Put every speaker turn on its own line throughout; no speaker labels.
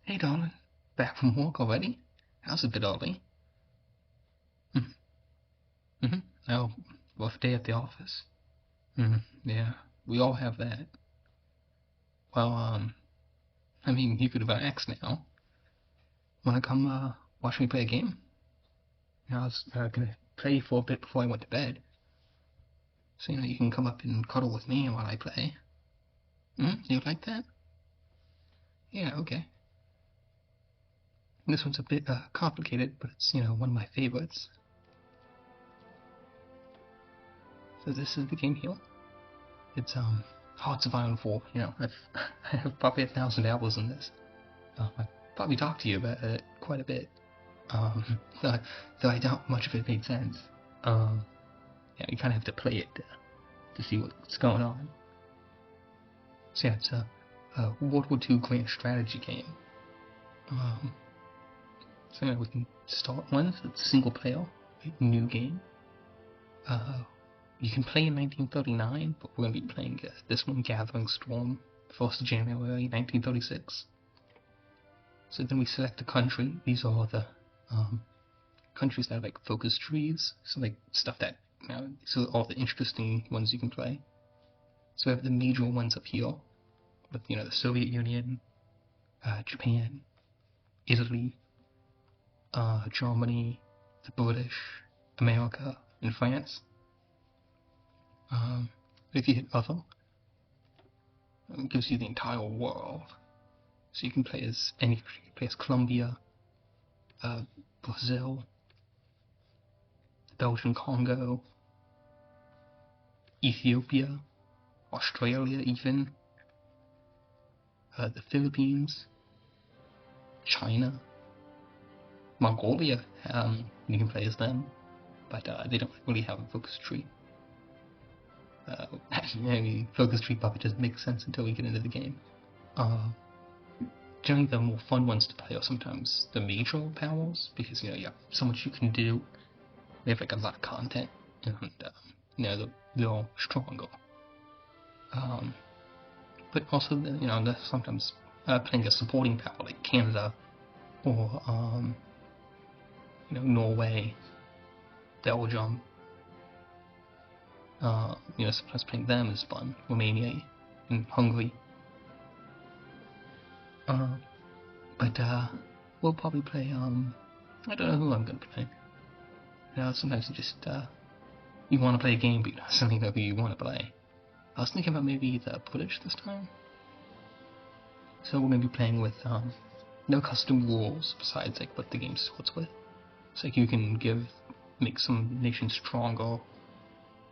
Hey, darling. Back from work already? How's it been, early? Mm-hmm. Oh, rough day at the office. Yeah, we all have that. Well, I mean, you could relax now. Wanna come, watch me play a game? I was, gonna play for a bit before I went to bed. So, you can come up and cuddle with me while I play. You like that? Yeah, okay. This one's a bit, complicated, but it's, one of my favorites. So this is the game here. It's, Hearts of Iron 4. I have probably 1,000 hours in this. I probably talked to you about it quite a bit. Though I doubt much of it made sense. Yeah, you kind of have to play it to see what's going on. So yeah, it's a World War II grand strategy game. So yeah, we can start one. So it's single player, new game. You can play in 1939, but we're gonna be playing this one, Gathering Storm, 1st of January 1936. So then we select a country. These are the countries that have like focus trees, so like stuff that these are all the interesting ones you can play. So we have the major ones up here, with the Soviet Union, Japan, Italy, Germany, the British, America, and France. If you hit other, it gives you the entire world. So you can play as any country. You can play as Colombia, Brazil, Belgian Congo, Ethiopia, Australia even, the Philippines, China, Mongolia, you can play as them, but they don't really have a focus tree. Actually, focus tree probably doesn't make sense until we get into the game. Generally the more fun ones to play are sometimes the major powers, because you have so much you can do. They have like a lot of content, and they're stronger. But also, sometimes playing a supporting power like Canada or Norway, Belgium. Sometimes playing them is fun. Romania and Hungary. But we'll probably play. I don't know who I'm gonna play. Sometimes you want to play a game, but you don't necessarily know who you want to play. I was thinking about maybe the British this time. So we're gonna be playing with no custom rules besides like what the game starts with. So like you can make some nations stronger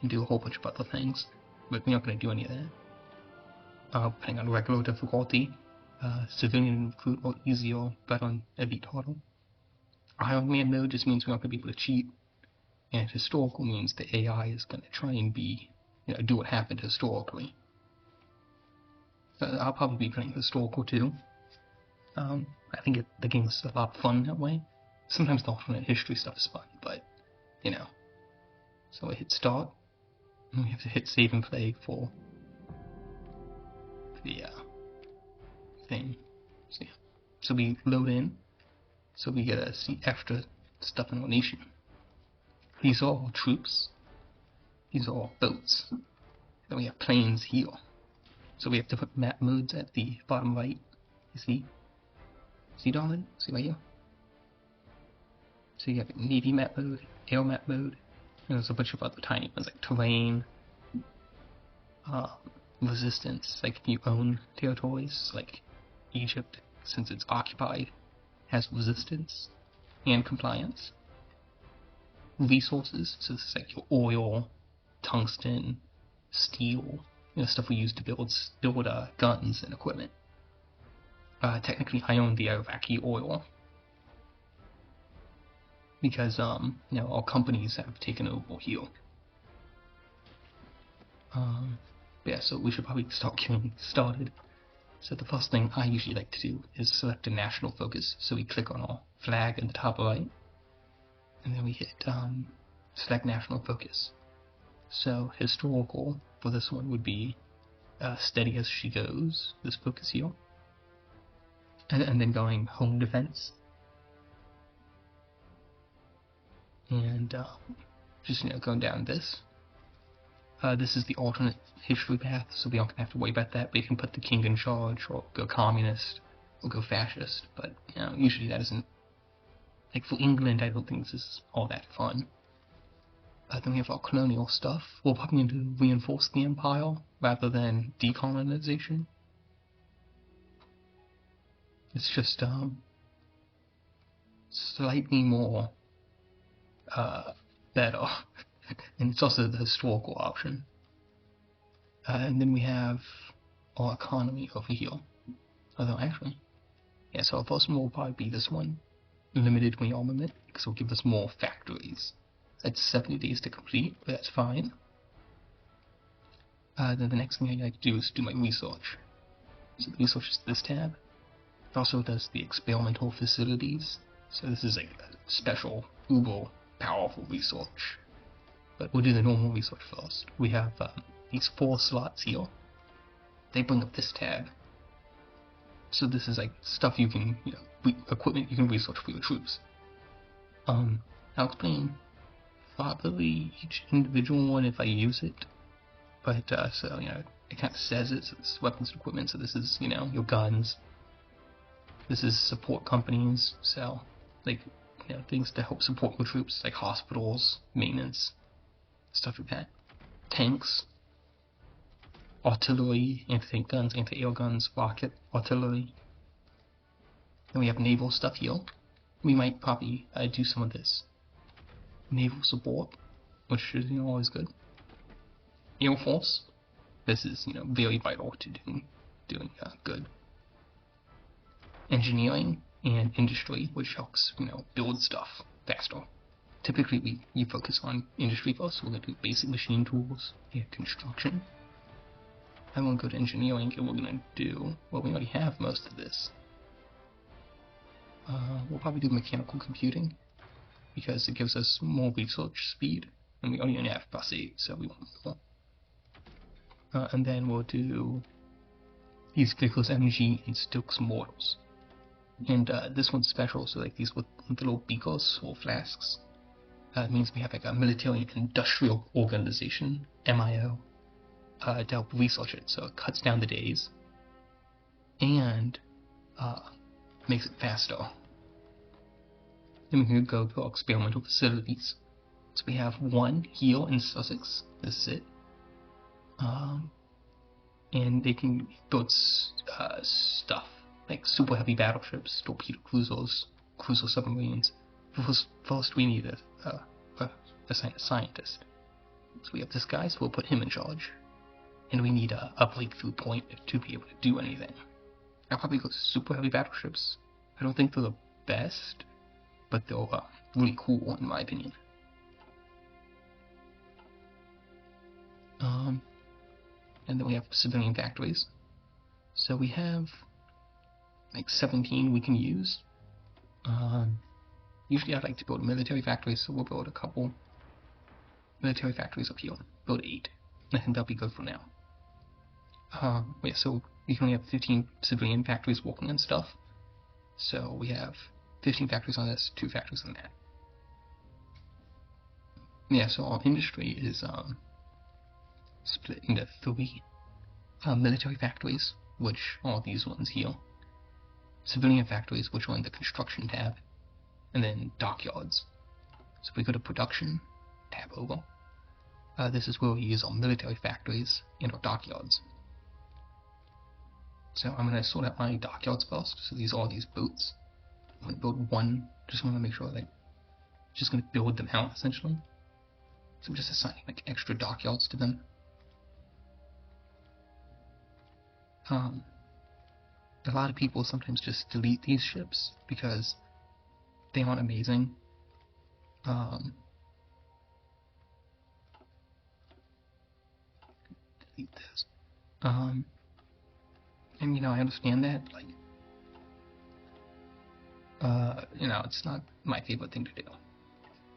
and do a whole bunch of other things, but we're not gonna do any of that. Playing on regular difficulty, civilian recruit or easier, but on elite harder. Iron Man mode just means we're not gonna be able to cheat, and historical means the AI is gonna try and do what happened historically. So I'll probably be playing historical too. I think the game's a lot of fun that way. Sometimes the alternate history stuff is fun, but So I hit start, and we have to hit save and play for the thing. So, yeah. So we load in, so we get to see extra stuff in our nation. These are all troops. These are all boats. Then we have planes here. So we have different map modes at the bottom right. You see? See, darling? See right here? So you have Navy map mode, Air map mode, and there's a bunch of other tiny ones like terrain, resistance, like if you own territories, like Egypt, since it's occupied, has resistance and compliance. Resources, so this is like your oil, tungsten, steel, stuff we use to build guns and equipment. Technically I own the Iraqi oil, because our companies have taken over here. Yeah, so we should probably start getting started. So the first thing I usually like to do is select a national focus. So we click on our flag in the top right, and then we hit select national focus. So historical for this one would be Steady as She Goes, this focus here. and then going home defense. And just going down this. This is the alternate history path, so we don't have to worry about that. We can put the king in charge, or go communist, or go fascist. But usually that isn't, like, for England. I don't think this is all that fun. Then we have our colonial stuff. We're probably going to reinforce the empire rather than decolonization. It's just slightly more better, and it's also the historical option. And then we have our economy over here. Although actually, yeah, so our first one will probably be this one, limited rearmament, because it will give us more factories. That's 70 days to complete, but that's fine. Then the next thing I like to do is do my research. So the research is this tab. It also does the experimental facilities. So this is like a special, uber powerful research. But we'll do the normal research first. We have these 4 slots here. They bring up this tab. So this is like stuff you can, equipment you can research for your troops. I'll explain probably each individual one if I use it. But, so, it kind of says it, so this is weapons and equipment, so this is, your guns. This is support companies, so, like, things to help support your troops, like hospitals, maintenance, stuff like that. Tanks, artillery, anti-tank guns, anti-air guns, rocket, artillery. Then we have naval stuff here. We might probably do some of this. Naval support, which is, always good. Air Force, this is, very vital to doing good. Engineering and industry, which helps, build stuff faster. Typically, you focus on industry first, so we're going to do basic machine tools and construction. I'm going to go to engineering, and we're going to do, well, we already have most of this. We'll probably do mechanical computing, because it gives us more research speed, and we already have +8, so we want more. And then we'll do these Vickers Energy and Stokes Mortals. And this one's special, so like these with little beakers or flasks. It means we have like a military industrial organization, MIO, to help research it, so it cuts down the days and makes it faster. Then we can go to our experimental facilities. So we have one here in Sussex, this is it. And they can build stuff like super heavy battleships, torpedo cruisers, cruiser submarines. First we need assign a scientist. So we have this guy, so we'll put him in charge. And we need a breakthrough point to be able to do anything. I'll probably go super heavy battleships. I don't think they're the best, but they're really cool in my opinion. And then we have civilian factories. So we have like 17 we can use. Usually I'd like to build military factories, so we'll build a couple military factories up here. Build 8. I think that'll be good for now. Yeah, so we can only have 15 civilian factories working on stuff. So we have 15 factories on this, 2 factories on that. Yeah, so our industry is split into 3 military factories, which are these ones here. Civilian factories, which are in the construction tab, and then dockyards. So if we go to production, tab over, this is where we use our military factories and our dockyards. So I'm going to sort out my dockyards first. So these are all these boats. I'm going to build one, just want to make sure that just going to build them out essentially. So I'm just assigning like extra dockyards to them. A lot of people sometimes just delete these ships because they aren't amazing. Delete this. And I understand that, like, it's not my favorite thing to do.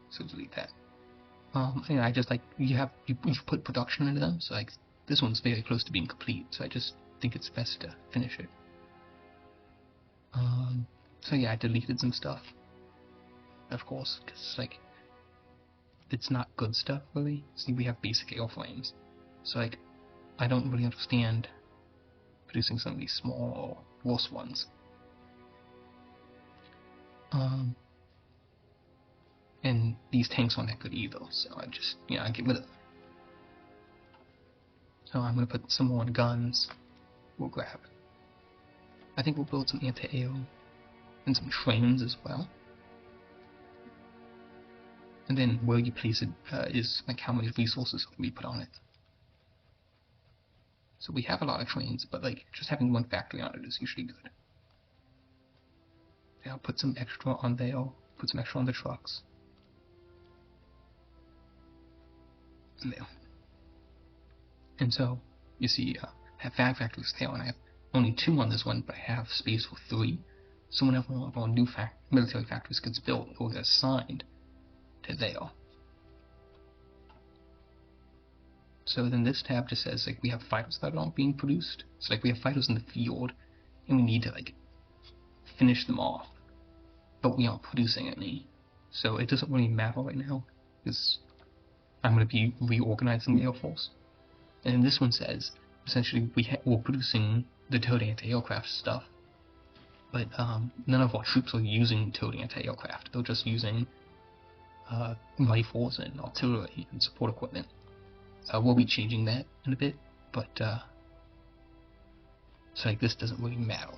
So delete that. I just like you put production into them, so like this one's very close to being complete, so I just think it's best to finish it. So yeah, I deleted some stuff, of course, because like it's not good stuff really. See, we have basic airframes, so like I don't really understand producing some of these small or worse ones. And these tanks aren't that good either, so I just, I get rid of them. So I'm gonna put some more on guns. We'll grab. I think we'll build some anti-air and some trains as well. And then where you place it is like how many resources we put on it. So we have a lot of trains, but like just having one factory on it is usually good. Yeah, I'll put some extra on there, put some extra on the trucks. And there. And so, you see, I have 5 factories there, and I have only 2 on this one, but I have space for 3. So whenever one of our new military factories gets built, it will get assigned to there. So then this tab just says, like, we have fighters that aren't being produced. So, like, we have fighters in the field, and we need to, like, finish them off. But we aren't producing any. So it doesn't really matter right now, because I'm going to be reorganizing the Air Force. And this one says, essentially, we're producing the towed anti-aircraft stuff, but none of our troops are using towed anti-aircraft. They're just using rifles and artillery and support equipment. We'll be changing that in a bit, but so like this doesn't really matter.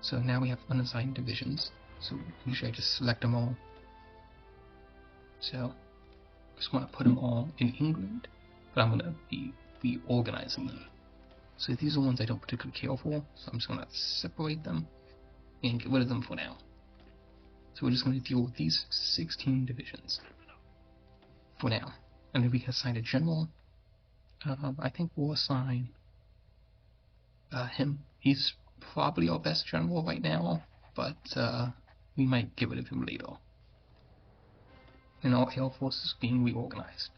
So now we have unassigned divisions. So usually I just select them all. So just want to put them all in England, but I'm going to be reorganizing them. So these are the ones I don't particularly care for, so I'm just going to separate them and get rid of them for now. So we're just going to deal with these 16 divisions for now. And then we can assign a general. I think we'll assign him. He's probably our best general right now, but we might get rid of him later. And our Air Force is being reorganized.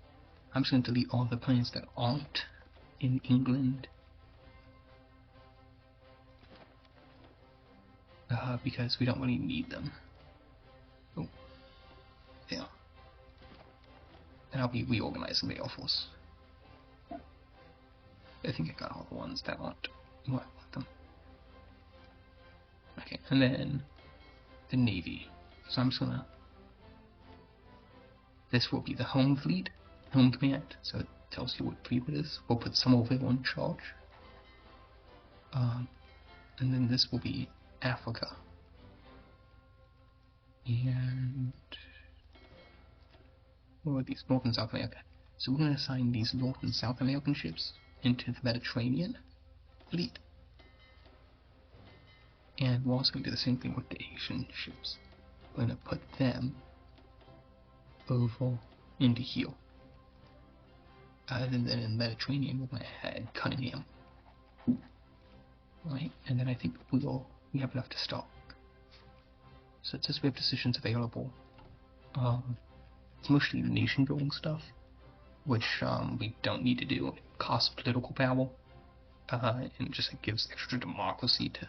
I'm just going to delete all the planes that aren't in England. Because we don't really need them. Oh, yeah. And I'll be reorganizing the Air Force. I think I got all the ones that aren't. I want them. Okay, and then the Navy. So I'm just gonna. This will be the home fleet, home command. So it tells you what fleet it is. We'll put some of it on charge. And then this will be Africa. And what are these? North and South America. So we're going to assign these North and South American ships into the Mediterranean fleet. And we're also going to do the same thing with the Asian ships. We're going to put them over into here. And then in the Mediterranean, we're going to add Cunningham. Right, and then I think we have enough to stock. So it says we have decisions available. It's mostly nation building stuff, which we don't need to do. It costs political power, and just it gives extra democracy to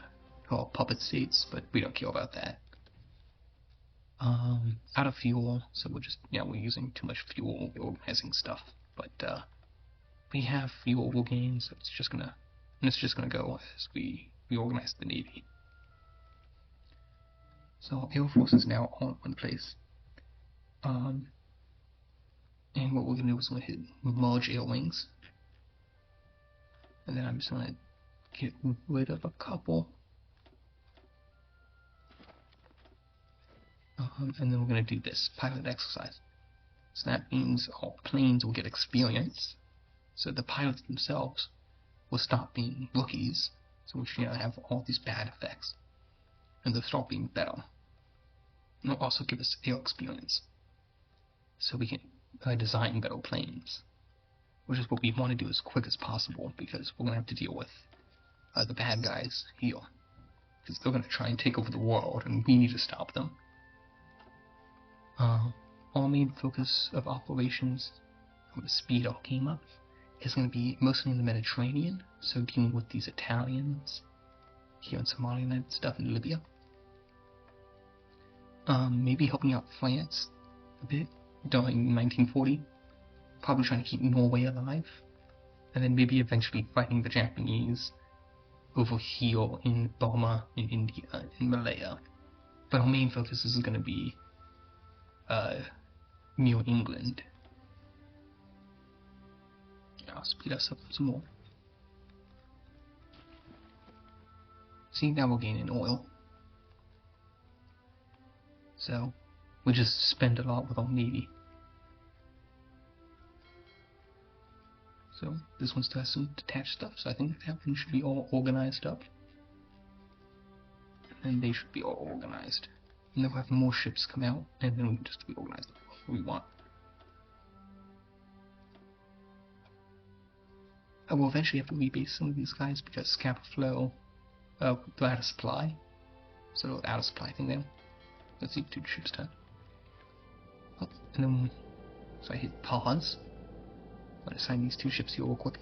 our puppet states, but we don't care about that. Out of fuel, so we're just we're using too much fuel organizing stuff, but we have fuel will gain, so it's just gonna go as we reorganize the Navy. So our Air Force is now all in one place. And what we're gonna do is we're gonna hit merge air wings, and then I'm just gonna get rid of a couple. And then we're going to do this pilot exercise. So that means all planes will get experience. So the pilots themselves will stop being rookies, so which have all these bad effects, and they'll start being better. And it'll also give us air experience, so we can design better planes, which is what we want to do as quick as possible, because we're going to have to deal with the bad guys here, because they're going to try and take over the world, and we need to stop them. Our main focus of operations, where the speed all came up, is going to be mostly in the Mediterranean, so dealing with these Italians here in Somalia and stuff in Libya. maybe helping out France a bit during 1940, probably trying to keep Norway alive, and then maybe eventually fighting the Japanese over here in Burma, in India, in Malaya. But our main focus is going to be New England. I'll speed us up some more. See, now we're gaining oil. So, we just spend a lot with our navy. So, this one still has some detached stuff, so I think that one should be all organized up. And they should be all organized. And then we'll have more ships come out, and then we can just reorganize them if we want. I will eventually have to rebase some of these guys because Kappa Flow, they're out of supply. So out of supply thing there. Let's see, 2 ships turn. Oh, and then, so I hit pause. I'll assign these 2 ships here real quick.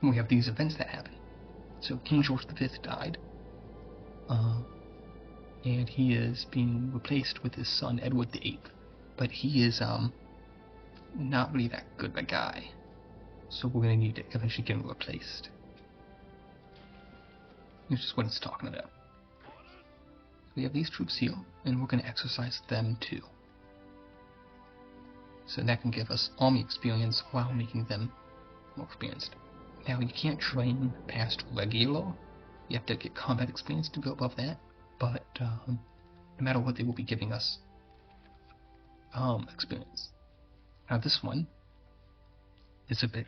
And we have these events that happen. So King George V died. And he is being replaced with his son Edward VIII. But he is, not really that good of a guy. So we're going to need to eventually get him replaced. Which is what it's talking about. So we have these troops here, and we're going to exercise them too. So that can give us army experience while making them more experienced. Now you can't train past regular. You have to get combat experience to go above that. But no matter what, they will be giving us experience. Now this one is a bit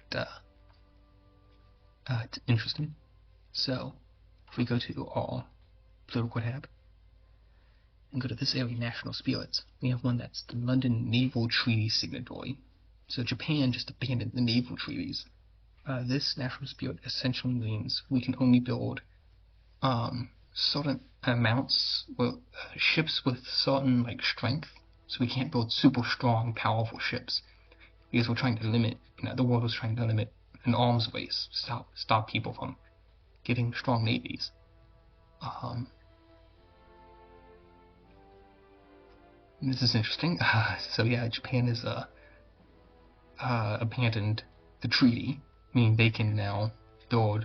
it's interesting. So if we go to our political tab and go to this area, national spirits, we have one that's the London Naval Treaty Signatory. So Japan just abandoned the naval treaties. This national spirit essentially means we can only build certain amounts, well, ships with certain strength. So we can't build super strong, powerful ships because we're trying to limit. The world was trying to limit an arms race, stop people from getting strong navies. This is interesting. So yeah, Japan has abandoned the treaty, meaning they can now build.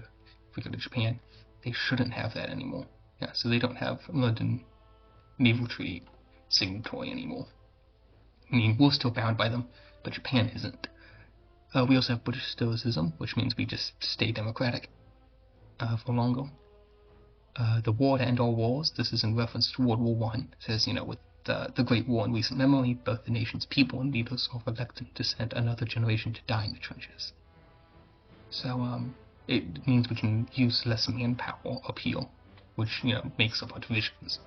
If we go to Japan, they shouldn't have that anymore. Yeah, so they don't have London Naval Treaty Signatory anymore. I mean, we're still bound by them, but Japan isn't. We also have British Stoicism, which means we just stay democratic for longer. The war to end all wars, this is in reference to World War I. It says, with the Great War in recent memory, both the nation's people and leaders are reluctant to send another generation to die in the trenches. So, it means we can use less manpower up here, which, makes up our divisions.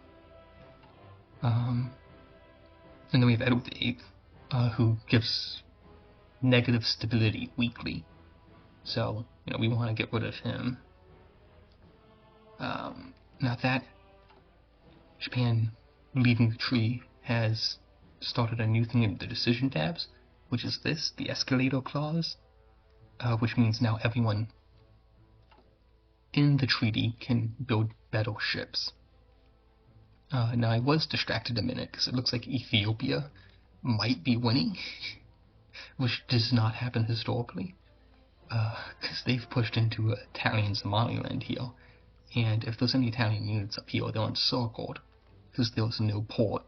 And then we have Edward VIII, who gives negative stability weekly. So, we want to get rid of him. Now that Japan leaving the tree has started a new thing in the decision tabs, which is this, the escalator clause, which means now everyone in the treaty can build better ships. Now I was distracted a minute because it looks like Ethiopia might be winning, which does not happen historically, because they've pushed into Italian Somaliland here, and if there's any Italian units up here, they're encircled, because there's no port,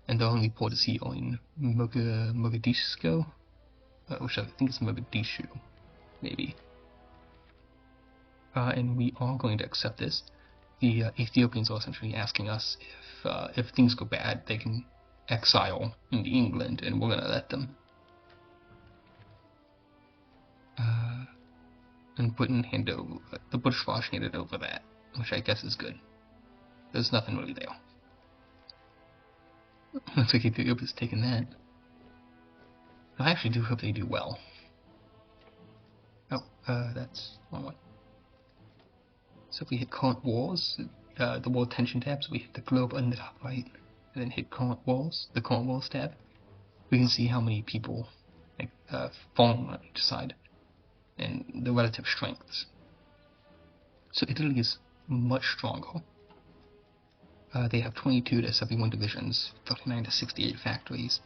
and the only port is here in Mogadishu, which I think is Mogadishu, maybe. And we are going to accept this. The Ethiopians are essentially asking us if things go bad, they can exile into England, and we're going to let them. And Britain the British Raj handed over that, which I guess is good. There's nothing really there. Looks like Ethiopia's taking that. I actually do hope they do well. Oh, that's wrong one. So if we hit current wars, the world tension tabs, we hit the globe on the top right, and then hit current wars, the current wars tab, we can see how many people falling on each side, and the relative strengths. So Italy is much stronger. They have 22 to 71 divisions, 39 to 68 factories.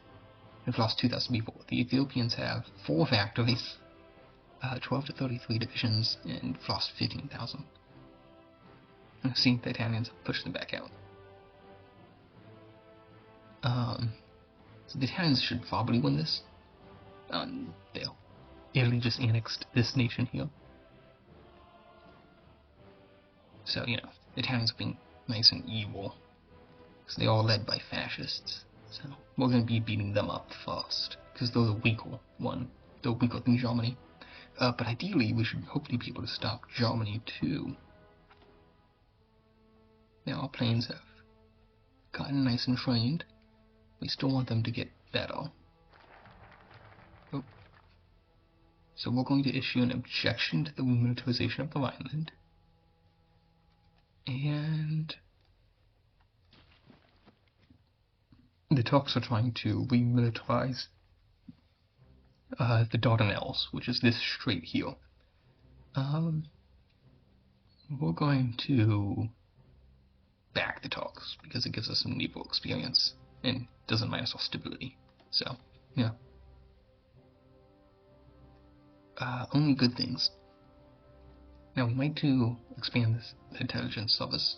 They've lost 2,000 people. The Ethiopians have 4 factories, 12 to 33 divisions, and lost 15,000. I've seen the Italians push them back out. So the Italians should probably win this. Italy just annexed this nation here. So, you know, the Italians are being nice and evil. So they're all led by fascists. So we're going to be beating them up first, because they're the weaker one. They're weaker than Germany. But ideally, we should hopefully be able to stop Germany too. Now our planes have gotten nice and trained. We still want them to get better. Oh. So we're going to issue an objection to the remilitarization of the Rhineland. And the Turks are trying to remilitarize the Dardanelles, which is this strait here. We're going to back the Turks because it gives us some naval experience and doesn't minus our stability. So, yeah. Only good things. Now, we might to expand this intelligence service,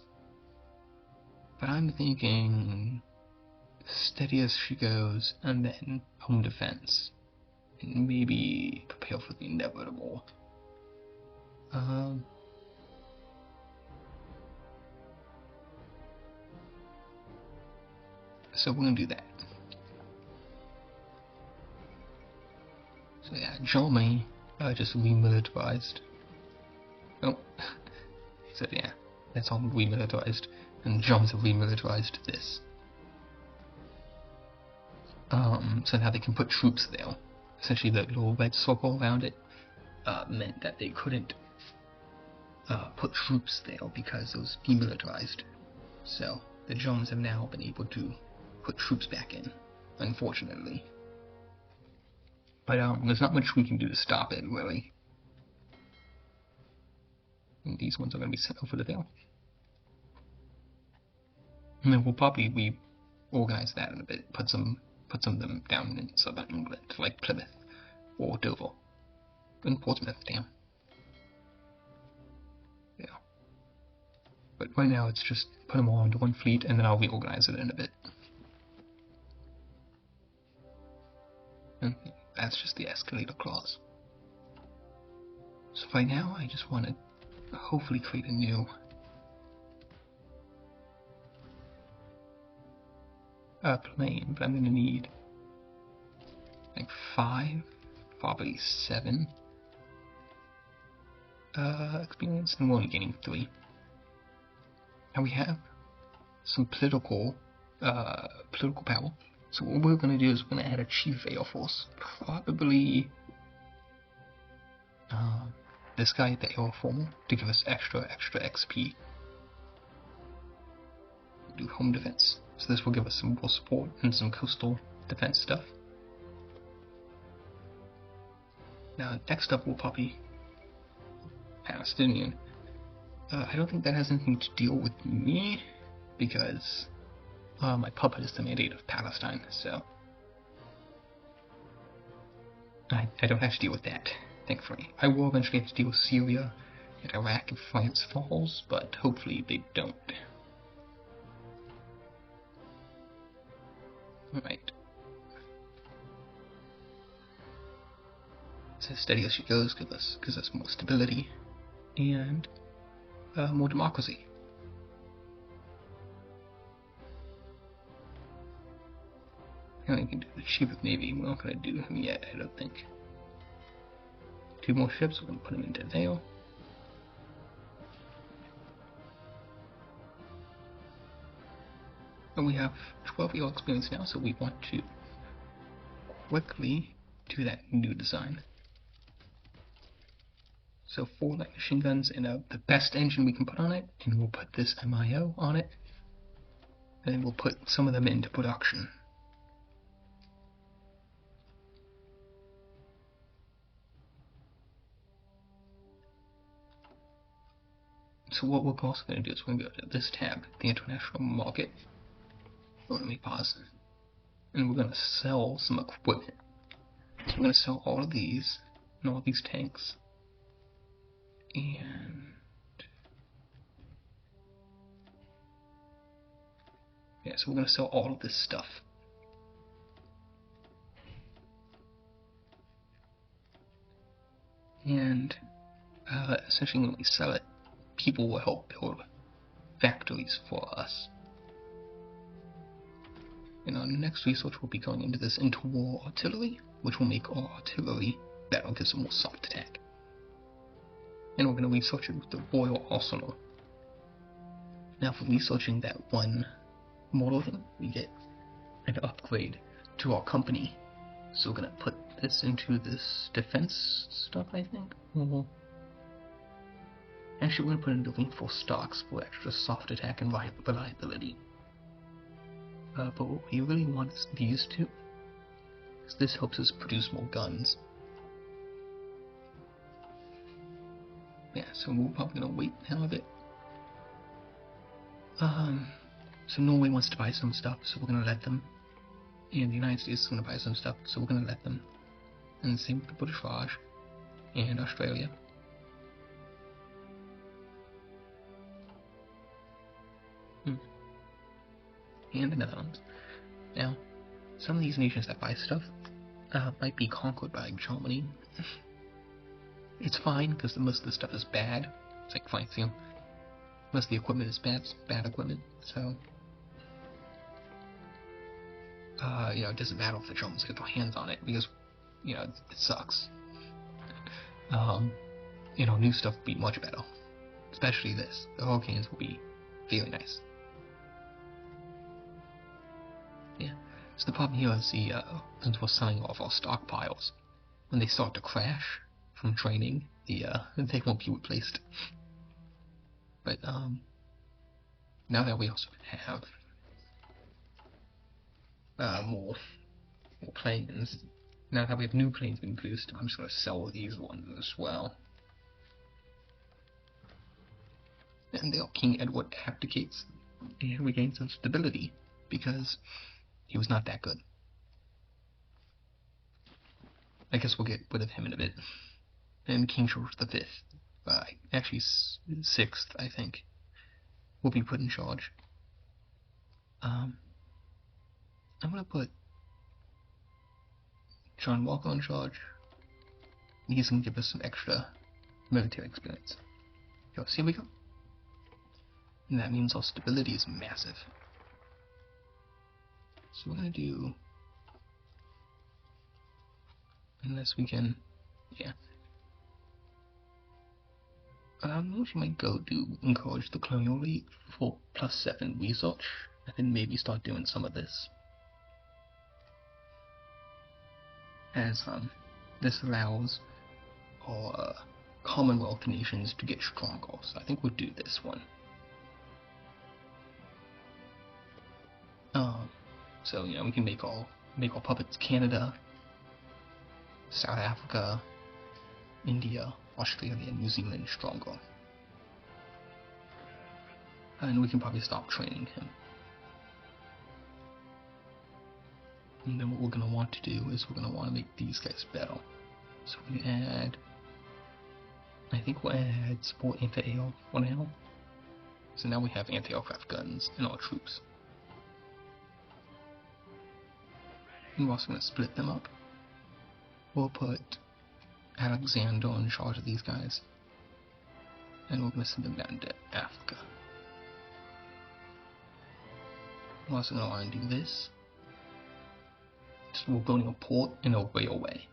but I'm thinking steady as she goes, and then home defense, and maybe prepare for the inevitable. So we're gonna do that. So yeah, Germany just remilitarized. Oh, so yeah, that's all remilitarized, and the Germans have remilitarized this. So now they can put troops there. Essentially, the little red circle around it meant that they couldn't put troops there because it was demilitarized. So the Germans have now been able to put troops back in, unfortunately. But there's not much we can do to stop it, really. And these ones are going to be sent over to there. And then we'll probably reorganize that in a bit, put some of them down in southern England, like Plymouth or Dover. And Portsmouth, damn. Yeah. But right now it's just put them all into one fleet, and then I'll reorganize it in a bit. And that's just the escalator clause. So right now I just want to hopefully create a new plane, but I'm going to need like 5, probably 7 experience, and we're only getting 3. And we have some political power. So what we're going to do is we're going to add a chief of Air Force, probably this guy at the Air Formal, to give us extra XP. Do home defense. So this will give us some more support and some coastal defense stuff. Now next up we'll probably Palestinian. I don't think that has anything to deal with me, because my puppet is the mandate of Palestine, so I don't have to deal with that, thankfully. I will eventually have to deal with Syria and Iraq if France falls, but hopefully they don't. Alright. So steady as she goes gives us more stability and more democracy. Now we can do the Chief of Navy. We're not going to do him yet, I don't think. 2 more ships, we're going to put him into there. And we have 12 year experience now, so we want to quickly do that new design. So 4 light machine guns and the best engine we can put on it, and we'll put this MIO on it, and then we'll put some of them into production. So what we're also going to do is we're going to go to this tab, the international market. Oh, let me pause. And we're going to sell some equipment. So we're going to sell all of these, and all of these tanks. And yeah, so we're going to sell all of this stuff. And essentially when we sell it, people will help build factories for us. And our next research will be going into this interwar artillery, which will make our artillery better because it will soft attack. And we're going to research it with the Royal Arsenal. Now for researching that one model thing, we get an upgrade to our company. So we're going to put this into this defense stuff, I think. Actually, we're going to put in the link for stocks for extra soft attack and reliability. But what we really want is these two, because this helps us produce more guns. Yeah, so we're probably going to wait now a bit. So Norway wants to buy some stuff, so we're going to let them. And the United States is going to buy some stuff, so we're going to let them. And the same with the British Raj and Australia. And the Netherlands. Now, some of these nations that buy stuff might be conquered by Germany. It's fine, because most of the stuff is bad. It's like fine, you know, most of the equipment is bad equipment, so you know, it doesn't matter if the Germans get their hands on it, because, you know, it sucks. You know, new stuff will be much better. Especially this. The Hurricanes will be really nice. Yeah. So the problem here is since we're selling off our stockpiles, when they start to crash from training, they won't be replaced. But now that we also have more planes, now that we have new planes being produced, I'm just going to sell these ones as well. And the King Edward abdicates and regains some stability because he was not that good. I guess we'll get rid of him in a bit. And King George V, actually 6th, I think, will be put in charge. I'm gonna put John Walker in charge. He's gonna give us some extra military experience. So here we go. And that means our stability is massive. So we're gonna do, unless we can, yeah. What you might go do, encourage the Colonial League for +7 research, and then maybe start doing some of this. As this allows our Commonwealth nations to get stronger, so I think we'll do this one. So you know, we can make our puppets Canada, South Africa, India, Australia, and New Zealand stronger. And we can probably stop training him. And then what we're going to want to do is we're going to want to make these guys better. So we can add, I think we'll add support anti-air for now. So now we have anti-aircraft guns in our troops. And we're also going to split them up. We'll put Alexander in charge of these guys. And we're going to send them down to Africa. We're also going to want to do this. So we're building a port and a railway.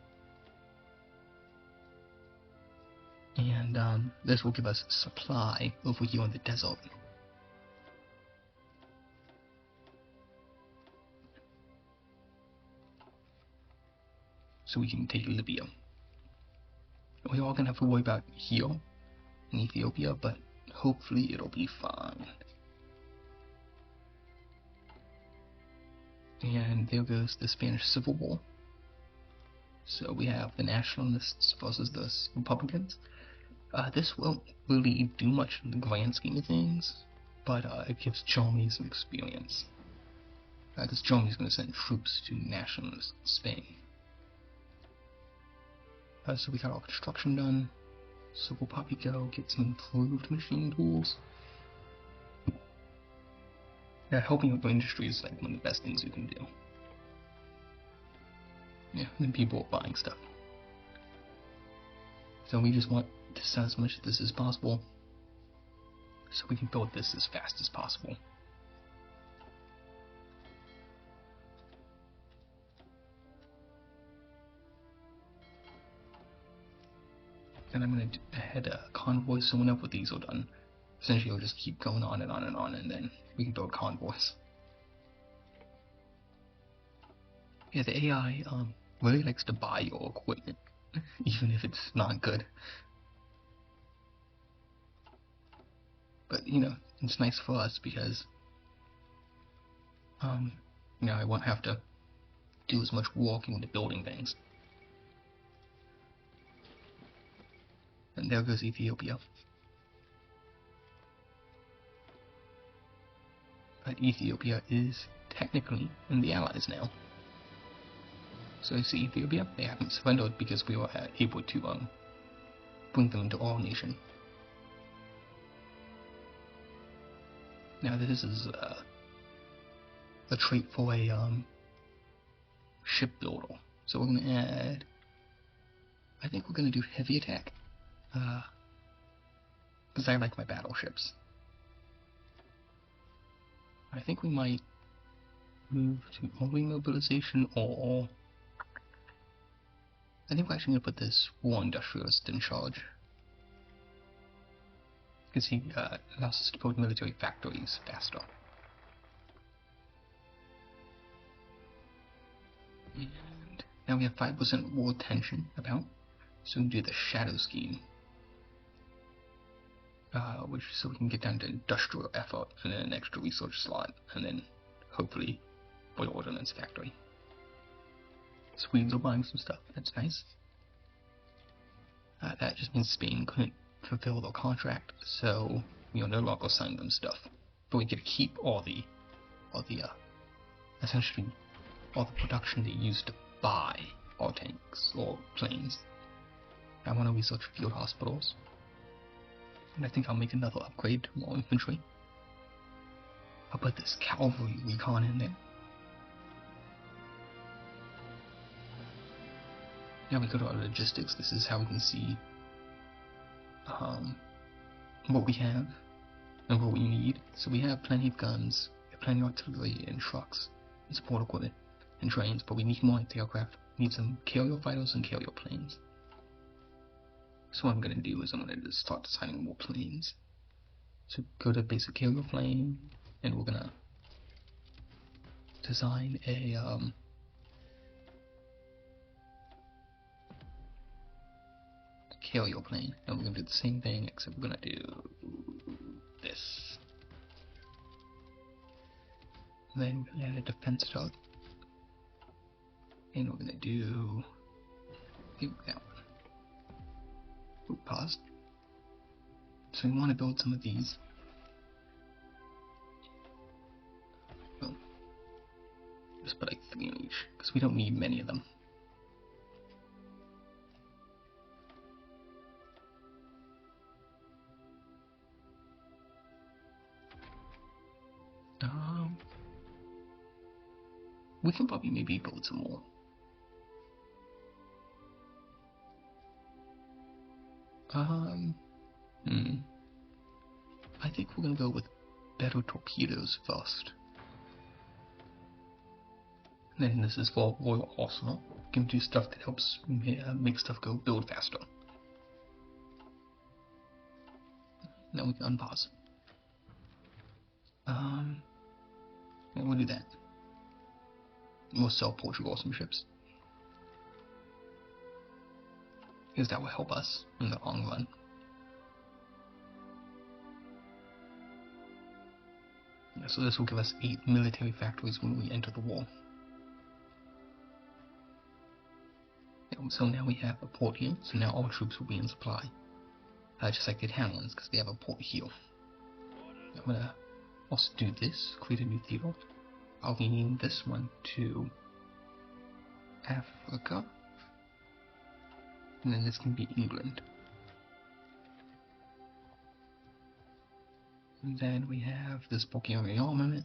And this will give us supply over here in the desert. So we can take Libya. We are going to have to worry about here in Ethiopia, but hopefully it'll be fine. And there goes the Spanish Civil War. So we have the nationalists versus the Republicans. This won't really do much in the grand scheme of things, but it gives Germany some experience. Because Germany's going to send troops to nationalist Spain. So we got all construction done, so we'll probably go get some improved machine tools. Yeah, helping with industry is like one of the best things you can do. Yeah, and then people are buying stuff. So we just want to sell as much of this as possible, so we can build this as fast as possible. And I'm going to head a convoy, so whenever these are done, essentially it'll just keep going on and on and on, and then we can build convoys. Yeah, the AI really likes to buy your equipment, even if it's not good. But, you know, it's nice for us because, you know, I won't have to do as much walking into building things. And there goes Ethiopia. But Ethiopia is technically in the Allies now. So you see Ethiopia, they haven't surrendered because we were able to bring them into our nation. Now this is a trait for a shipbuilder. So we're going to add, I think we're going to do heavy attack. Because I like my battleships. I think we might move to army mobilization, or I think we're actually going to put this war industrialist in charge. Because he allows us to build military factories faster. And now we have 5% war tension about, so we can do the shadow scheme. Which so we can get down to industrial effort and then an extra research slot, and then hopefully build an ordnance factory. Swedes are buying some stuff, that's nice. That just means Spain couldn't fulfill their contract, so we are no longer selling them stuff. But we get to keep all the essentially all the production they used to buy our tanks or planes. I want to research field hospitals. And I think I'll make another upgrade to more infantry. I'll put this cavalry recon in there. Now we go to our logistics. This is how we can see what we have and what we need. So we have plenty of guns, we have plenty of artillery and trucks and support equipment and trains, but we need more anti-aircraft. We need some carrier fighters and carrier planes. So what I'm going to do is I'm going to start designing more planes. So go to basic carrier plane, and we're going to design a carrier plane, and we're going to do the same thing, except we're going to do this. And then we're going to add a defense dot, and we're going to do that one. Pause. So we want to build some of these. Well, just put like 3 in each, because we don't need many of them. We can probably maybe build some more. I think we're gonna go with better torpedoes first. And then this is for Royal Arsenal. We can do stuff that helps make stuff build faster. Now we can unpause. And we'll do that. We'll sell Portugal some ships, because that will help us in the long run. So this will give us 8 military factories when we enter the war. So now we have a port here, so now all troops will be in supply. just like the Italian ones, because they have a port heal. I'm gonna also do this, create a new theater. I'll be naming this one to Africa, and then this can be England. And then we have this Bulgarian armament.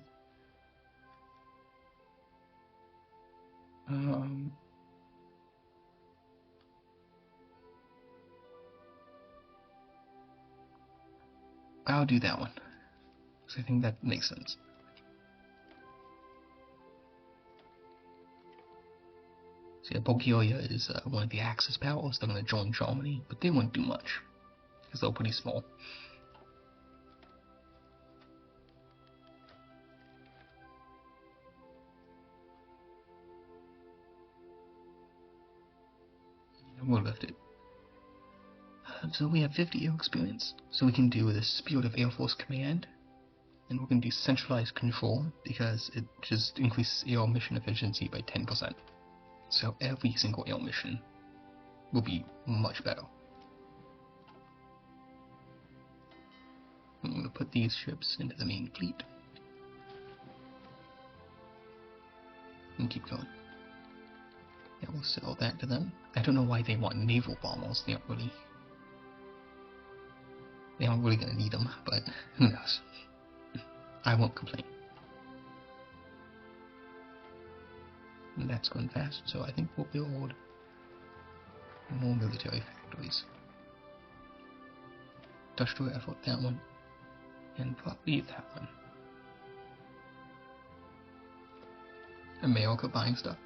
I'll do that one, because I think that makes sense. So yeah, Bulgaria is one of the Axis powers. They're going to join Germany, but they won't do much, because they're pretty small. And we'll lift it. So we have 50 air experience, so we can do the Spirit of Air Force Command, and we're going to do Centralized Control, because it just increases air mission efficiency by 10%. So every single air mission will be much better. I'm going to put these ships into the main fleet. And keep going. Yeah, we'll sell that to them. I don't know why they want naval bombers. They aren't really going to need them, but who knows. I won't complain. And that's going fast, so I think we'll build more military factories. Industrial effort, that one. And probably that one. America buying stuff.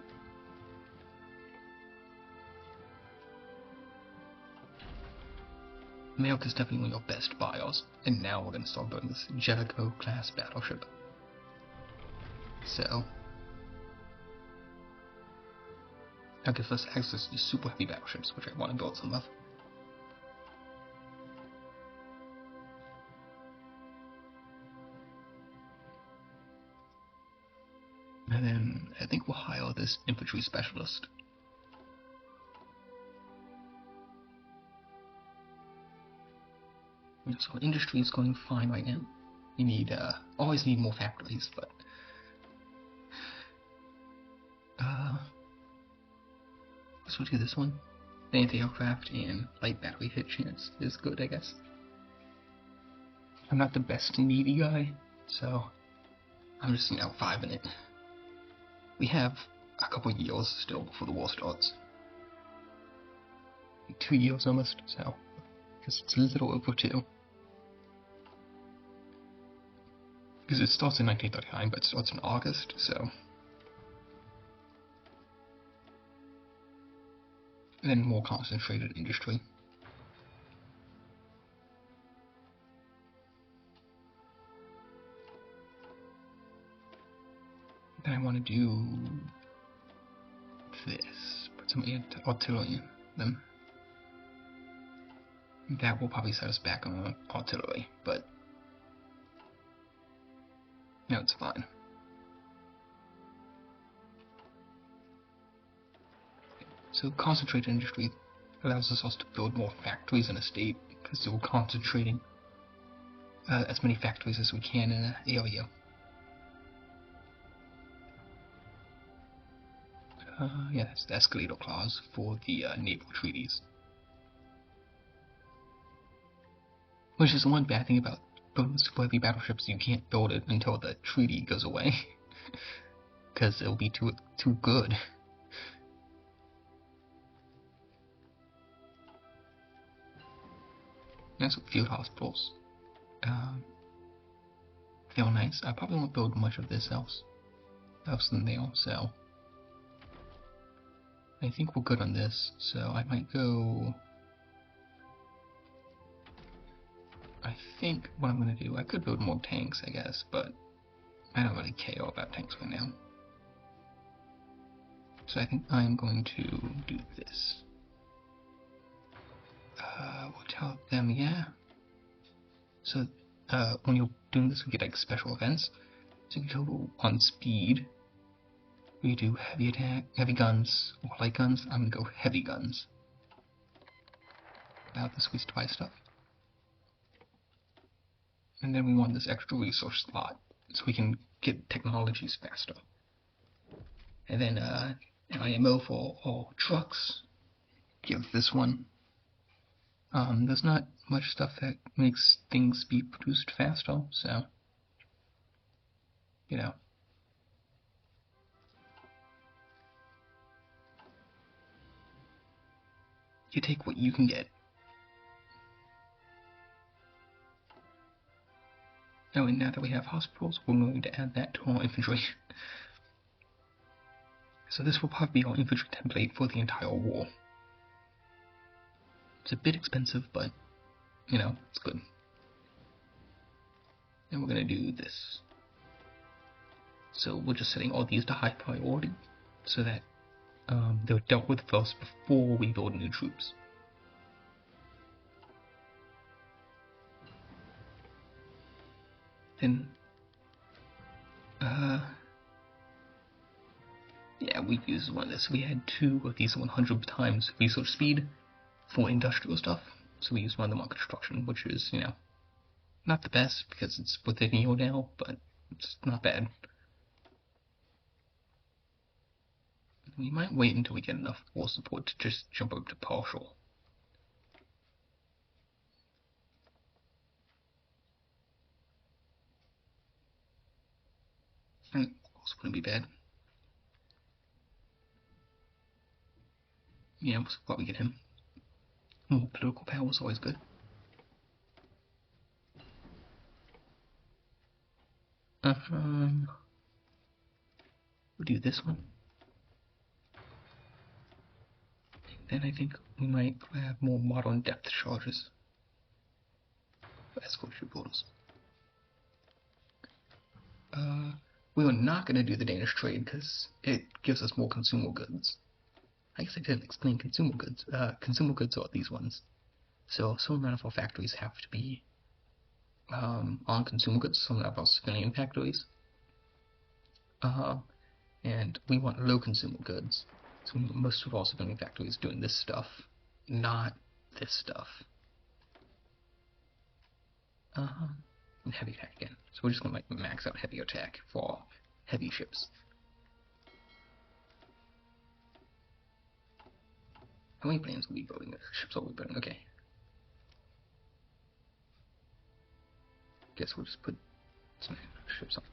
America's definitely one of your best buyers. And now we're going to start building this Jellicoe class battleship. So that gives us access to super heavy battleships, which I want to build some of. And then I think we'll hire this infantry specialist. So industry is going fine right now. You need always need more factories, but so we'll do this one. The anti-aircraft and light battery hit chance is good, I guess. I'm not the best needy guy, so I'm just now 5 in it. We have a couple years still before the war starts. 2 years almost, so just a little over 2. Because it starts in 1939, but it starts in August, so. And then more concentrated industry. Then I want to do this. Put some artillery in them. That will probably set us back on artillery, but no, it's fine. So concentrated industry allows us to build more factories in a state, because we're concentrating as many factories as we can in an area. Yeah, that's the escalator clause for the naval treaties. Which is one bad thing about building super heavy battleships: you can't build it until the treaty goes away, because it'll be too good. That's what field hospitals. Feel nice. I probably won't build much of this else than there, so I think we're good on this. So I might go. I think what I'm gonna do, I could build more tanks, I guess, but I don't really care about tanks right now. So I think I'm going to do this. We'll tell them, yeah. So when you're doing this, we get like special events. So you go on speed. We do heavy attack, heavy guns, or light guns. I'm gonna go heavy guns. About the squeeze to buy stuff. And then we want this extra resource slot so we can get technologies faster. And then IMO for all trucks. Give this one. There's not much stuff that makes things be produced faster, so, you know. You take what you can get. Oh, and now that we have hospitals, we're going to add that to our infantry. So this will probably be our infantry template for the entire war. It's a bit expensive, but, you know, it's good. And we're going to do this. So we're just setting all these to high priority, so that they're dealt with first before we build new troops. Then, yeah, we've used one of this. We had 2 of these 100 times research speed for industrial stuff, so we used one of them on construction, which is, you know, not the best because it's within EO now, but it's not bad. We might wait until we get enough war support to just jump up to partial. And also wouldn't be bad. Yeah, we'll probably get him. More political power is always good. We'll do this one. Then I think we might have more modern depth charges for escort troop orders. We were not going to do the Danish trade because it gives us more consumable goods. I guess I didn't explain consumable goods. Consumable goods are these ones. So some amount of our factories have to be on consumable goods, some of our civilian factories. And we want low consumable goods. So most of our civilian factories doing this stuff, not this stuff. And heavy attack again. So we're just going to max out heavy attack for heavy ships. How many planes will we be building? Ships will we building? Okay. Guess we'll just put some ships on.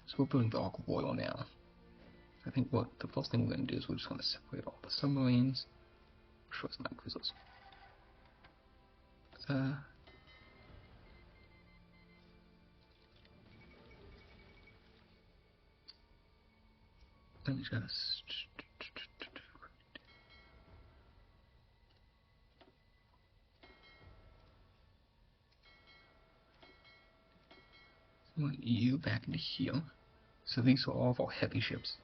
So we're building the Ark of Royal now. I think what the first thing we're going to do is we're just going to separate all the submarines. Destroy some cruisers. Let me just... I want you back into here. So these are all of our heavy ships.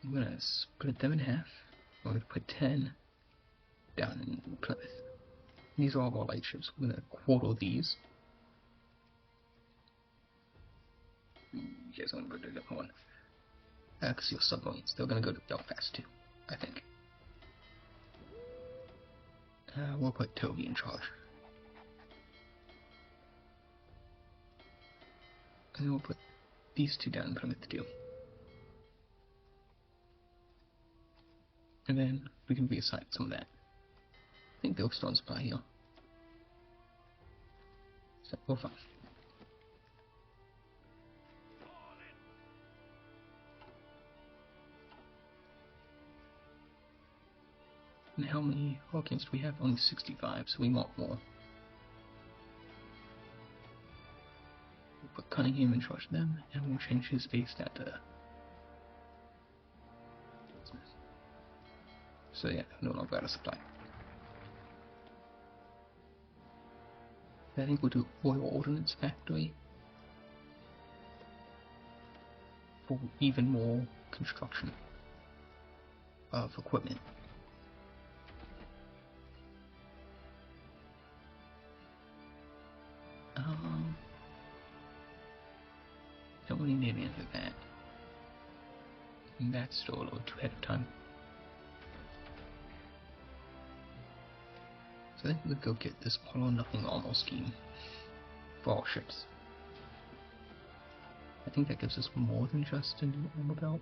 I'm going to split them in half. I'm going to put 10 down in Plymouth. These are all of our light ships. We're going to quarter these. Yes, I'm going to go to the one. Because your submarines, they're going to go to Belfast too, I think. We'll put Toby in charge. And then we'll put these 2 down in Plymouth too. And then we can reassign some of that. I think they'll still on supply here. So we're fine. And how many Hawkins do we have? Only 65, so we want more. We'll put Cunningham in charge of them, and we'll change his base down to... So yeah, no longer out of supply. I think we'll do Royal Ordnance Factory for even more construction of equipment. Don't really need any of that. And that's still a little too ahead of time. So I think we'll go get this all or nothing armor scheme for all ships. I think that gives us more than just a new armor belt.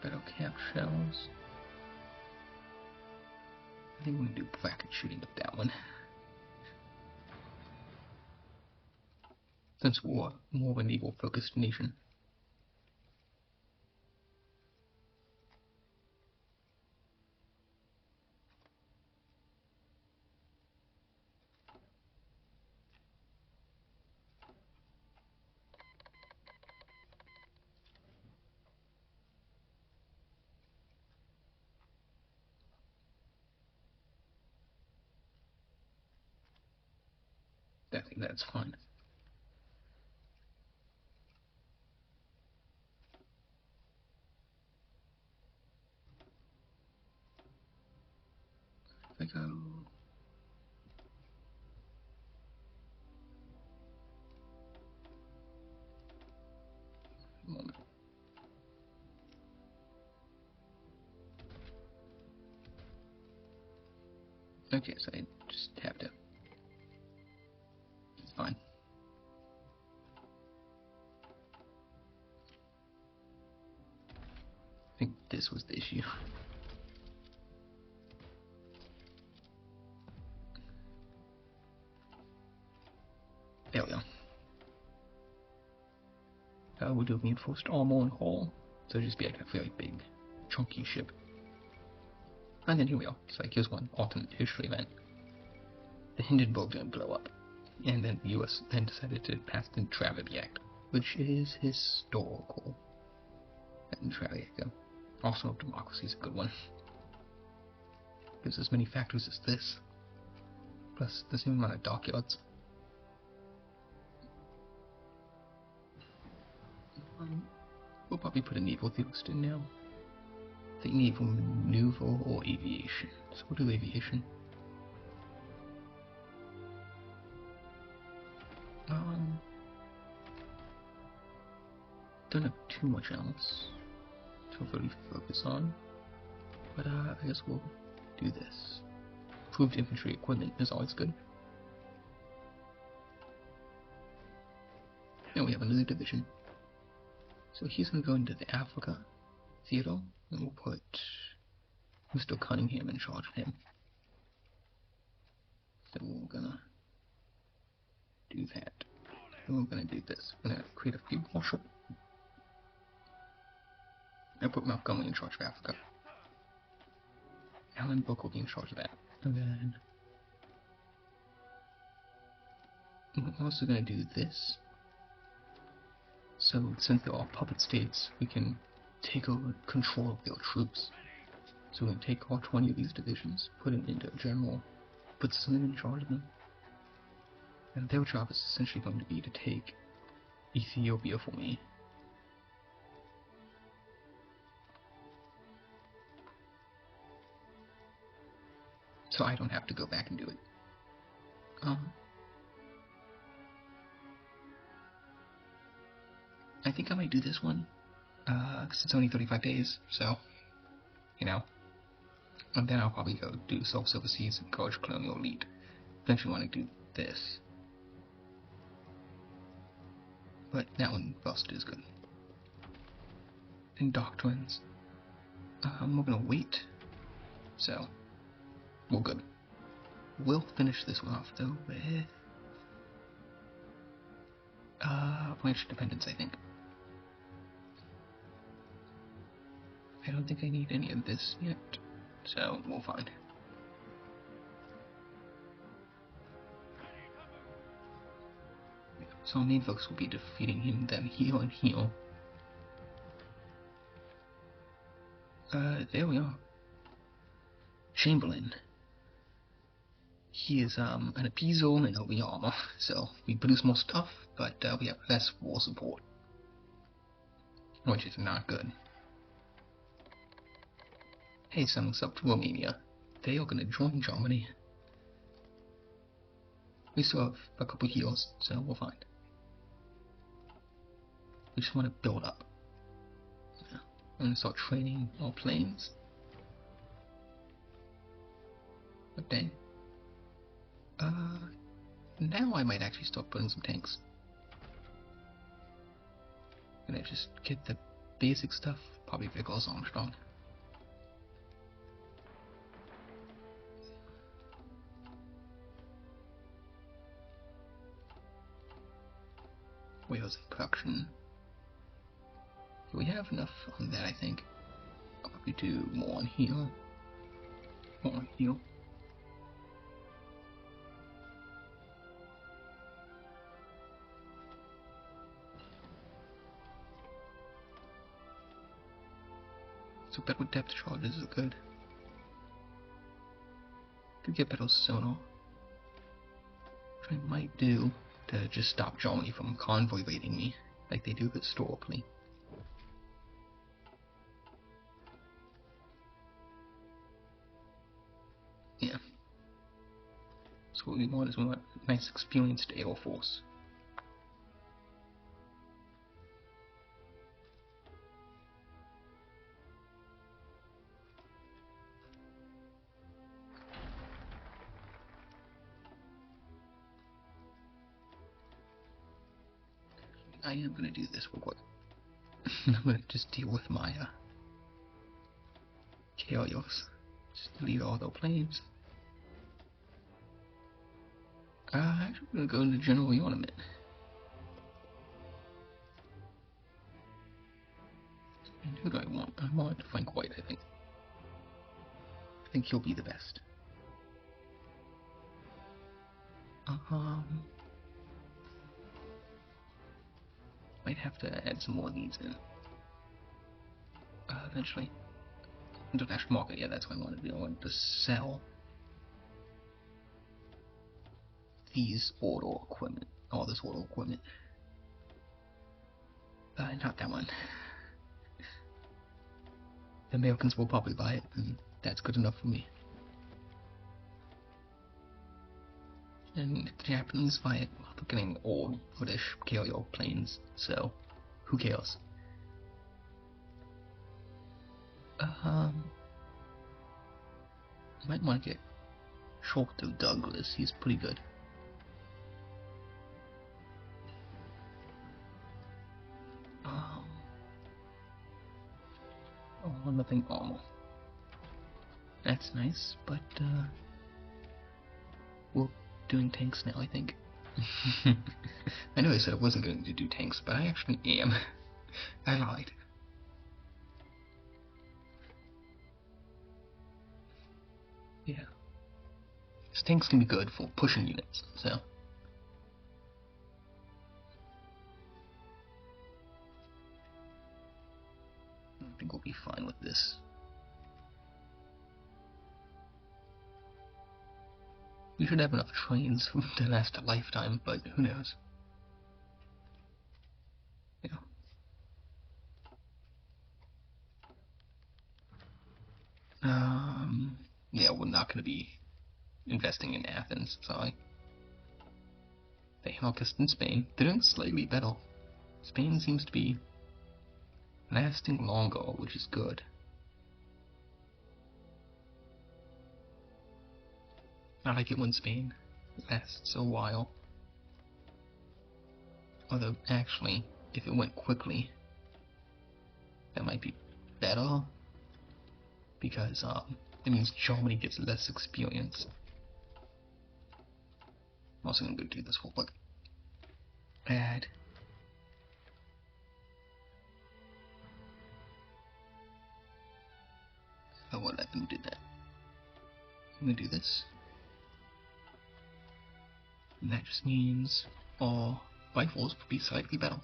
Battle cap shells. I think we're gonna do bracket shooting with that one. Since we're more of a naval focused nation. I think that's fine. If I go... Moment. Okay, so I just have to... It's fine. I think this was the issue. There we go. We'll do reinforced armor and hull, so it'll just be like a very big, chunky ship. And then here we are. It's like, here's one alternate history event. The Hindenburg didn't blow up, and then the US then decided to pass the Travity Act, which is historical. And Travity Act, Arsenal of Democracy is a good one. Gives as many factors as this, plus the same amount of dockyards. We'll probably put a naval theorist in now. I think naval maneuver or aviation. So we'll do aviation. Don't have too much else to really focus on, but I guess we'll do this. Improved infantry equipment is always good. And we have another division. So he's going to go into the Africa theater, and we'll put Mr. Cunningham in charge of him. So we're gonna do that. And we're gonna do this. We're gonna create a field marshal. And put Montgomery in charge of Africa. Alan Book will be in charge of that. And then we're also gonna do this. So since they're all puppet states, we can take over control of their troops. So we're going to take all 20 of these divisions, put them into a general, put someone in charge of them. And their job is essentially going to be to take Ethiopia for me. So I don't have to go back and do it. I think I might do this one, because it's only 35 days, so, you know. And then I'll probably go do Self Overseas and College Colonial Elite. Eventually want to do this. But that one busted is good. And Doctrines. We're gonna wait. So, we're good. We'll finish this one off, though, with French Independence, I think. I don't think I need any of this yet, so we'll find. So our main focus will be defeating him, them here and here. There we are. Chamberlain. He is an appeasal and a rearmer, so we produce more stuff, but we have less war support, which is not good. Hey, something's up to Romania. They are gonna join Germany. We still have a couple heals, so we'll find. We just want to build up. Yeah. I'm gonna start training our planes. But then, now I might actually start putting some tanks. Gonna just get the basic stuff, probably Vickers Armstrong. Wheels in production. We have enough on that, I think. I'll probably do more on heal. More on heal. So better depth charges is good. Could get better sonar. Which I might do to just stop Germany from convoy raiding me, like they do historically. Yeah. So what we want is we want a nice experienced air force. I am gonna do this real quick. I'm gonna just deal with my carriers. Just delete all the planes. Actually, I'm gonna go into general ornament. And who do I want? I want Frank White, I think. I think he'll be the best. Might have to add some more of these in. Eventually. International market, yeah, that's what I want to do. I want to sell these auto equipment. All this auto equipment. Not that one. The Americans will probably buy it, and that's good enough for me. And if the Japanese buy it, we're getting old British carrier planes, so who cares? Might want to get short of Douglas, he's pretty good. Oh, nothing armor. That's nice, but we're doing tanks now, I think. I know I said I wasn't going to do tanks, but I actually am. I lied. Yeah. These tanks can be good for pushing units, so. I think we'll be fine with this. We should have enough trains to last a lifetime, but who knows? Yeah. Yeah, we're not going to be investing in Athens, sorry. The anarchists in Spain, they're doing slightly better. Spain seems to be lasting longer, which is good. I like it when Spain lasts a while. Although, actually, if it went quickly, that might be better. Because, it means Germany gets less experience. I'm also gonna go do this real quick. Add. Oh, what? Let me do that. I'm gonna do this. And that just means our rifles will be slightly better.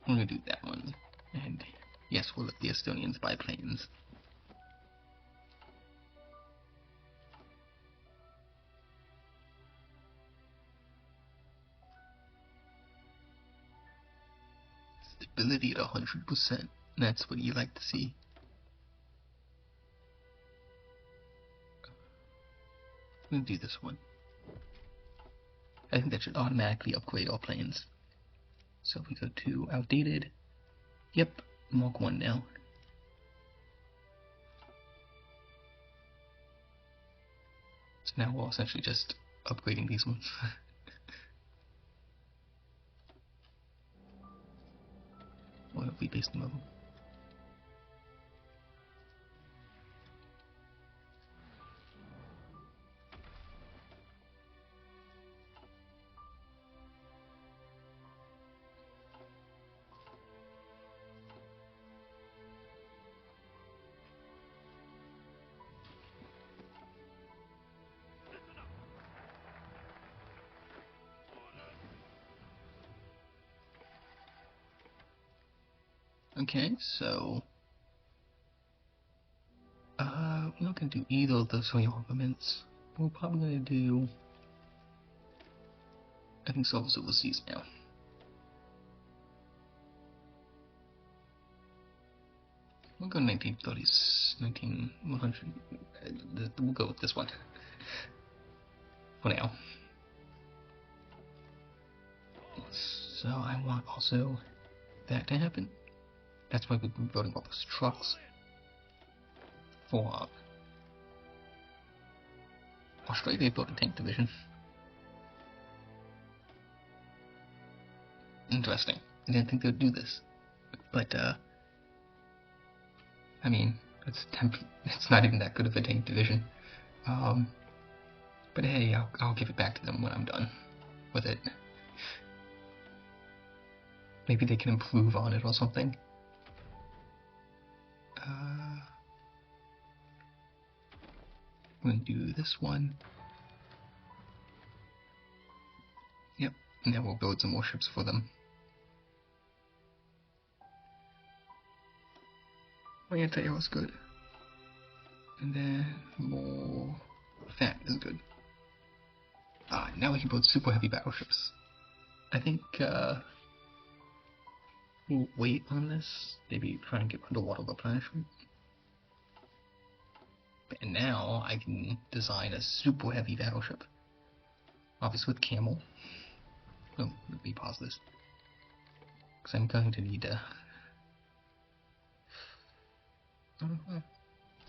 I'm gonna do that one. And yes, we'll let the Estonians buy planes. Stability at 100%. That's what you like to see. I'm gonna do this one. I think that should automatically upgrade all planes. So if we go to outdated, yep, Mark 1 now. So now we're essentially just upgrading these ones. Or if we base them over. Okay, so we're not gonna do either of those three armaments. We're probably gonna do, I think, service overseas now. We'll go 1930s, 1900. We'll go with this one for now. So I want also that to happen. That's why we've been building all those trucks for Australia. They built a tank division. Interesting. I didn't think they'd do this, but I mean, it's not even that good of a tank division. But hey, I'll give it back to them when I'm done with it. Maybe they can improve on it or something. I'm gonna do this one. Yep, and then we'll build some more ships for them. My anti-air is good. And then more fat is good. Now we can build super heavy battleships. I think we'll wait on this. Maybe try and get underwater replenishment. And now I can design a super heavy battleship. Obviously with camel. Oh, let me pause this. Because I'm going to need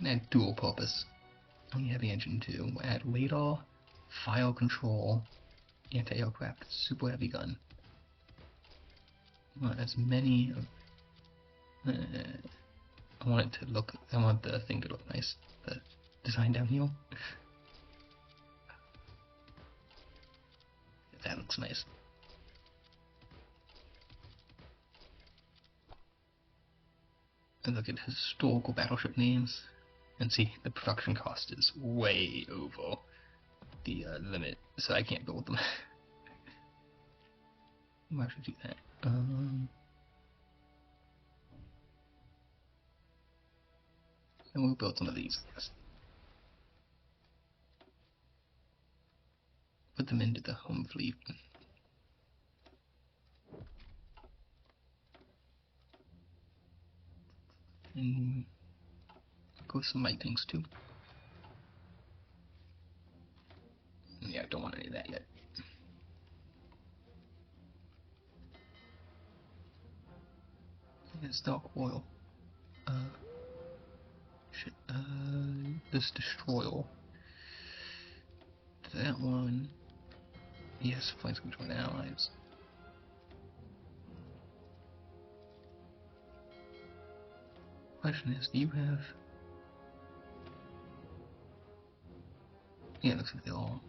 add dual purpose. Only heavy engine too. We'll add radar, fire control, anti-aircraft, super heavy gun. I want as many of, I want it to look, I want the thing to look nice. The design down here. That looks nice. And look at historical battleship names. And see, the production cost is way over the limit, so I can't build them. Why should I do that? And we'll build some of these, I guess. Put them into the home fleet. And go with some light things too. Yeah, I don't want any of that yet. It's dark oil. Shit, this destroyer. That one. Yes, flights can join allies. Question is, do you have... Yeah, it looks like they all...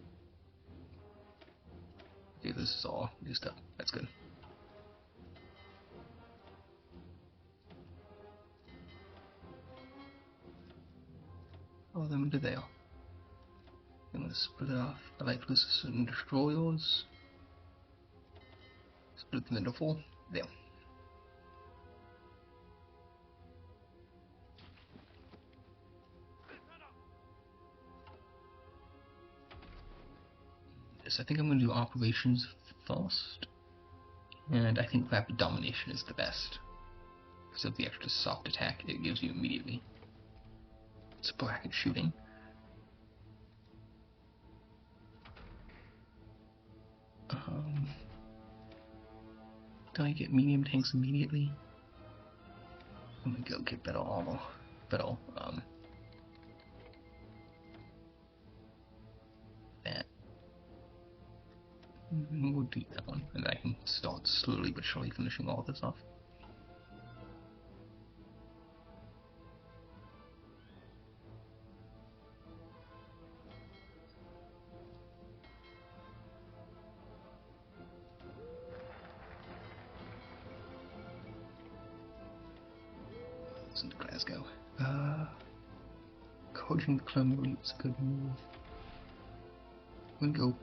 Okay, this is all new stuff. That's good. Oh, then what did they all? I'm gonna split it off. I like this and destroyers. Split them into 4. There. Yes, I think I'm gonna do operations first. And I think rapid domination is the best. Because of the extra soft attack it gives you immediately. It's bracket shooting. do I get medium tanks immediately? I'm gonna go get better armor. Better, that. We'll do that one, and I can start slowly but surely finishing all this off. Into Glasgow. Coaching the clone elite is a good move. I'm gonna go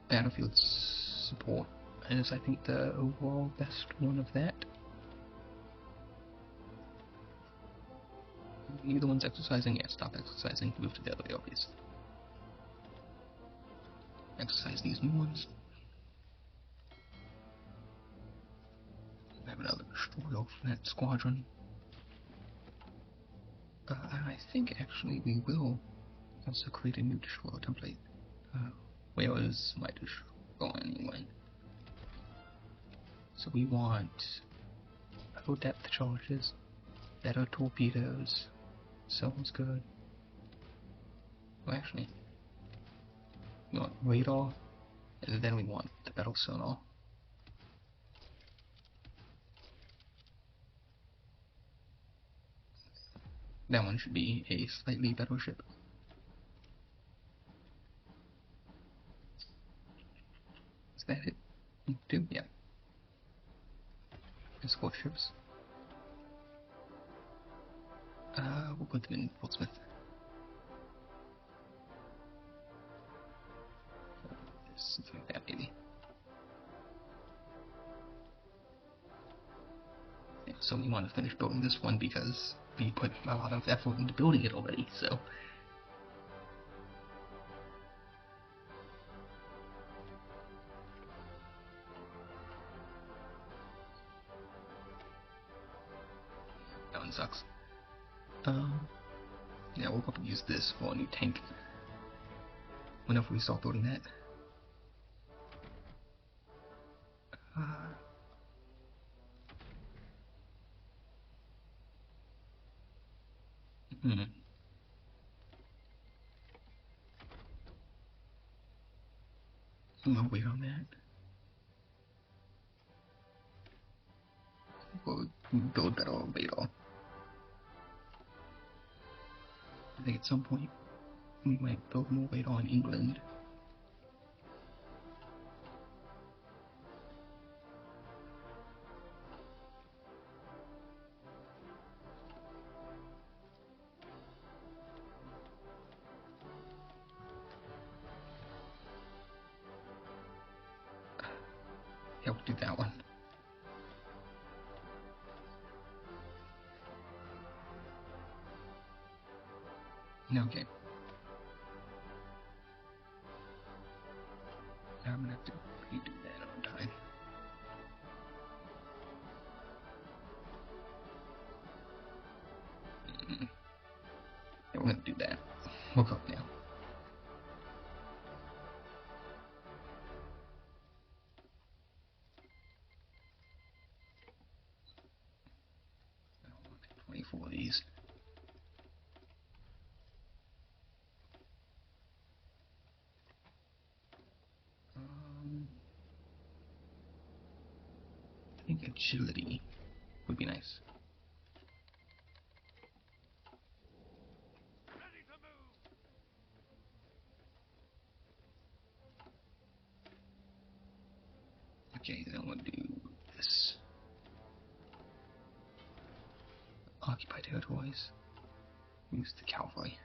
battlefield support, as I think the overall best one of that. You the ones exercising? Yeah, stop exercising. Move to the other areas. Exercise these new ones. We have another destroyer for that squadron. I think actually we will also create a new destroyer template. Whalers might destroy anyway. So we want low depth charges, better torpedoes. Sounds good. Well, actually, we want radar, and then we want the battle sonar. That one should be a slightly better ship. Is that it? Two? Yeah. Escort ships. We'll put them in Portsmouth. Something like that, maybe. Yeah, so we want to finish building this one because we put a lot of effort into building it already, so. That one sucks. Yeah, we'll probably use this for a new tank whenever we start building that. We'll wait on that. We'll build better radar. I think at some point we might build more radar in England. Yeah, we'll do that one. Okay. Now I'm gonna have to redo that on time. Yeah, we're gonna do that. We'll cook now. I want 24 of these. I think agility would be nice. Okay, then we'll do this. Occupy territories. Use the cavalry.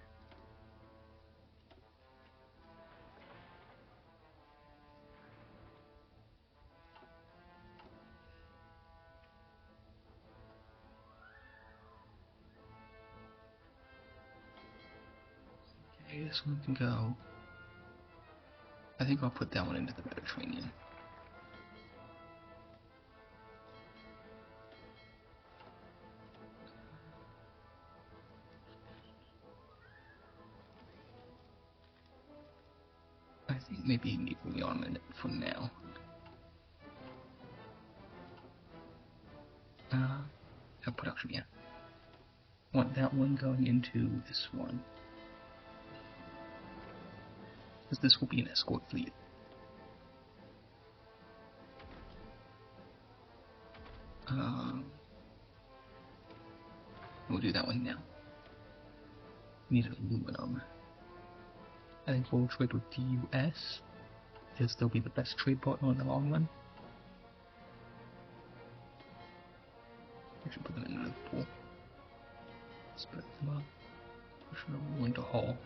Okay, this one can go. I think I'll put that one into the Mediterranean. I think maybe need rearmament for now. production, yeah. Want that one going into this one. Because this will be an escort fleet. We'll do that one now. Need aluminum. I think we'll trade with the US, because they'll be the best trade partner in the long run. We should put them in Liverpool. Spread them up. We should have one to haul.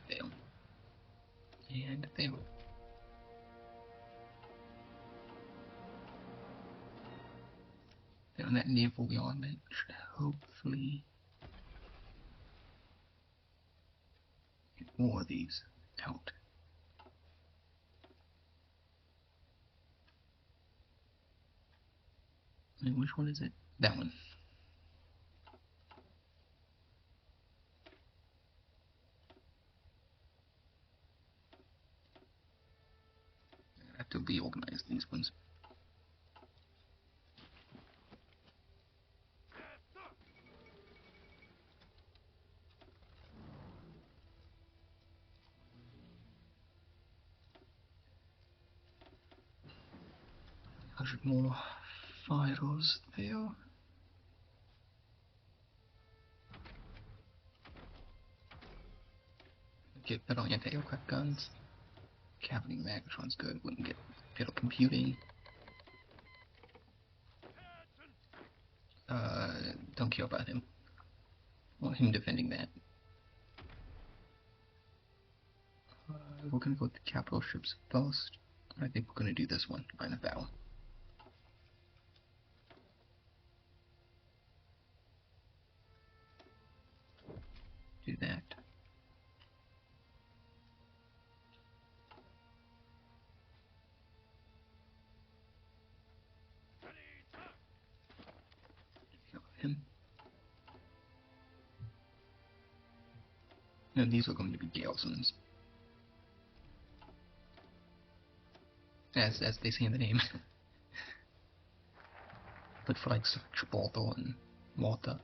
Fail. And fail. Then that naval armament should hopefully get more of these out. And which one is it? That one. I have to reorganize these ones. More fighters there. Get better anti-aircraft guns. Cavalry Magnetron's good. Wouldn't get better computing. Don't care about him. Want him defending that. We're gonna go with the capital ships first. I think we're gonna do this one, Line of Battle. Do that. Kill him. And these are going to be garrisons. As they say in the name. But for like Gibraltar and Malta.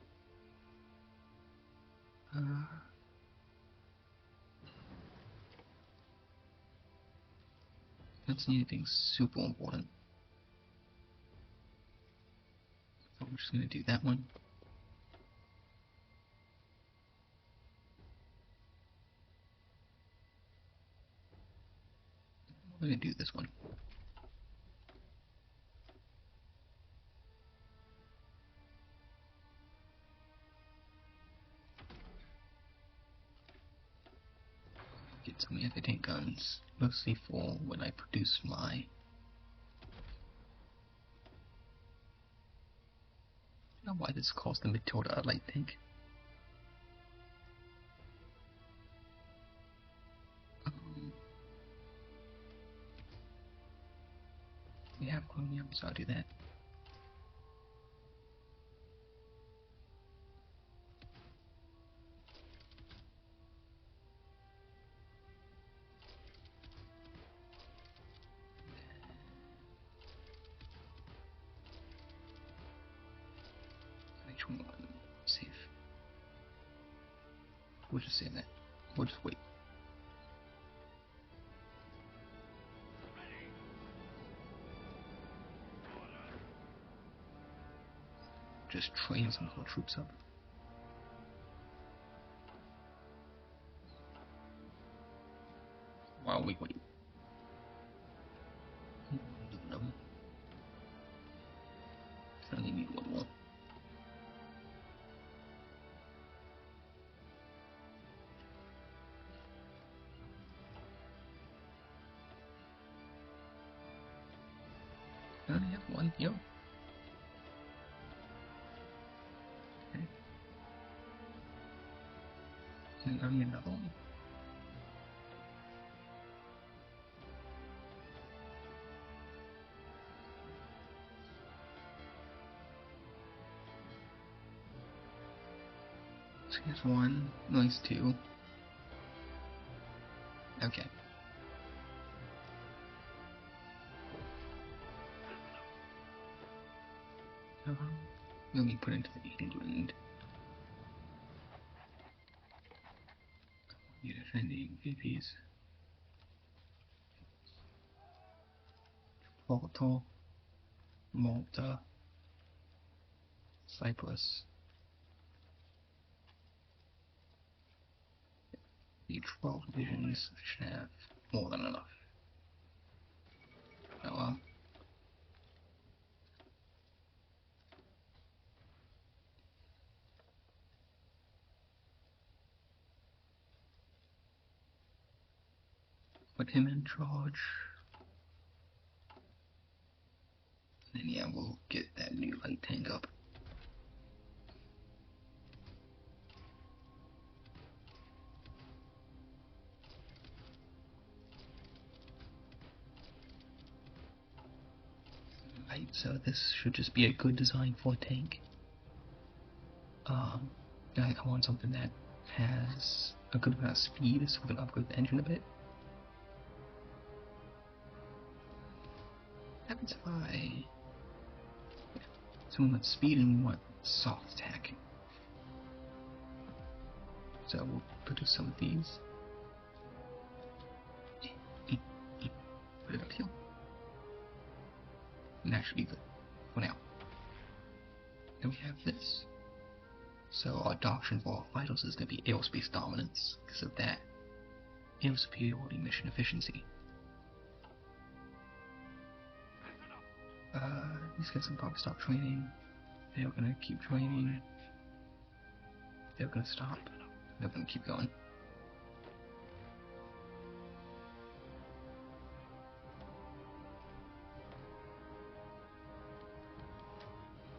That's anything super important. So we're just gonna do that one. We're gonna do this one. Get some anti-tank guns, mostly for when I produce my... I don't know why this calls the Matilda a light tank. We have chromium, so I'll do that. H1, save. We'll just save that. We'll just wait. Just train some more troops up. While we wait. Aluminum. I only need one more. I only have one, yo. Okay. And I need another one. So here's one, nice two. Okay. Let me put into the England. You're defending VPs. Gibraltar, Malta, Cyprus. The 12 divisions should have more than enough. So, put him in charge. And yeah, we'll get that new light tank up. Right, so this should just be a good design for a tank. I want something that has a good amount of speed, so we can upgrade the engine a bit. What happens if I... So we want speed and we want soft attack. So we'll produce some of these. Put it up here. And that should be good for now. Then we have this. So our doctrine for our vitals is going to be aerospace dominance because of that. Air superiority, mission efficiency. These guys can probably stop training. They're going to keep training. They're going to stop. They're going to keep going.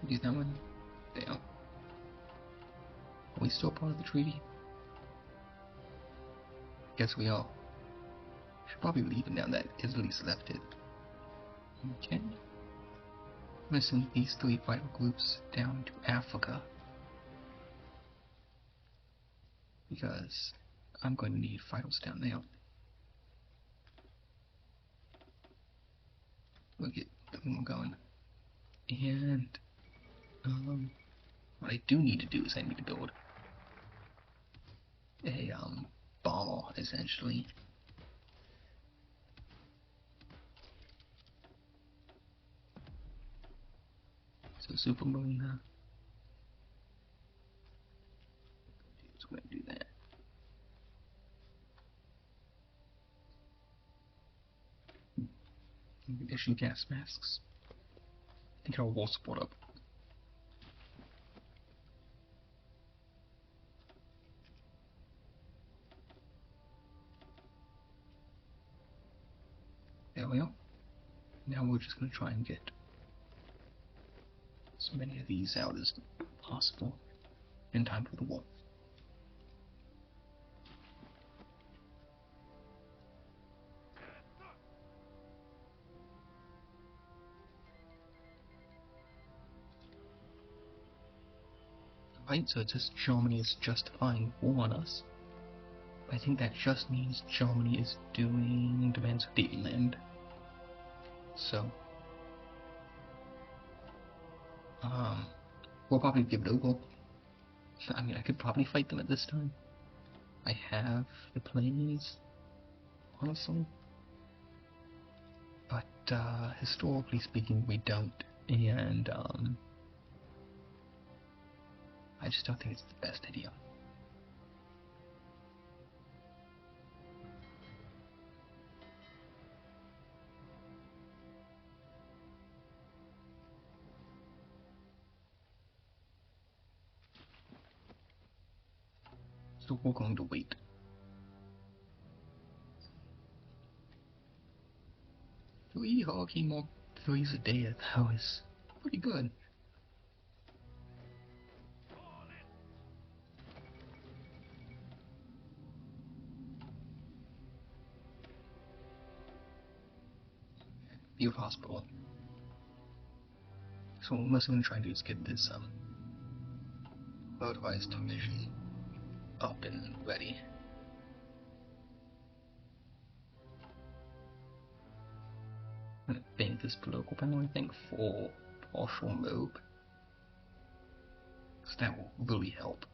Do that one. Damn. Are we still part of the treaty? Guess we are. Should probably leave it now that Italy's left it. Okay. I'm gonna send these 3 vital groups down to Africa. Because I'm going to need vitals down there. We'll get them going. And what I do need to do is I need to build a bomber, essentially. So super moon. So we're gonna do that. Issue gas masks. I think our wall support up. There we are. Now we're just going to try and get as many of these out as possible in time for the war. Right, so it says Germany is justifying war on us. I think that just means Germany is doing demands of Daneland. So, we'll probably give it a go. I mean, I could probably fight them at this time. I have the planes, honestly. But, historically speaking, we don't. And, I just don't think it's the best idea. So we're going to wait. 3 hockey Mark 3s a day, that was pretty good. View hospital. So what I'm going to try and do is get this motorized division up and ready. I'm gonna bank this political panel, I think, for partial mob. Because that will really help.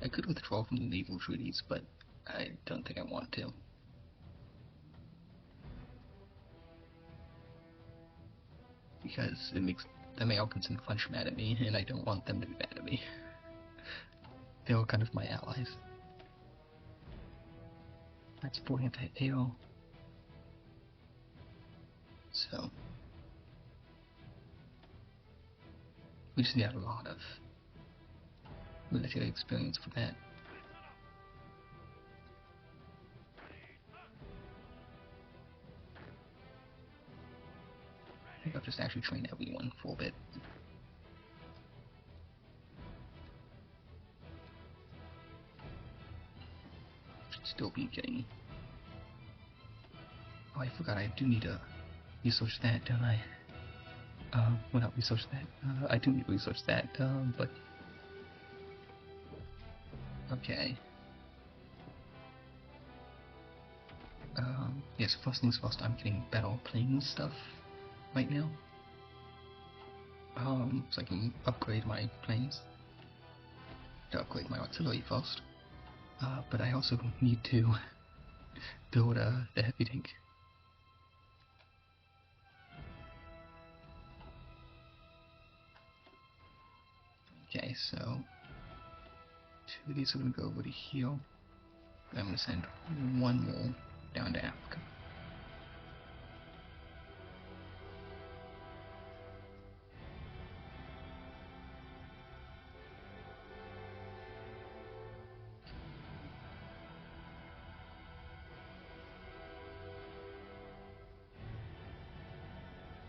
I could withdraw from the naval treaties, but I don't think I want to. Because it makes the Americans and French mad at me, and I don't want them to be mad at me. They were kind of my allies. That's supporting anti-AO. So we just need a lot of military experience for that. I think I'll just actually train everyone for a bit. Should still be getting... Oh, I forgot I do need to research that, don't I? Well, not research that. I do need to research that, but... Okay. Yes, first things first, I'm getting better playing stuff right now. So I can upgrade my planes. To upgrade my artillery first. But I also need to build the heavy tank. Okay, so 2 of these are going to go over to here. I'm going to send one more down to Africa.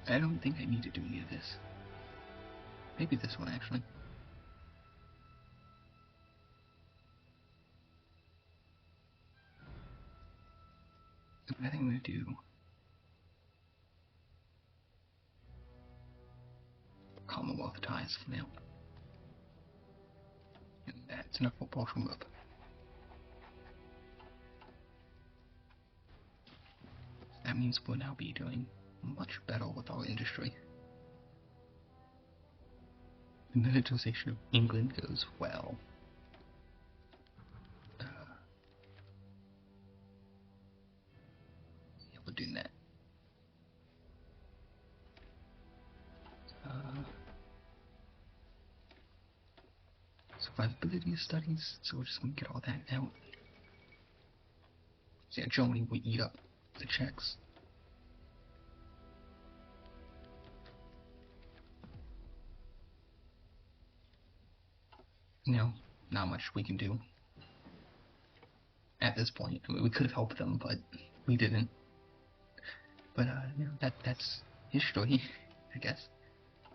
I don't think I need to do any of this. Maybe this one, actually. I think I'm going to do Commonwealth ties for now. And that's enough for partial mob. That means we'll now be doing much better with our industry. The militarization of England goes well. Yeah, we're doing that. Survivability studies, so we're just gonna get all that out. So yeah, Germany will eat up the Czechs. No, not much we can do at this point. I mean, we could have helped them, but we didn't. But you know, that's history, I guess.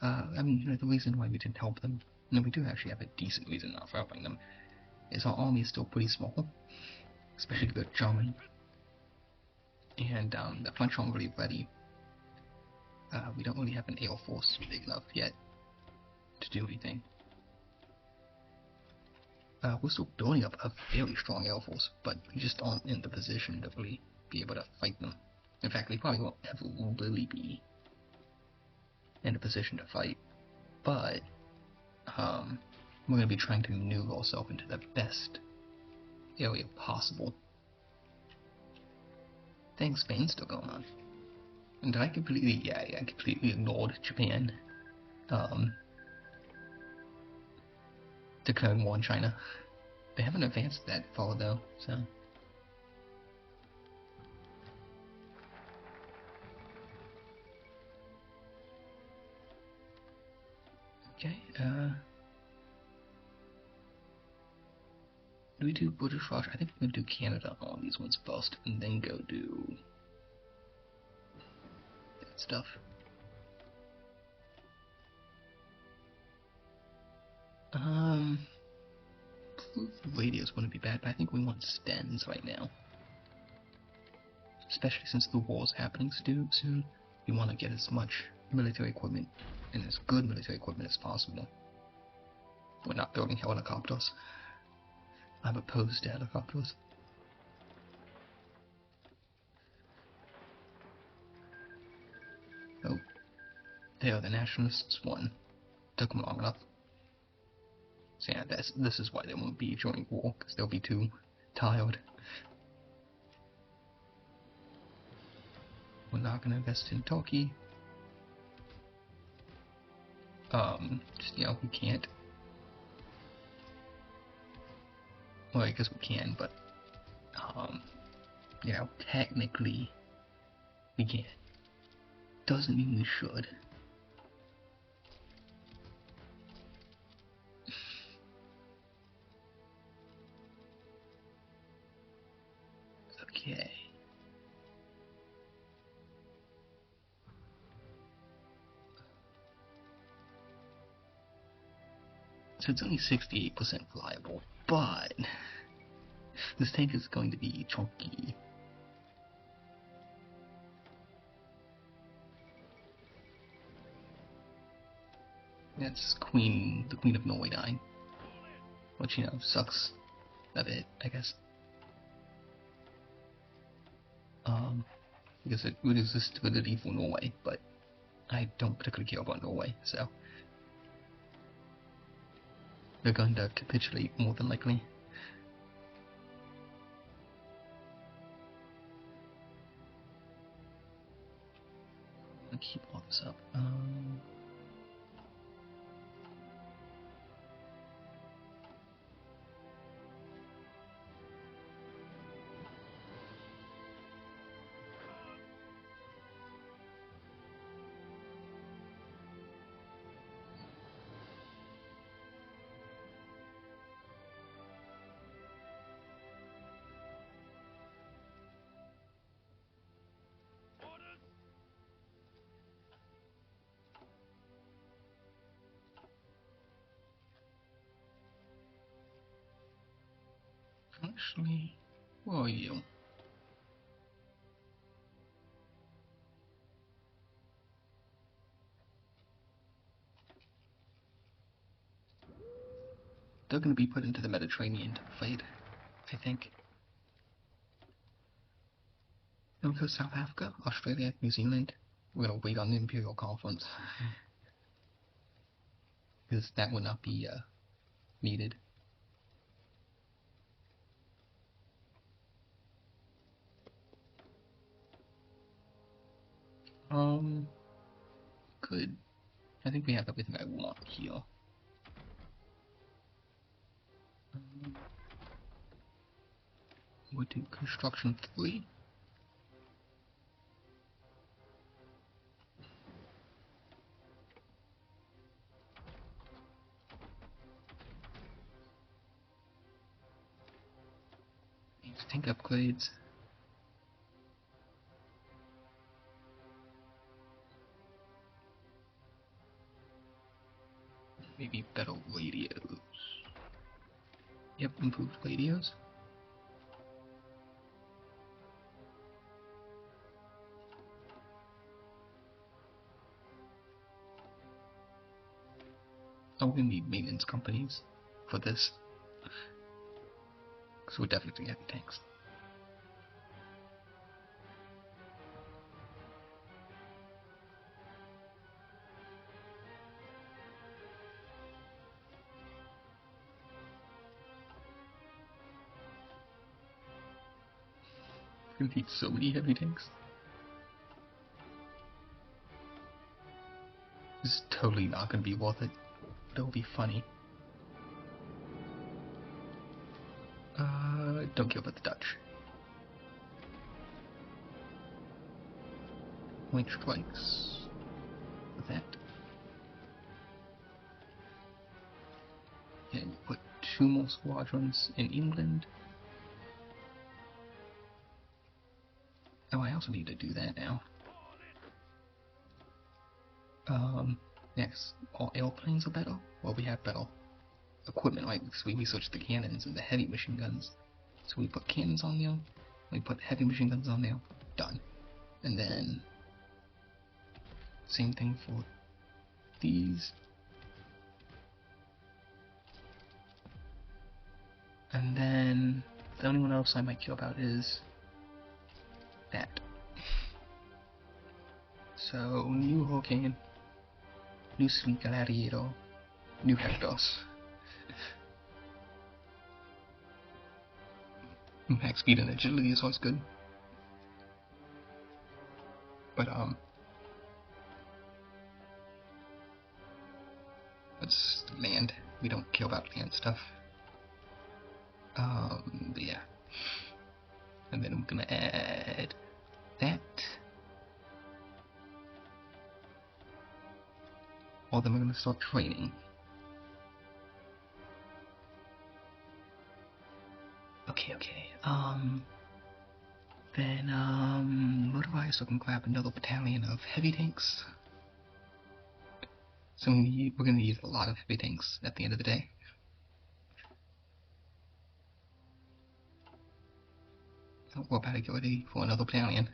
I mean, you know, the reason why we didn't help them, you know, we do actually have a decent reason not for helping them, is our army is still pretty small, especially the German, and the French aren't really ready. We don't really have an air force big enough yet to do anything. We're still building up a fairly strong air force, but we just aren't in the position to really be able to fight them. In fact, we probably won't ever really be in a position to fight, but we're going to be trying to maneuver ourselves into the best area possible. Thanks, Spain's still going on. And did I completely, yeah, I completely ignored Japan, declaring war on China. They haven't advanced that far though, so. Okay, do we do British Russia? I think we're gonna do Canada on all these ones first, and then go do that stuff. Radios wouldn't be bad, but I think we want Stens right now. Especially since the war's happening soon, we want to get as much military equipment and as good military equipment as possible. We're not building helicopters. I'm opposed to helicopters. Oh, there, the nationalists won. Took them long enough. So yeah, this is why they won't be joining war, because they'll be too tired. We're not gonna invest in Turkey. Just, you know, we can't. Well, I guess we can, but, you know, technically, we can't. Doesn't mean we should. Okay. So it's only 68% reliable, but this tank is going to be chunky. That's the Queen of Norway dying. Which, you know, sucks a bit, I guess. Because it reduces stability for Norway, but I don't particularly care about Norway, so they're going to capitulate more than likely. I'll keep all this up. Actually, where are you? They're going to be put into the Mediterranean to fight, I think. Then we go South Africa, Australia, New Zealand. We're going to wait on the Imperial Conference. Because that would not be needed. Good. I think we have everything I want here. We'll do construction 3. Tank upgrades. Maybe better radios. Yep, improved radios. Oh, we're gonna need maintenance companies for this. Because we're definitely heavy tanks. We're gonna need so many heavy tanks. This is totally not gonna be worth it. But it'll be funny. Don't care about the Dutch. Point strikes. With that. And put 2 more squadrons in England. Oh, I also need to do that now. Next, all airplanes are better? Well, we have better equipment, right? Because we researched the cannons and the heavy machine guns. So we put cannons on there, we put heavy machine guns on there, done. And then, same thing for these. And then the only one else I might care about is that. So, new Hurricane, new Sweet Gladiator, new Hectos. Max speed and agility is always good. But, let's land. We don't care about land stuff. But yeah. And then I'm gonna add that. Or then we're gonna start training. Okay. Then, motorized, so I can grab another battalion of heavy tanks. So we're gonna need a lot of heavy tanks at the end of the day. So we're about to get ready for another battalion.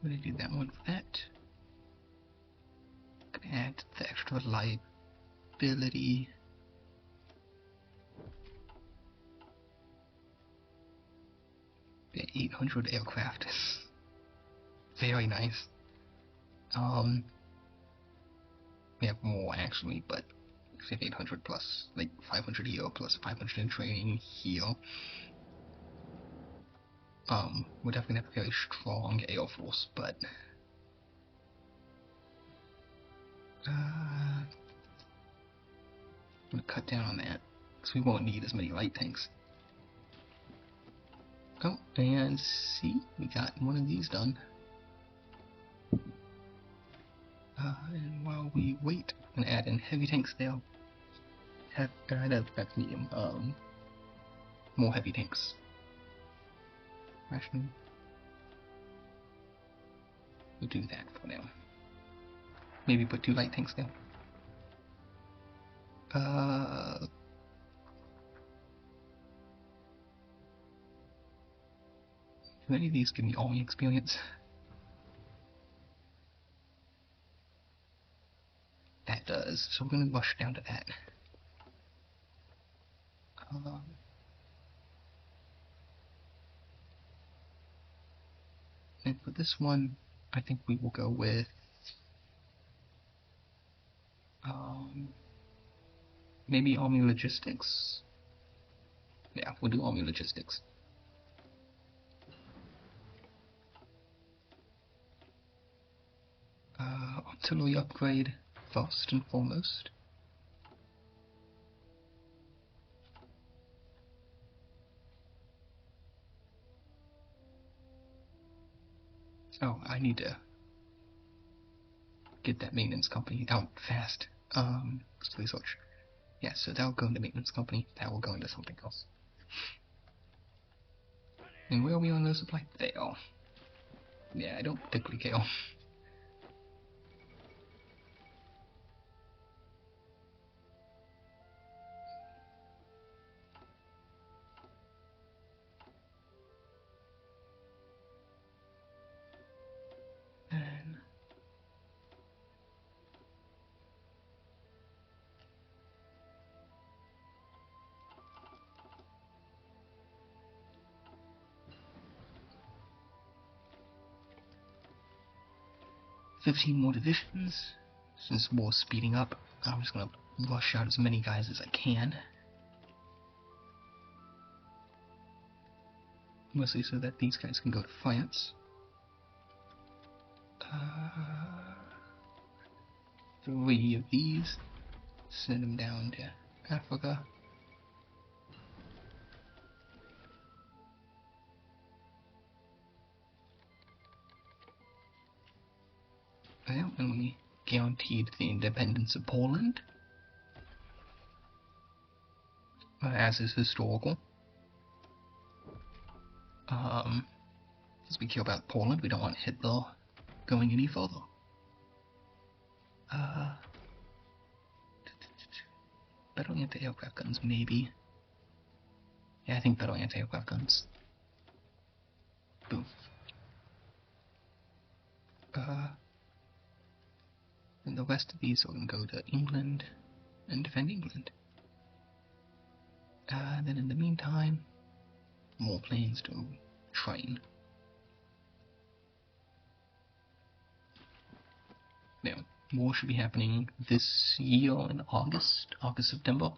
I'm gonna do that one for that. Gonna add the extra reliability. The 800 aircraft is very nice. We have more actually, but we have 800 plus, like 500 here plus 500 in training here. We're definitely have a very strong air force, but I'm gonna cut down on that because we won't need as many light tanks. Oh, and see, we got one of these done. And while we wait and add in heavy tanks there, that's medium, more heavy tanks. Rationing. We'll do that for now. Maybe put 2 light tanks there. Do any of these give me army experience? That does, so we're gonna rush down to that. And for this one, I think we will go with maybe army logistics. Yeah, we'll do army logistics. Artillery upgrade first and foremost. Oh, I need to get that maintenance company out fast. Research. Yeah, so that will go into maintenance company. That will go into something else. And where are we on the supply? There. Yeah, I don't particularly care. And 15 more divisions. Since war's speeding up, I'm just gonna rush out as many guys as I can. Mostly so that these guys can go to France. 3 of these. Send them down to Africa. Well, and we guaranteed the independence of Poland. As is historical. Because we care about Poland, we don't want Hitler going any further. Better anti-aircraft guns, maybe. Yeah, I think better anti-aircraft guns. Boom. And the rest of these are going to go to England and defend England. Then in the meantime, more planes to train. Now, war should be happening this year in August, September.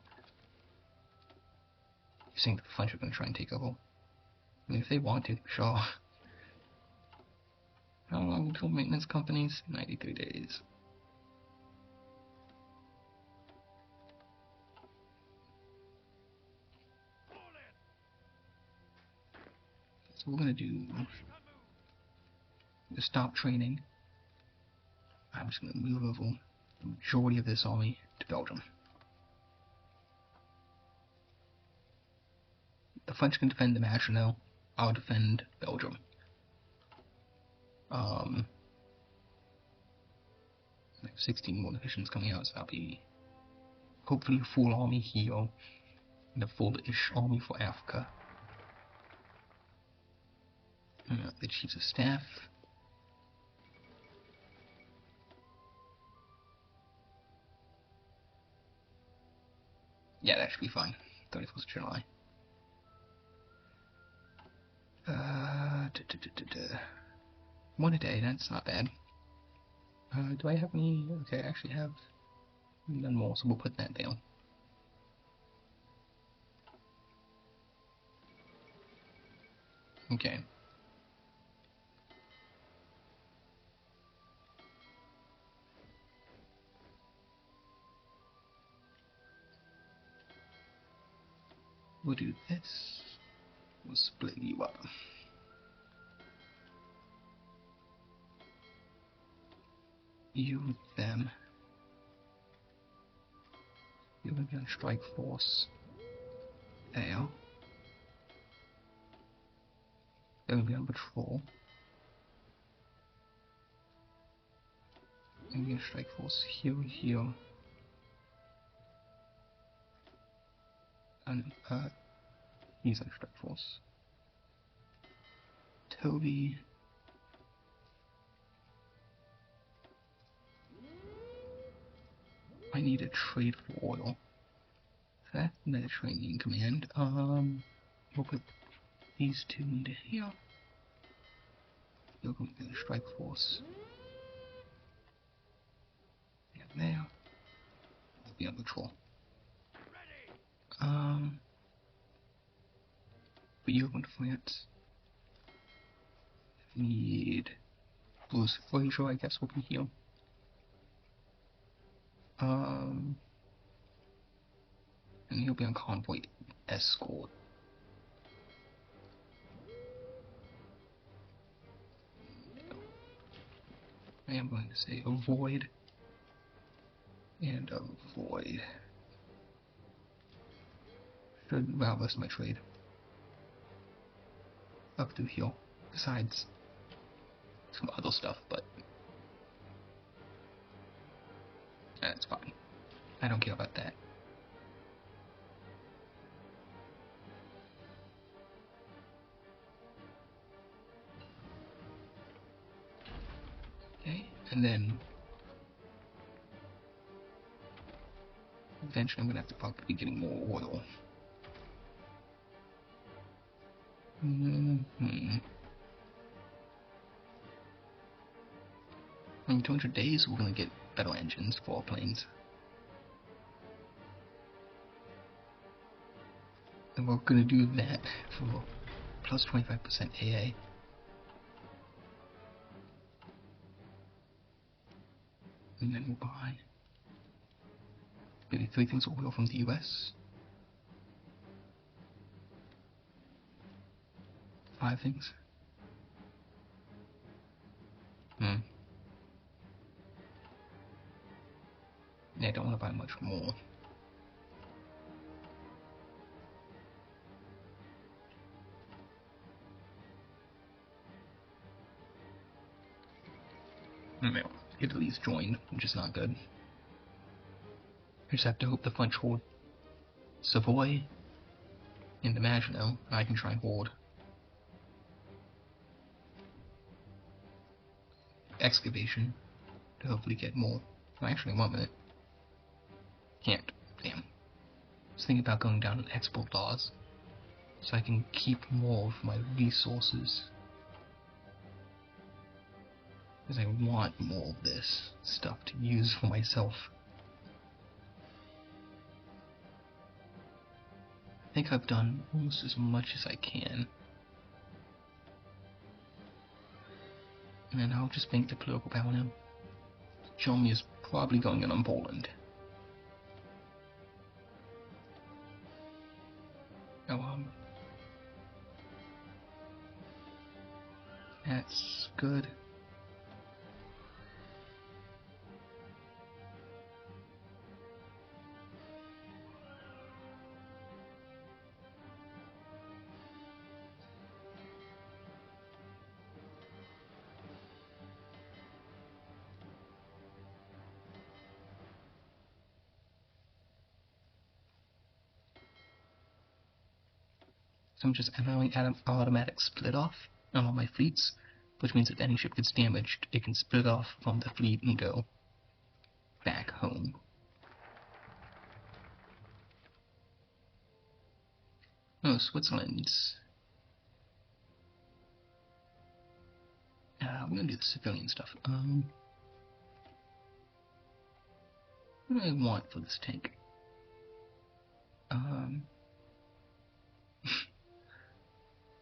You think the French are going to try and take over? I mean, if they want to, sure. How long until maintenance companies? 93 days. So we're going to do to stop training. I'm just going to move over the majority of this army to Belgium. The French can defend the Maginot. I'll defend Belgium. I have 16 more divisions coming out, so that'll be hopefully a full army here and a full-ish army for Africa. The Chiefs of Staff. Yeah, that should be fine. 31st of July. One a day, that's not bad. Do I have any? Okay, I actually have none more, so we'll put that down. Okay. We'll do this. We'll split you up. You, them. You're gonna be on strike force. There. They're gonna be on patrol. And we strike force here, here. And he's on strike force. Toby. I need a trade for oil. So that's Mediterranean Command. We'll put these two into here. You're going to be the strike force. And there. We'll be on patrol. But you're going to France. Need Blues Fraser, I guess, will be here. And he'll be on convoy escort. I am going to say avoid and avoid. Should route list my trade up through here. Besides some other stuff, but that's fine. I don't care about that. Okay, and then eventually I'm gonna have to probably be getting more oil. In 200 days, we're gonna get better engines for our planes. And we're gonna do that for plus 25% AA. And then we'll buy maybe 3 things of oil from the US. 5 things. Yeah, I don't want to buy much more. No, Italy's joined, which is not good. I just have to hope the French hold Savoy and the Maginot, and I can try and hold Excavation to hopefully get more. Actually, 1 minute. Can't. Damn. was thinking about going down in export laws so I can keep more of my resources. Because I want more of this stuff to use for myself. I think I've done almost as much as I can. And then I'll just make the political power now. Germany is probably going in on Poland. Oh, that's good. So I'm just allowing automatic split off on all my fleets, which means if any ship gets damaged, it can split off from the fleet and go back home. Oh, Switzerland's... I'm gonna do the civilian stuff. What do I want for this tank?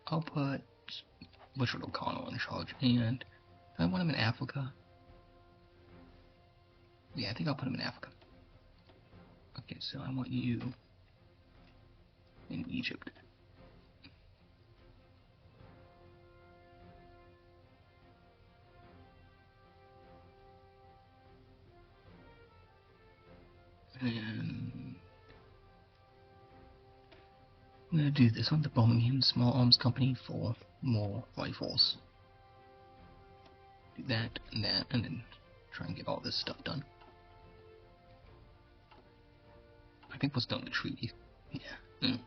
I'll put Richard O'Connell in charge, and I want him in Africa. Yeah, I think I'll put him in Africa. Okay, so I want you in Egypt. And I'm gonna do this on the Birmingham Small Arms Company for more rifles. Do that, and then try and get all this stuff done. I think we're still in the treaty. Yeah.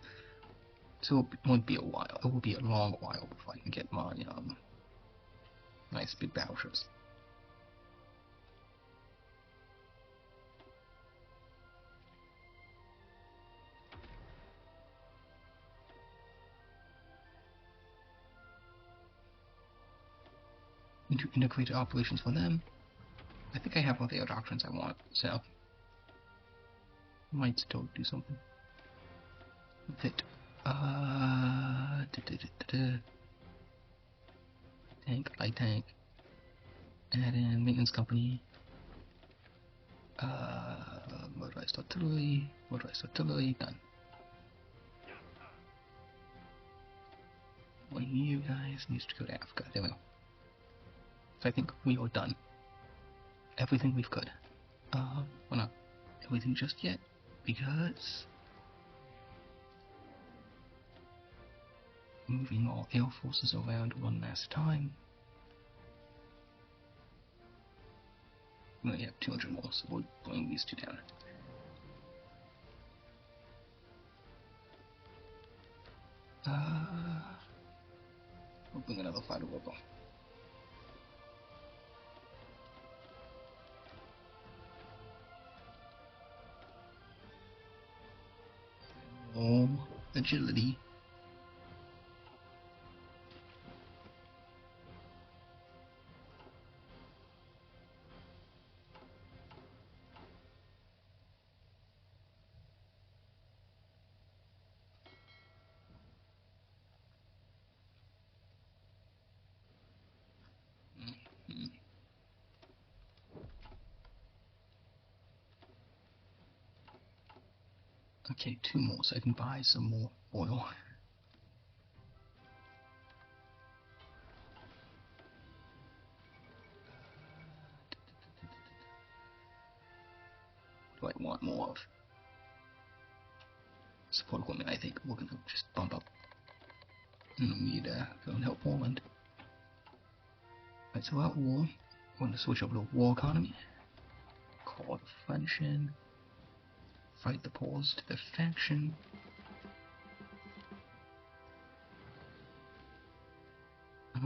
So it won't be a while. It will be a long while before I can get my nice big battleships. Into integrated operations for them. I think I have all the doctrines I want, so might still do something with it. Tank, light tank. Add in maintenance company. Motorized artillery, done. One of you guys needs to go to Africa. There we go. So I think we are done. Everything we've could. Well, not everything just yet, because moving all air forces around one last time. We only have 200 more, so we'll bring these two down. We'll bring another fighter over. Agility. Okay, 2 more so I can buy some more oil. What do I want more of? Support equipment, I think we're gonna just bump up. And we need to go and help Poland. Right, so at war, we're gonna switch over to war economy. Call the French in. Fight the Poles to the faction. That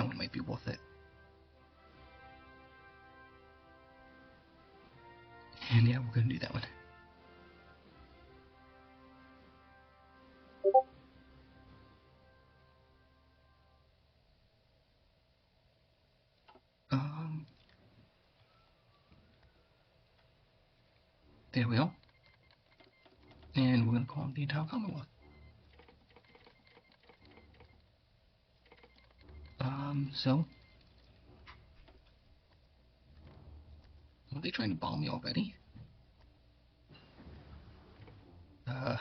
one might be worth it. And yeah, we're gonna do that one. There we go. And we're gonna call the entire Commonwealth. So are they trying to bomb me already? I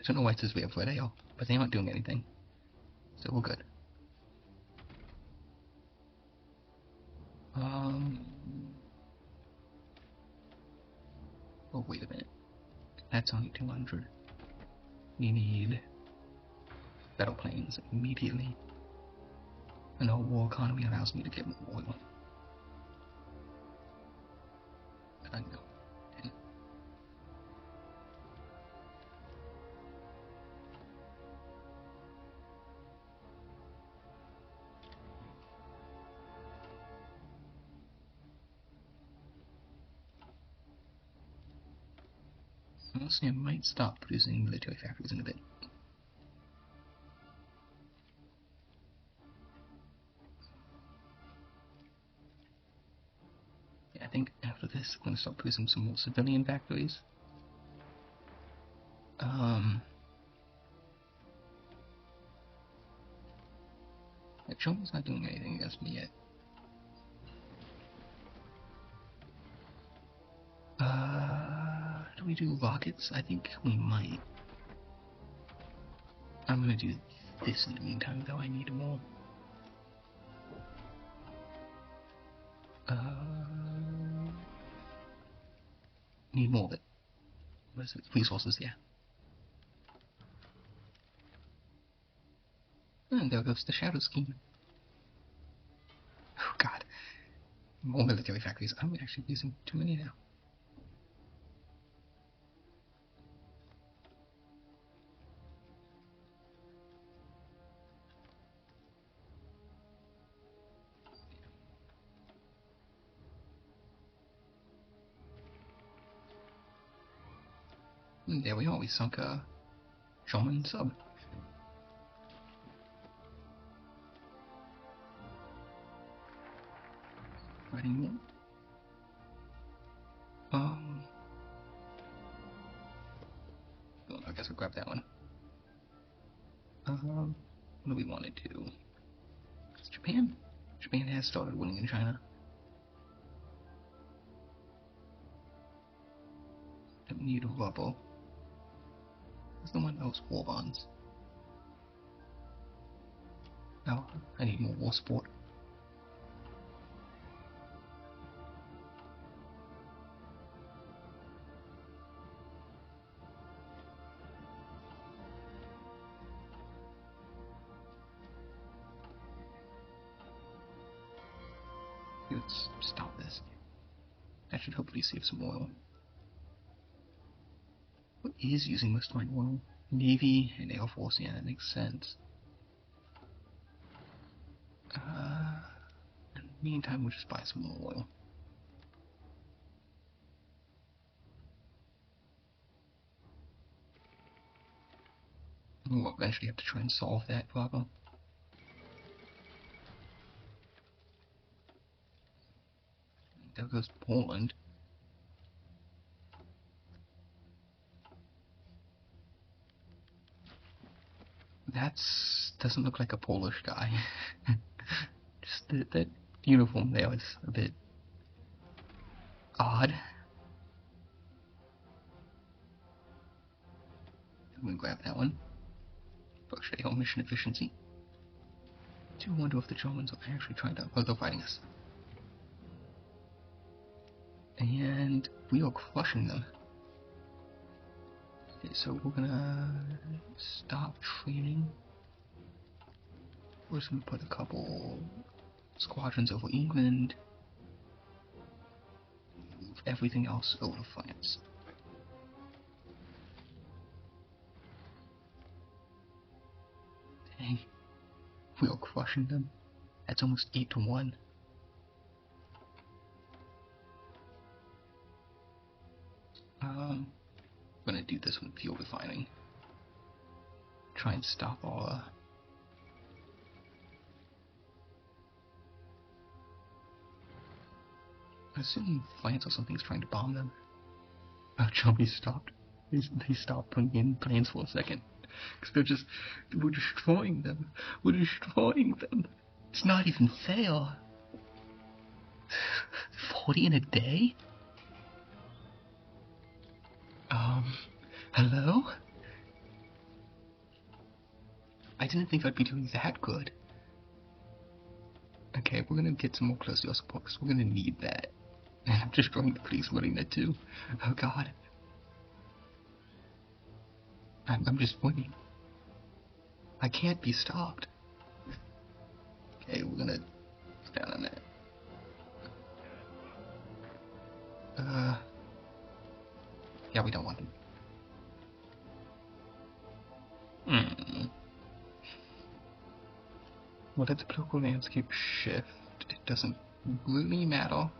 don't know why it says we have radio, but they aren't doing anything. So we're good. Oh, wait a minute. That's only 200. We need battle planes immediately. And our war economy allows me to get more oil. I know. Honestly, I might stop producing military factories in a bit. Yeah, I think after this, I'm going to start producing some more civilian factories. Germany's not doing anything against me yet. Do we do rockets? I think we might. I'm gonna do this in the meantime, though I need more. Need more of it. What is it? Resources, yeah. And there goes the shadow scheme. Oh god. More military factories. I'm actually using too many now. And there we are, we sunk a German sub. Writing more. I guess I'll grab that one. What do we want to do? It's Japan. Japan has started winning in China. Don't need a rubble. What's the one that was war bonds? Oh, I need more war support. Let's stop this. That should hopefully save some oil. What is using most of my oil? Navy and Air Force, yeah, that makes sense. In the meantime, we'll just buy some more oil. We'll eventually have to try and solve that problem. There goes Poland. Doesn't look like a Polish guy. Just that uniform there is a bit odd. I'm gonna grab that one. Frustrate our mission efficiency. I do wonder if the Germans are actually trying to... Oh, they're fighting us. And we are crushing them. Okay, so we're gonna stop training. We're just gonna put a couple squadrons over England. Move everything else over to France. Dang. We are crushing them. That's almost 8 to 1. I'm gonna do this with fuel refining. Try and stop all, I assume France or something's trying to bomb them. Oh, Germany stopped. They stopped putting in planes for a second. Because we're destroying them. We're destroying them. It's not even fair. 40 in a day? Hello? I didn't think I'd be doing that good. Okay, we're gonna get some more close air support because we're gonna need that. And I'm destroying the police running that too. Oh god. I'm just winning. I can't be stopped. Okay, we're gonna stand on that. Yeah, we don't want them. Well, let the political landscape shift. It doesn't really matter.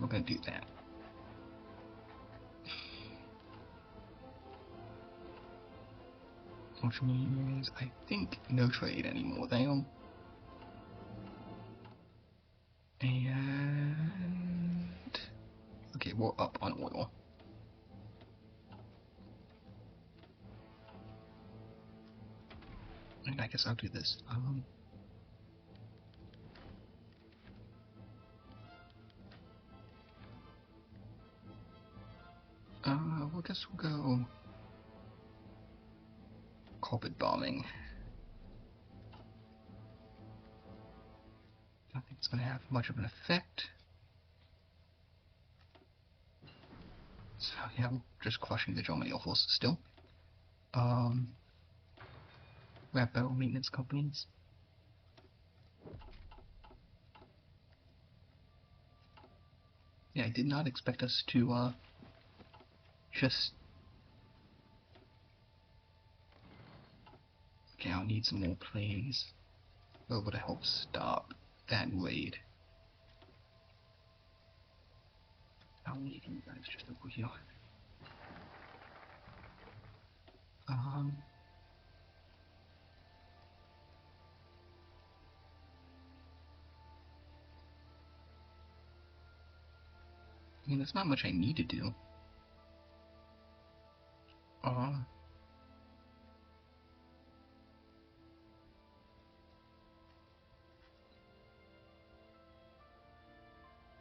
We're gonna do that. Which means, I think, no trade anymore there. And... okay, we're up on oil. And I guess I'll do this. Well, I guess we'll go... carpet bombing. I don't think it's going to have much of an effect. So yeah, we're just crushing the German Air Force still. We have better maintenance companies. Yeah, I did not expect us to just... okay, I'll need some more planes over to help stop that raid. I'll need you guys just over here. I mean, there's not much I need to do.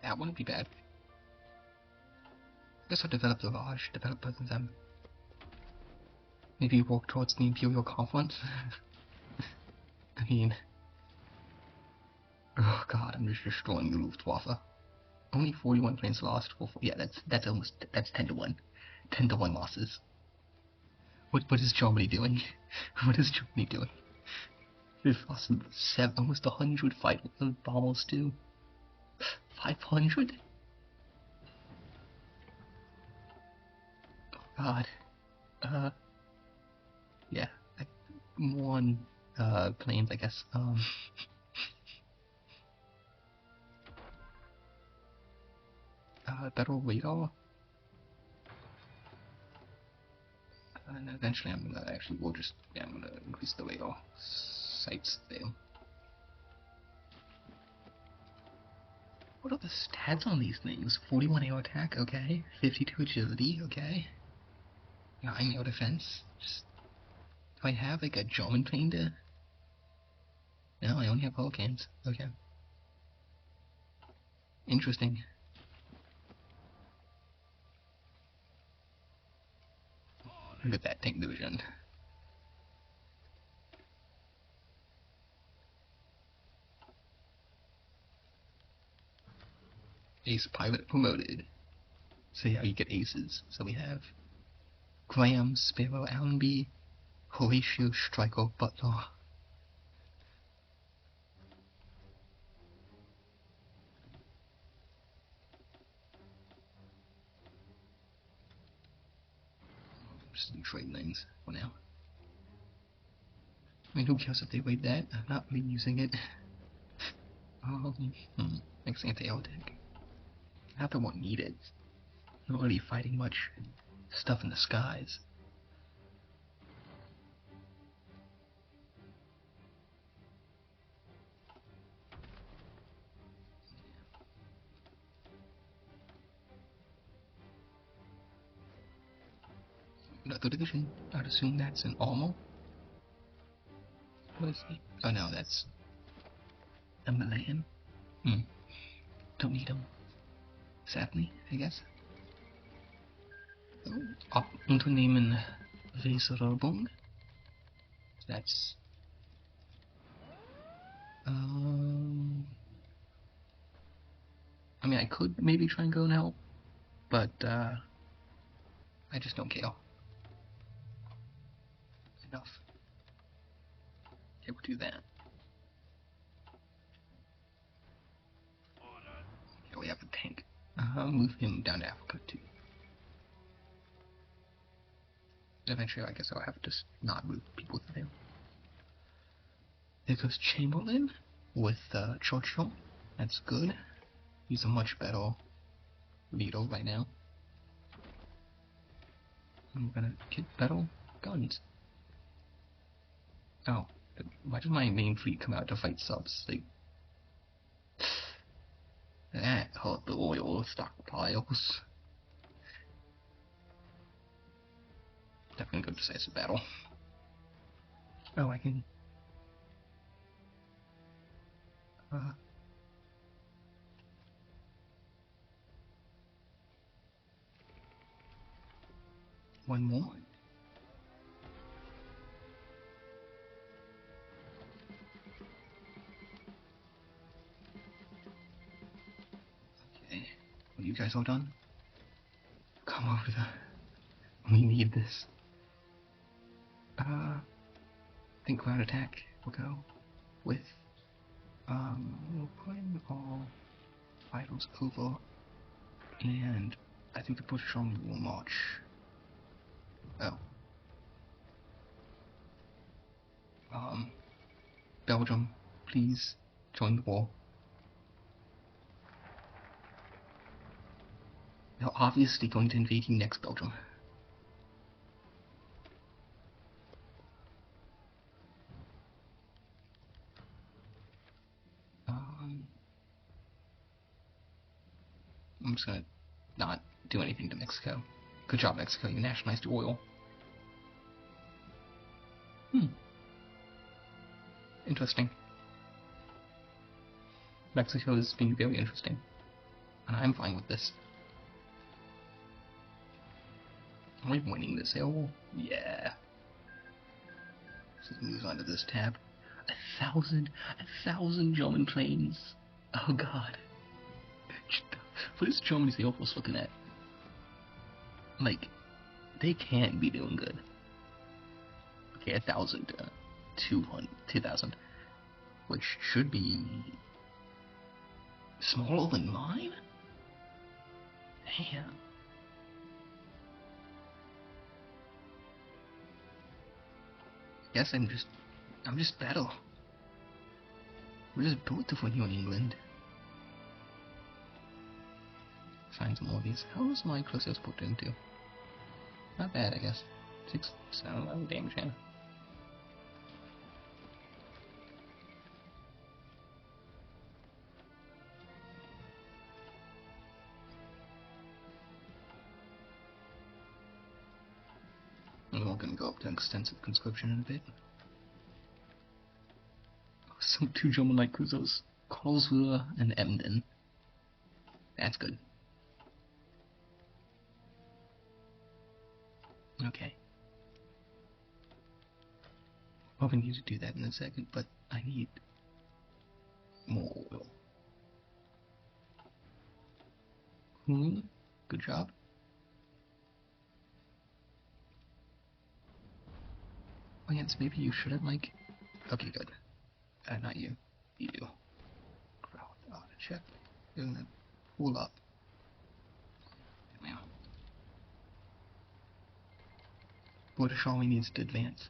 That wouldn't be bad. I guess I'll develop the Raj, develop both of them. Maybe walk towards the Imperial Conference. I mean... oh god, I'm just destroying the Luftwaffe. Only 41 planes lost. Yeah, that's almost... that's 10 to 1. 10 to 1 losses. What is Germany doing? What is Germany doing? They've lost almost 100 fight bombers too. 500? Oh god. Yeah. More on planes, I guess. Better radar. And eventually I'm gonna I'm gonna increase the radar sites there. What are the stats on these things? 41 air attack, okay. 52 agility, okay. 9 air defense. Just, do I have like a German plane to... no, I only have hurricanes. Okay. Interesting. Look at that tank division. Ace pilot promoted. So yeah, you get aces. So we have Graham, Sparrow, Allenby, Horatio, Stryker, Butler. Just do trade lanes for now. I mean, who cares if they raid that? I'm not really using it. Next anti-air attack. Not the one needed. Not really fighting much stuff in the skies. Another division. I'd assume that's an Almo. What is he? Oh no, that's a Malayan. Don't need him. Sadly, I guess. Up unternehmen Weserung. That's I mean, I could maybe try and go and help, but I just don't care. Enough. Okay, we'll do that. Okay, we have a tank. Move him down to Africa too. Eventually, I guess I'll have to not move people to them. There goes Chamberlain with Churchill. That's good. He's a much better leader right now. I'm gonna get better guns. Oh, why does my main fleet come out to fight subs? Like, that hurt the oil stockpiles. Definitely go decisive battle. Oh, I can. One more. Okay. Are you guys all done? Come over there. We need this. I think ground attack will go with, we'll put in all vitals over, and I think the British Army will march. Oh. Belgium, please join the war. They're obviously going to invade you next, Belgium. I'm just gonna not do anything to Mexico. Good job, Mexico, you nationalized your oil. Interesting. Mexico is being very interesting. And I'm fine with this. Are we winning this hill? Yeah. Let's move on to this tab. 1,000 German planes. Oh god. What is Germany's Air Force looking at? Like, they can't be doing good. Okay, 1,000, 2,000, which should be smaller than mine? Damn. Guess I'm just better. We're just built to win here in England. Find some more of these. How is my closest put into? Not bad, I guess. 6, 7, 11 damage, yeah. We're gonna go up to extensive conscription in a bit. Some 2 German light cruisers, Karlsruhe and Emden. That's good. Okay. Probably need to do that in a second, but I need more oil. Good job. Oh yes, maybe you shouldn't like... Okay, good. Not you. You. Crowd auto check. You're gonna pull up. Now. British Army needs to advance.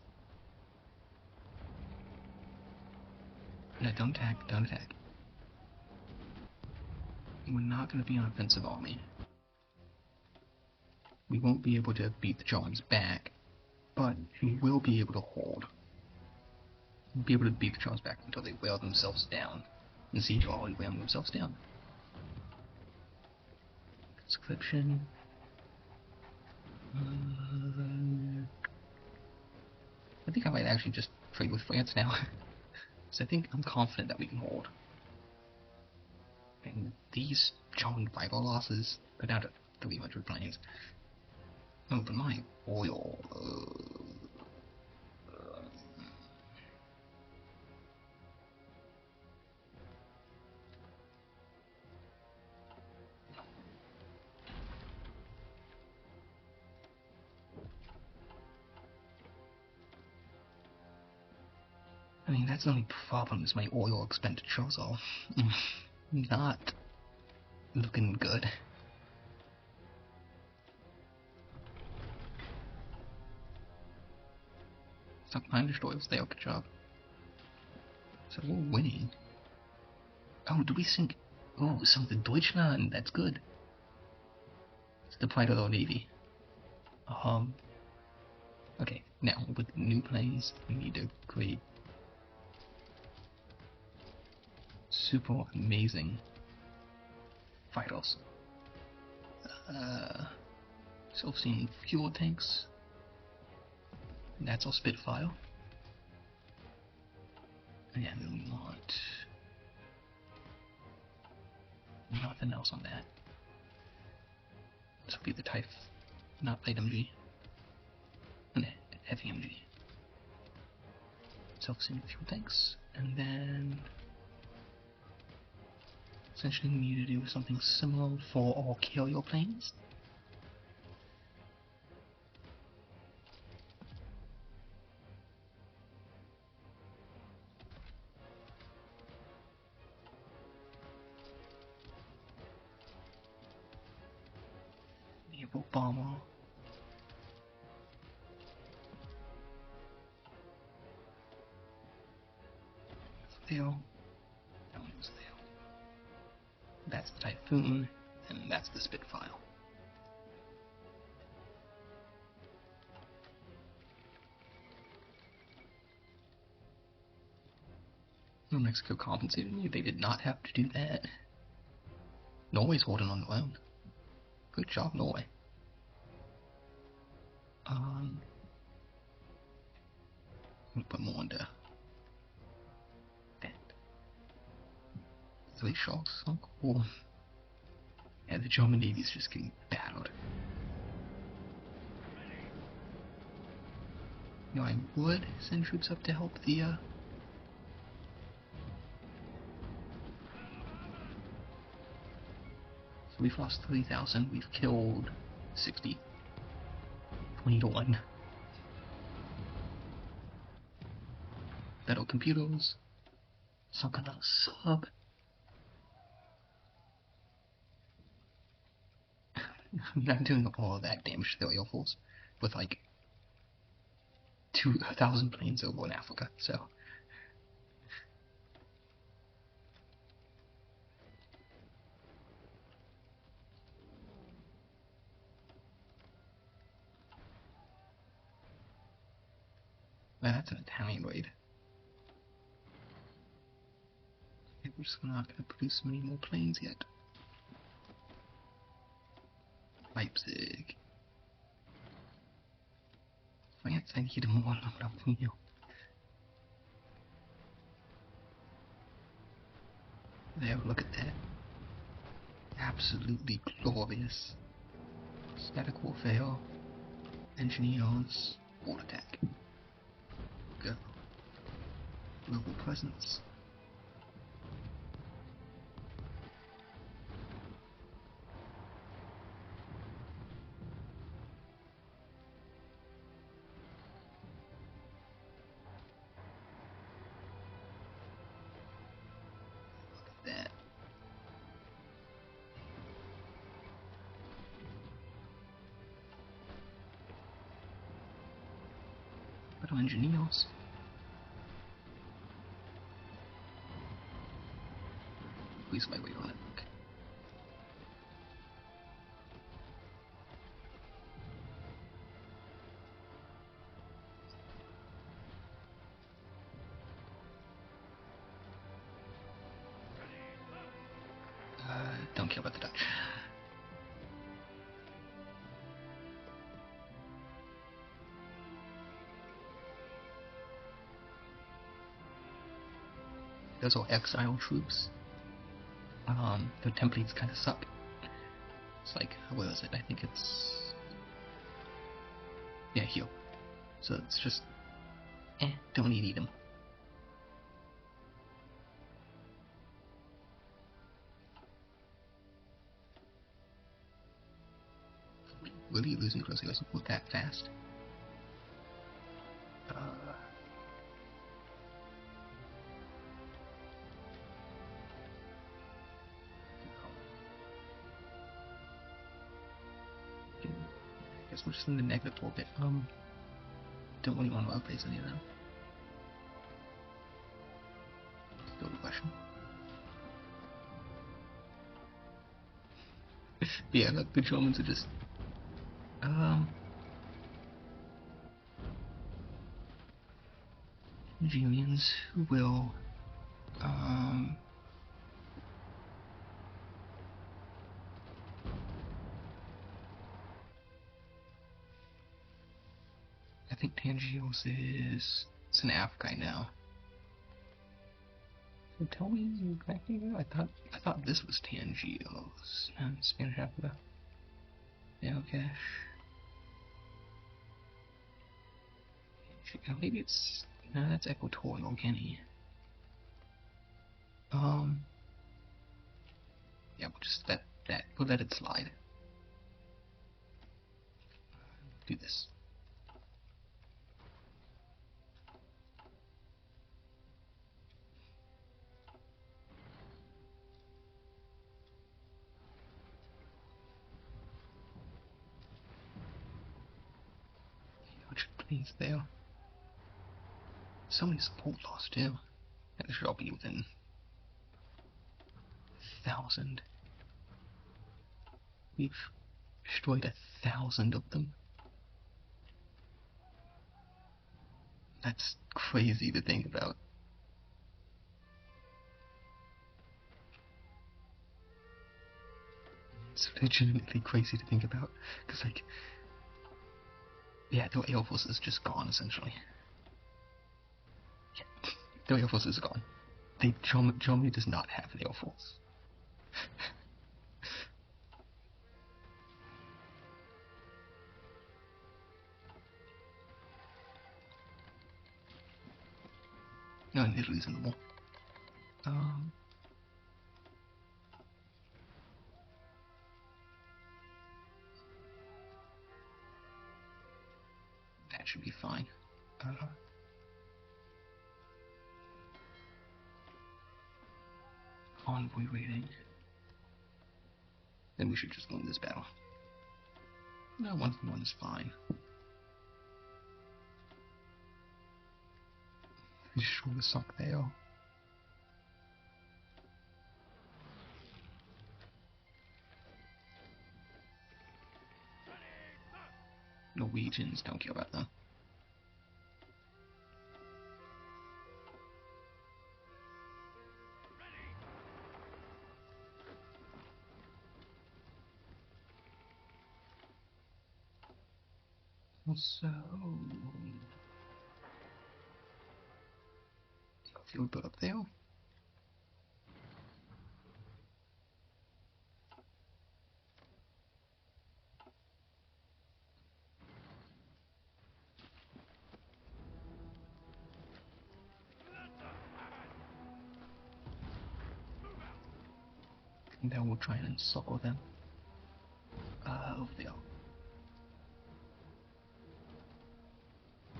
No, don't attack, don't attack. We're not gonna be an offensive army. We won't be able to beat the Charms back, but we will be able to hold. We'll be able to beat the Charms back until they wear themselves down. And Siege are always wearing themselves down. Conscription. I think I might actually just trade with France now. So I think I'm confident that we can hold. And these Charmed Bible losses go down to 300 planes. Oh, but my oil. I mean, that's the only problem is my oil expenditures are not looking good. Stop mine destroyers there, good job. So we're winning. Oh, do we sink? Oh, sunk the Deutschland, that's good. It's the pride of our navy. Okay, now with new planes, we need to create super amazing fighters. Self-seeing fuel tanks. That's our Spitfire. And then we want nothing else on that. This will be the Type, not light MG. No, heavy MG. Self-seeing fuel tanks, and then essentially we need to do something similar for our carrier planes. Naval bomber. Theo. That one was Theo. That's the Typhoon, and that's the Spitfire. New Mexico compensated me. They did not have to do that. Norway's holding on their own. Good job, Norway. Put more into that. 3 shots, so cool. Yeah, the German Navy's just getting battled. You know, I would send troops up to help the, So we've lost 3,000, we've killed 60. 20 to 1. Battle computers. Some kind of sub. I'm doing all of that damage to the Air Force with like 2,000 planes over in Africa, so. Man, that's an Italian raid. Okay, we're just not gonna produce many more planes yet. Leipzig. France, I need more aluminum from you. There, look at that. Absolutely glorious. Static warfare. Engineers. Wall attack. Go. Global presence. Engineers. Please my way on it. those are exile troops. The templates kind of suck. It's like, what was it? I think it's... yeah, heal. So it's just... don't need them. Really losing close that fast? I guess we're just in the negative a little bit. Don't really want to outplace any of them. Still the question. Yeah, look, the Germans are just... Julians who will... I think Tangios is... it's in Africa now. So tell me exactly. I thought this was Tangios. Spanish Africa. Yeah, okay. Maybe it's... no, that's Equatorial Guinea. Yeah, we'll just we'll let it slide. Do this. Please, there. So many support loss too. And this should all be within 1,000. We've destroyed 1,000 of them. That's crazy to think about. It's legitimately crazy to think about. Because, like, yeah, the Air Force is just gone, essentially. Yeah, the Air Force is gone. Germany does not have an Air Force. No, and Italy's in the war. That should be fine. Envoy rating. Then we should just win this battle. No, 1-1 is fine. Destroy the sunk there. Norwegians, don't care about them. So... field build up there. And then we'll try and encircle them. Over there.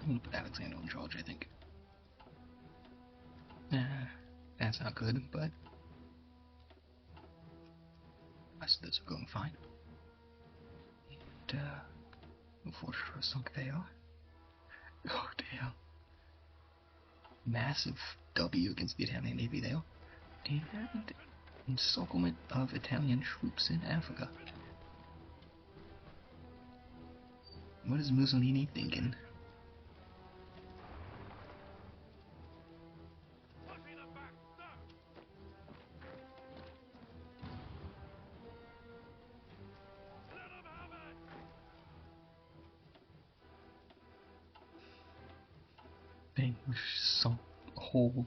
I'm gonna put Alexander in charge, I think. That's not good, but I said this are going fine. And, before sure sunk there. Oh damn. Massive W against the Italian Navy there. And encirclement of Italian troops in Africa. What is Mussolini thinking? Dang, we sunk a whole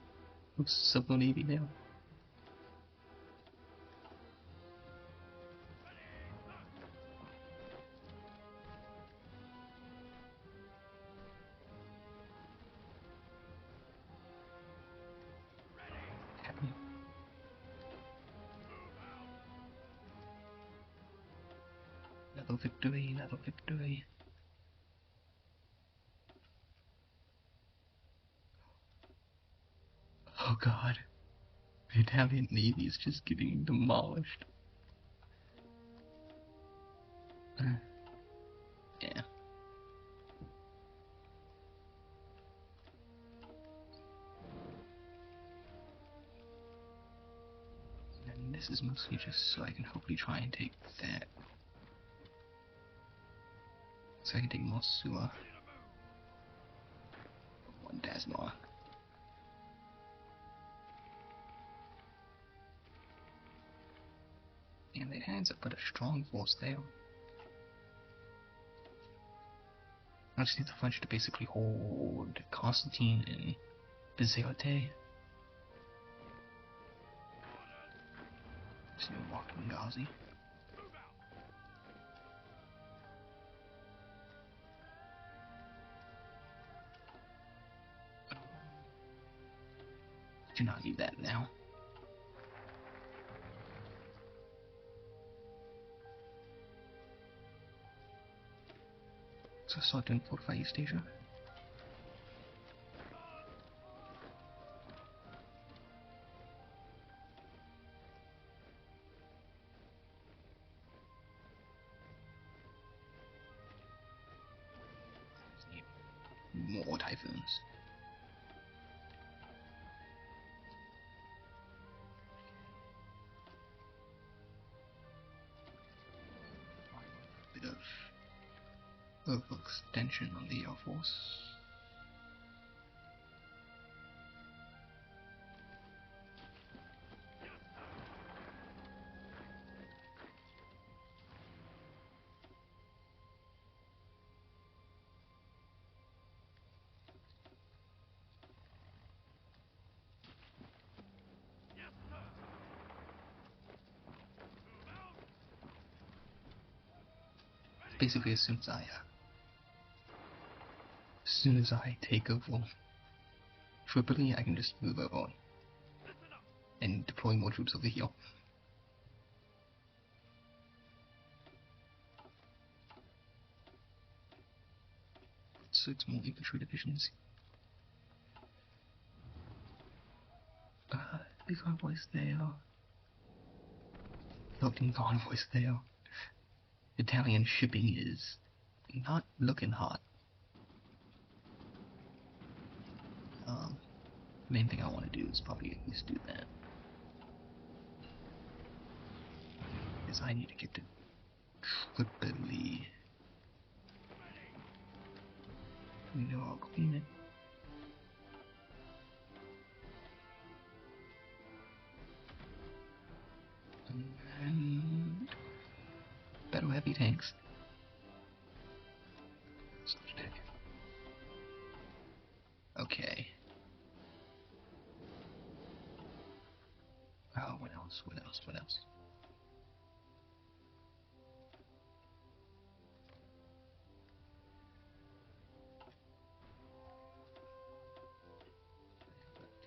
Civil Navy now. Another victory, another victory. Oh god. The Italian Navy is just getting demolished. Yeah. And this is mostly just so I can hopefully try and take that. So I can take more sewer. One Dasmar. And they hands up put a strong force there. I just need the French to basically hold Constantine and Bizerte. Just need to walk to Benghazi. Do not need that now. So start doing fortify East Asia. More typhoons. Bit of extension on the Air Force. Basically, as soon as I take over Tripoli, I can just move over and deploy more troops over here. So it's more infantry divisions. The convoys there. Floating convoys there. Italian shipping is not looking hot. Main thing I want to do is probably at least do that. Is I need to get to Tripoli. We know I'll clean it. And battle heavy tanks. Okay. Oh, what else? What else? What else?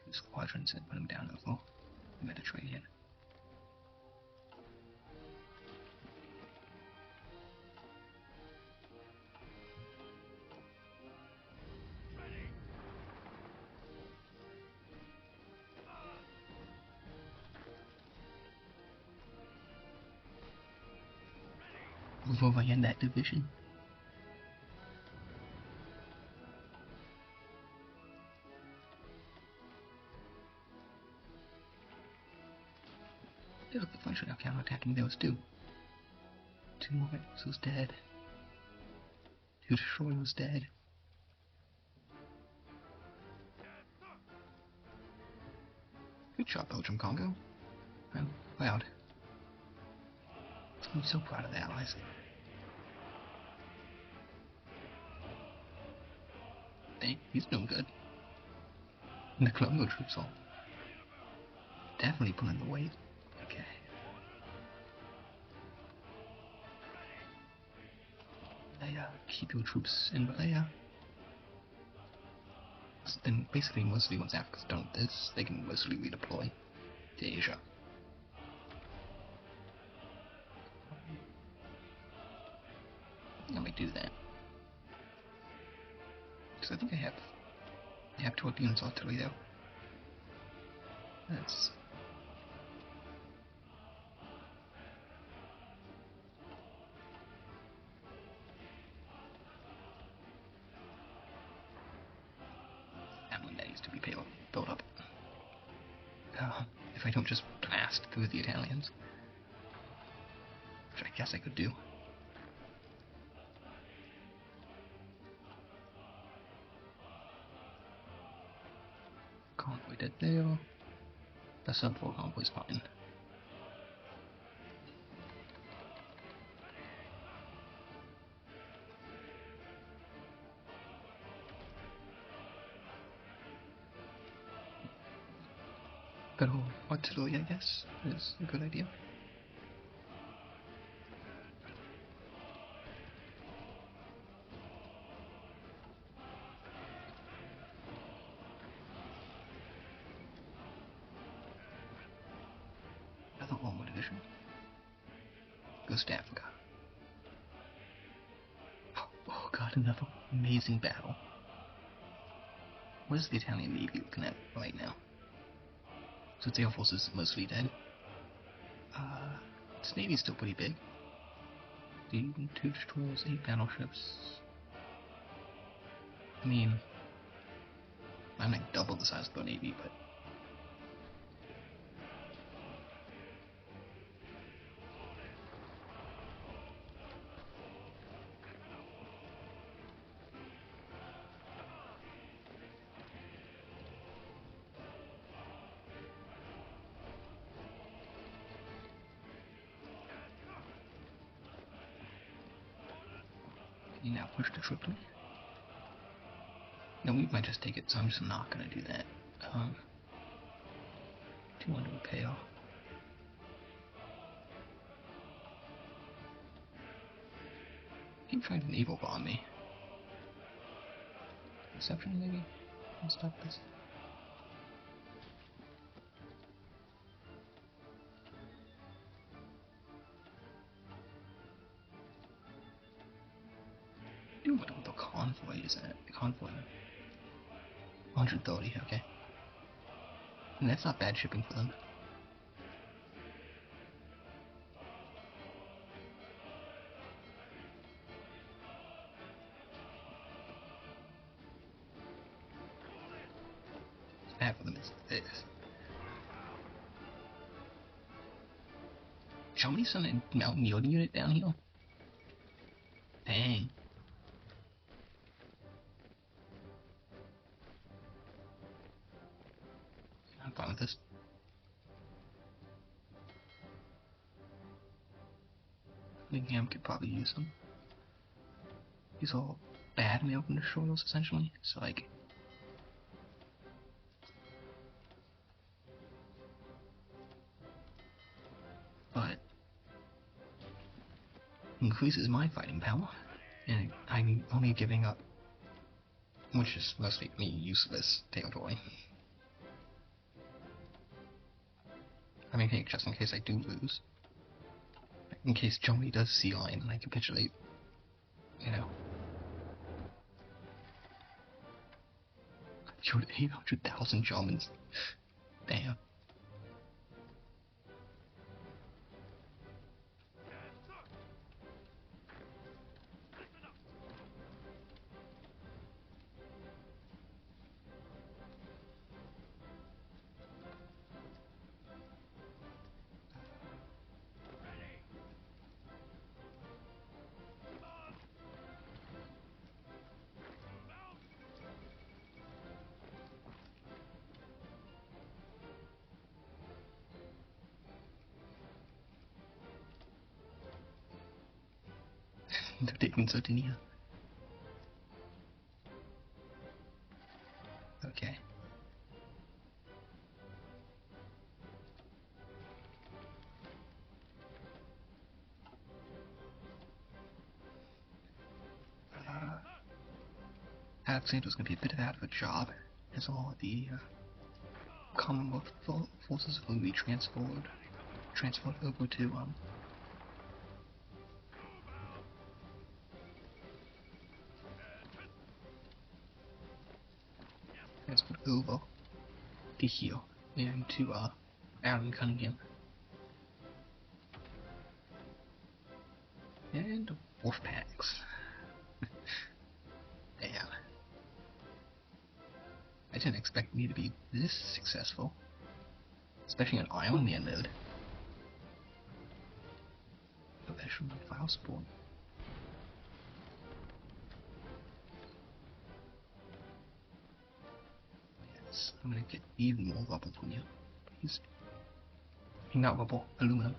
Two squadrons and put them down over the Mediterranean. Before I end that division. They look the French are now counterattacking those too. Two more vessels dead. Two destroyers dead. Good job, Belgium Congo. I'm proud. I'm so proud of the Allies. Hey, he's doing good. And the Colombo troops all definitely pulling the weight. Okay. Keep your troops in Malaya. Then basically mostly once Africa's done with this, they can mostly redeploy to Asia. Let me do that. Because I think I have 12 units artillery though. That's... that one that needs to be built up. If I don't just blast through the Italians. Which I guess I could do. Convoy dead there. The sub-4 convoy's fine. But artillery, I guess, is a good idea. Another Roman division goes to Africa. Oh god, another amazing battle. What is the Italian Navy looking at right now? So its air force is mostly dead. Its Navy's still pretty big. 2 destroyers, 8 battleships. I mean, I'm like double the size of the Navy, but... You now push to Tripoli. No, we might just take it, so I'm just not gonna do that. 200 will pay off. Keep trying to naval bomb me. Deception, maybe? I'll stop this. What the convoy is at? The convoy. 130, okay. And that's not bad shipping for them. What's bad for them is this. Show me some mountain yielding unit down here. Dang. I'm fine with this. Lingham could probably use them. He's all bad in the open destroyers, essentially. So, like... But... increases my fighting power. And I'm only giving up... which is mostly me useless territory. I mean, hey, just in case I do lose. In case Germany does sea lion and I capitulate. You know. Killed 800,000 Germans. Damn. They're taking Sardinia. Okay. Alexander's going to be a bit out of a job, as all the Commonwealth forces will be transferred over to here and to Aaron Cunningham and wolf packs. Damn. I didn't expect me to be this successful, especially on Iron Man mode. Professional file support. Yes, I'm gonna get even more rubble from you. Please. Not rubble, aluminum.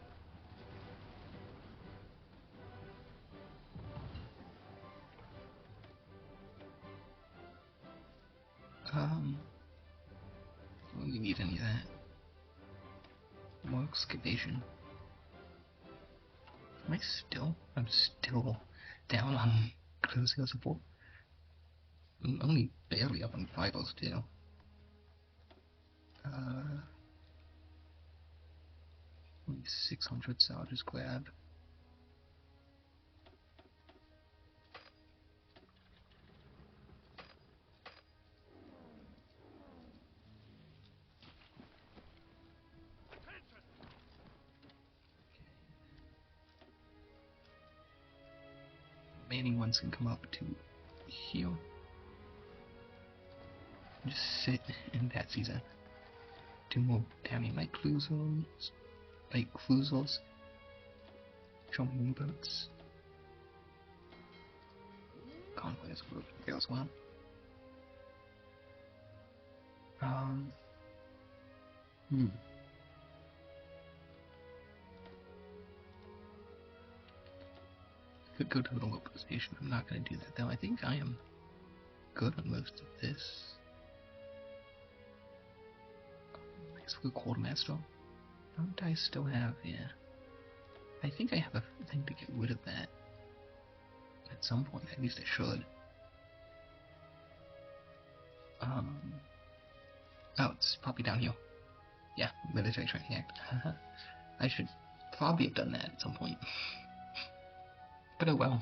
I don't really need any of that. More excavation. I'm still down on closing support. I'm only barely up on vital still. Only 600, so I'll just grab. Remaining ones can come up to here. Just sit in that season. 2 more damning light cruisers. Jumping boats. Convoys will there as well. Could go to the local station. I'm not going to do that though. I think I am good on most of this. I guess we'll quartermaster. Don't I still have? Yeah. I think I have a thing to get rid of that. At some point, at least I should. Oh, it's probably down here. Yeah, military training act. I should probably have done that at some point. But oh well.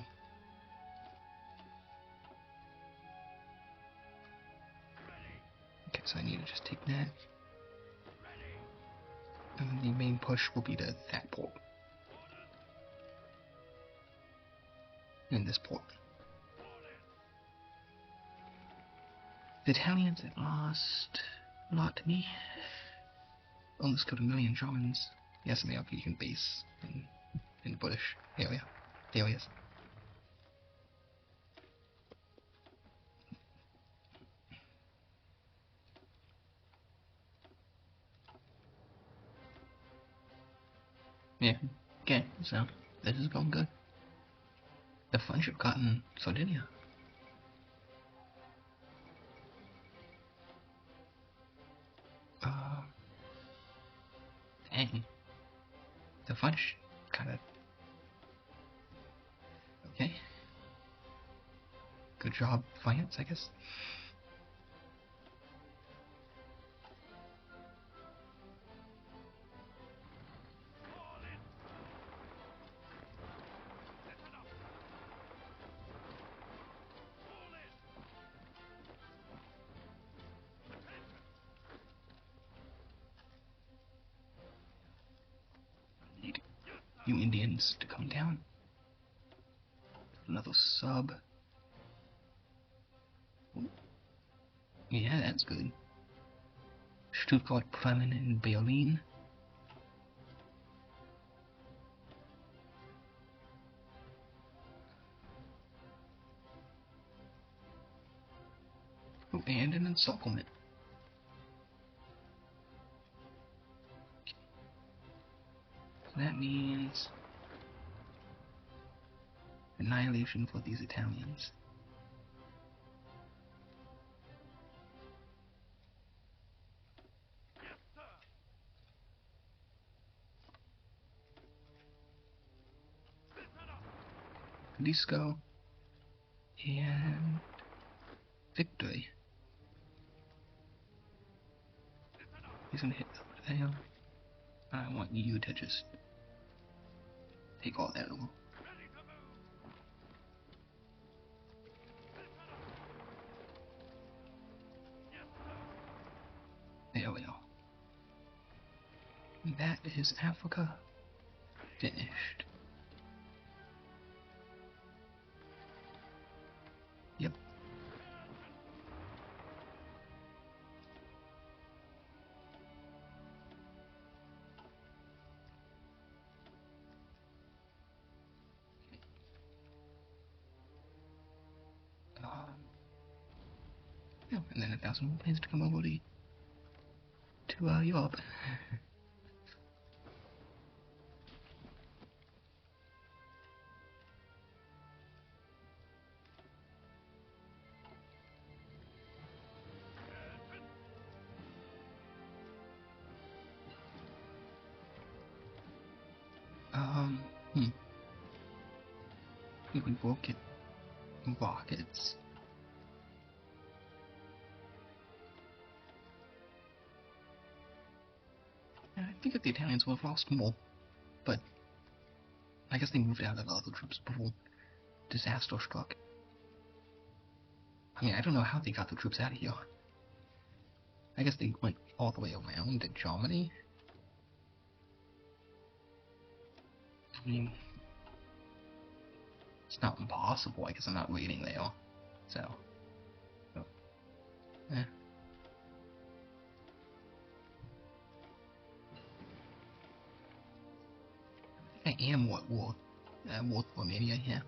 Okay, so I need to just take that. And the main push will be to that port. In this port. The Italians have lost a lot to me. Almost killed 1 million Germans. Yes, and they have a Beacon base in the British area. There he is. Yeah, okay, so this is going good. The friendship got in Sardinia. Dang. The French kinda... Okay. Good job, France, I guess. Need you Indians to come down. Another sub. Ooh. Yeah, that's good. Stuttgart, Bremen, and Berlin. Oh, and an supplement. Okay. So that means annihilation for these Italians. Disco and victory. He's gonna hit over there. I want you to just take all that over. There we go. That is Africa finished. Yep. Yeah, and then 1,000 more planes to come over to Europe. We can rocket rockets. I think if the Italians would have lost more, but I guess they moved out of other troops before disaster struck. I mean, I don't know how they got the troops out of here. I guess they went all the way around to Germany. I mean, it's not impossible. I guess I'm not waiting there. So, eh. I am what war with Romania here.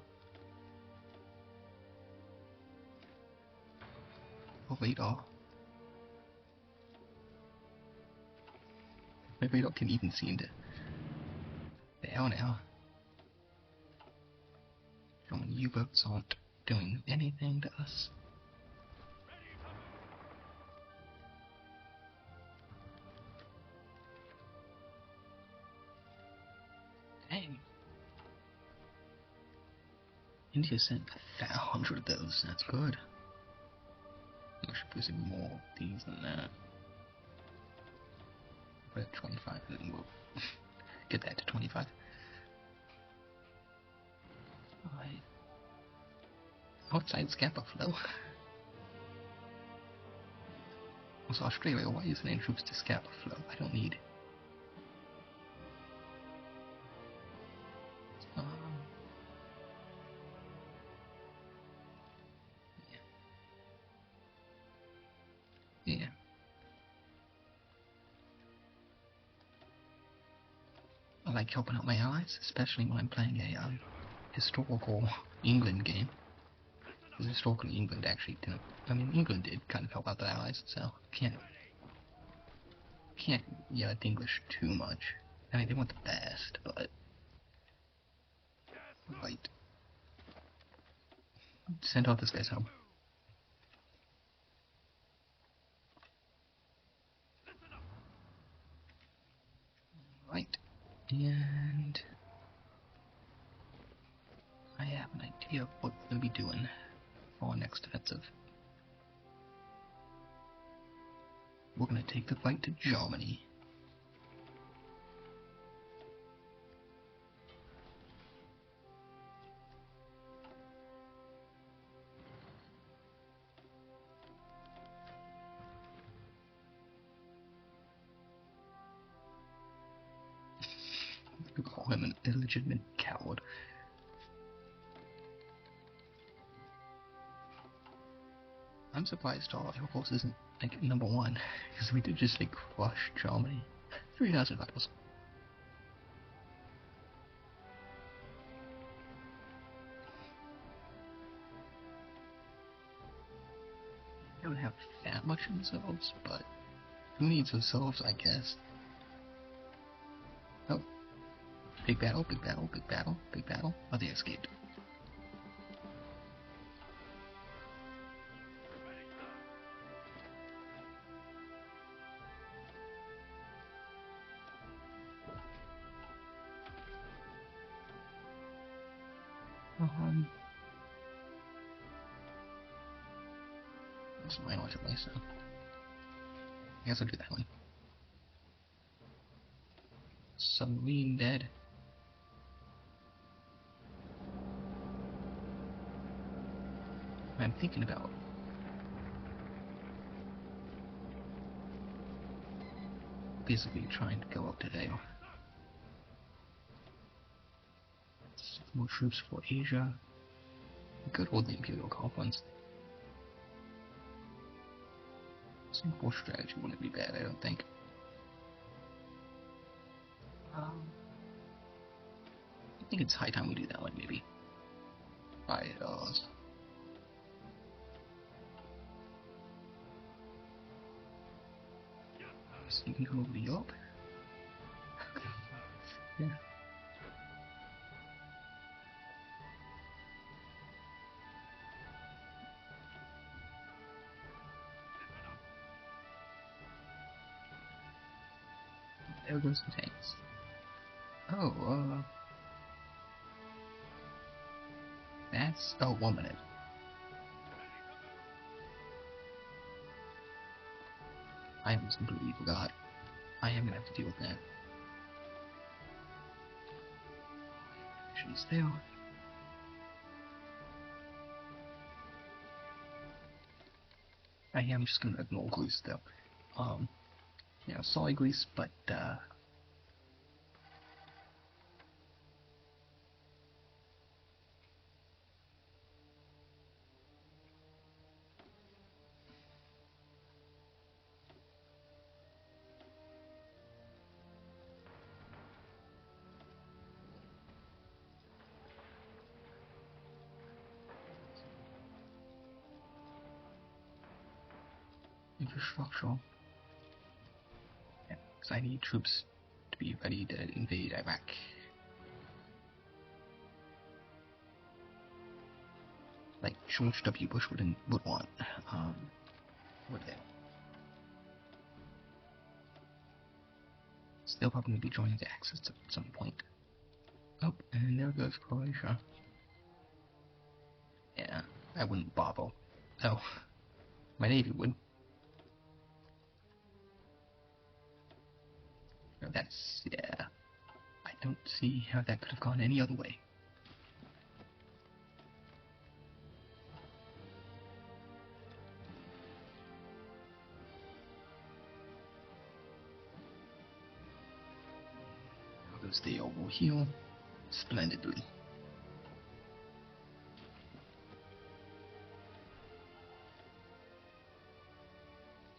Oh, radar. My radar can even see into there now. German U-boats aren't doing anything to us. Dang. India sent 100 of those, that's good. I should put some more of these than that. Put it at 25 and then we'll get that to 25. Alright. Outside Scapa flow. Also, Australia, why are you sending troops to Scapa flow? I don't need. Yeah. I like helping out my allies, especially when I'm playing a historical England game. Because historically England actually didn't. I mean, England did kind of help out the allies, so can't yell at the English too much. I mean, they want the best, but right. Send all this guys home. Right. And I have an idea of what we're going to be doing for our next offensive. We're going to take the fight to Germany. You call him an illegitimate coward. I'm surprised our Air Force isn't like #1, because we did just like crush Germany. 3,000 battles. They don't have that much themselves, but who needs themselves, I guess. Oh. Big battle, big battle, big battle, big battle. Oh, they escaped. It's mine ultimately, so I guess I'll do that one. Submarine dead. I'm thinking about basically trying to go up today. More troops for Asia. We could hold the Imperial Conference. Singapore strategy wouldn't be bad, I don't think. I think it's high time we do that one, maybe. $5. So you can come over to Europe. Yeah. There goes some tanks. Oh, that's... Oh, 1 minute. I almost completely forgot. I am gonna have to deal with that. She's there. I am just gonna ignore Greece though. Yeah, sorry Greece, but infrastructural. Yeah, because I need troops to be ready to invade Iraq. Like George W. Bush would want. Would they? So they'll probably be joining the Axis at some point. Oh, and there goes Croatia. Yeah, I wouldn't bother. Oh, my Navy would. No, that's, yeah. I don't see how that could have gone any other way. How goes the over here? Splendidly.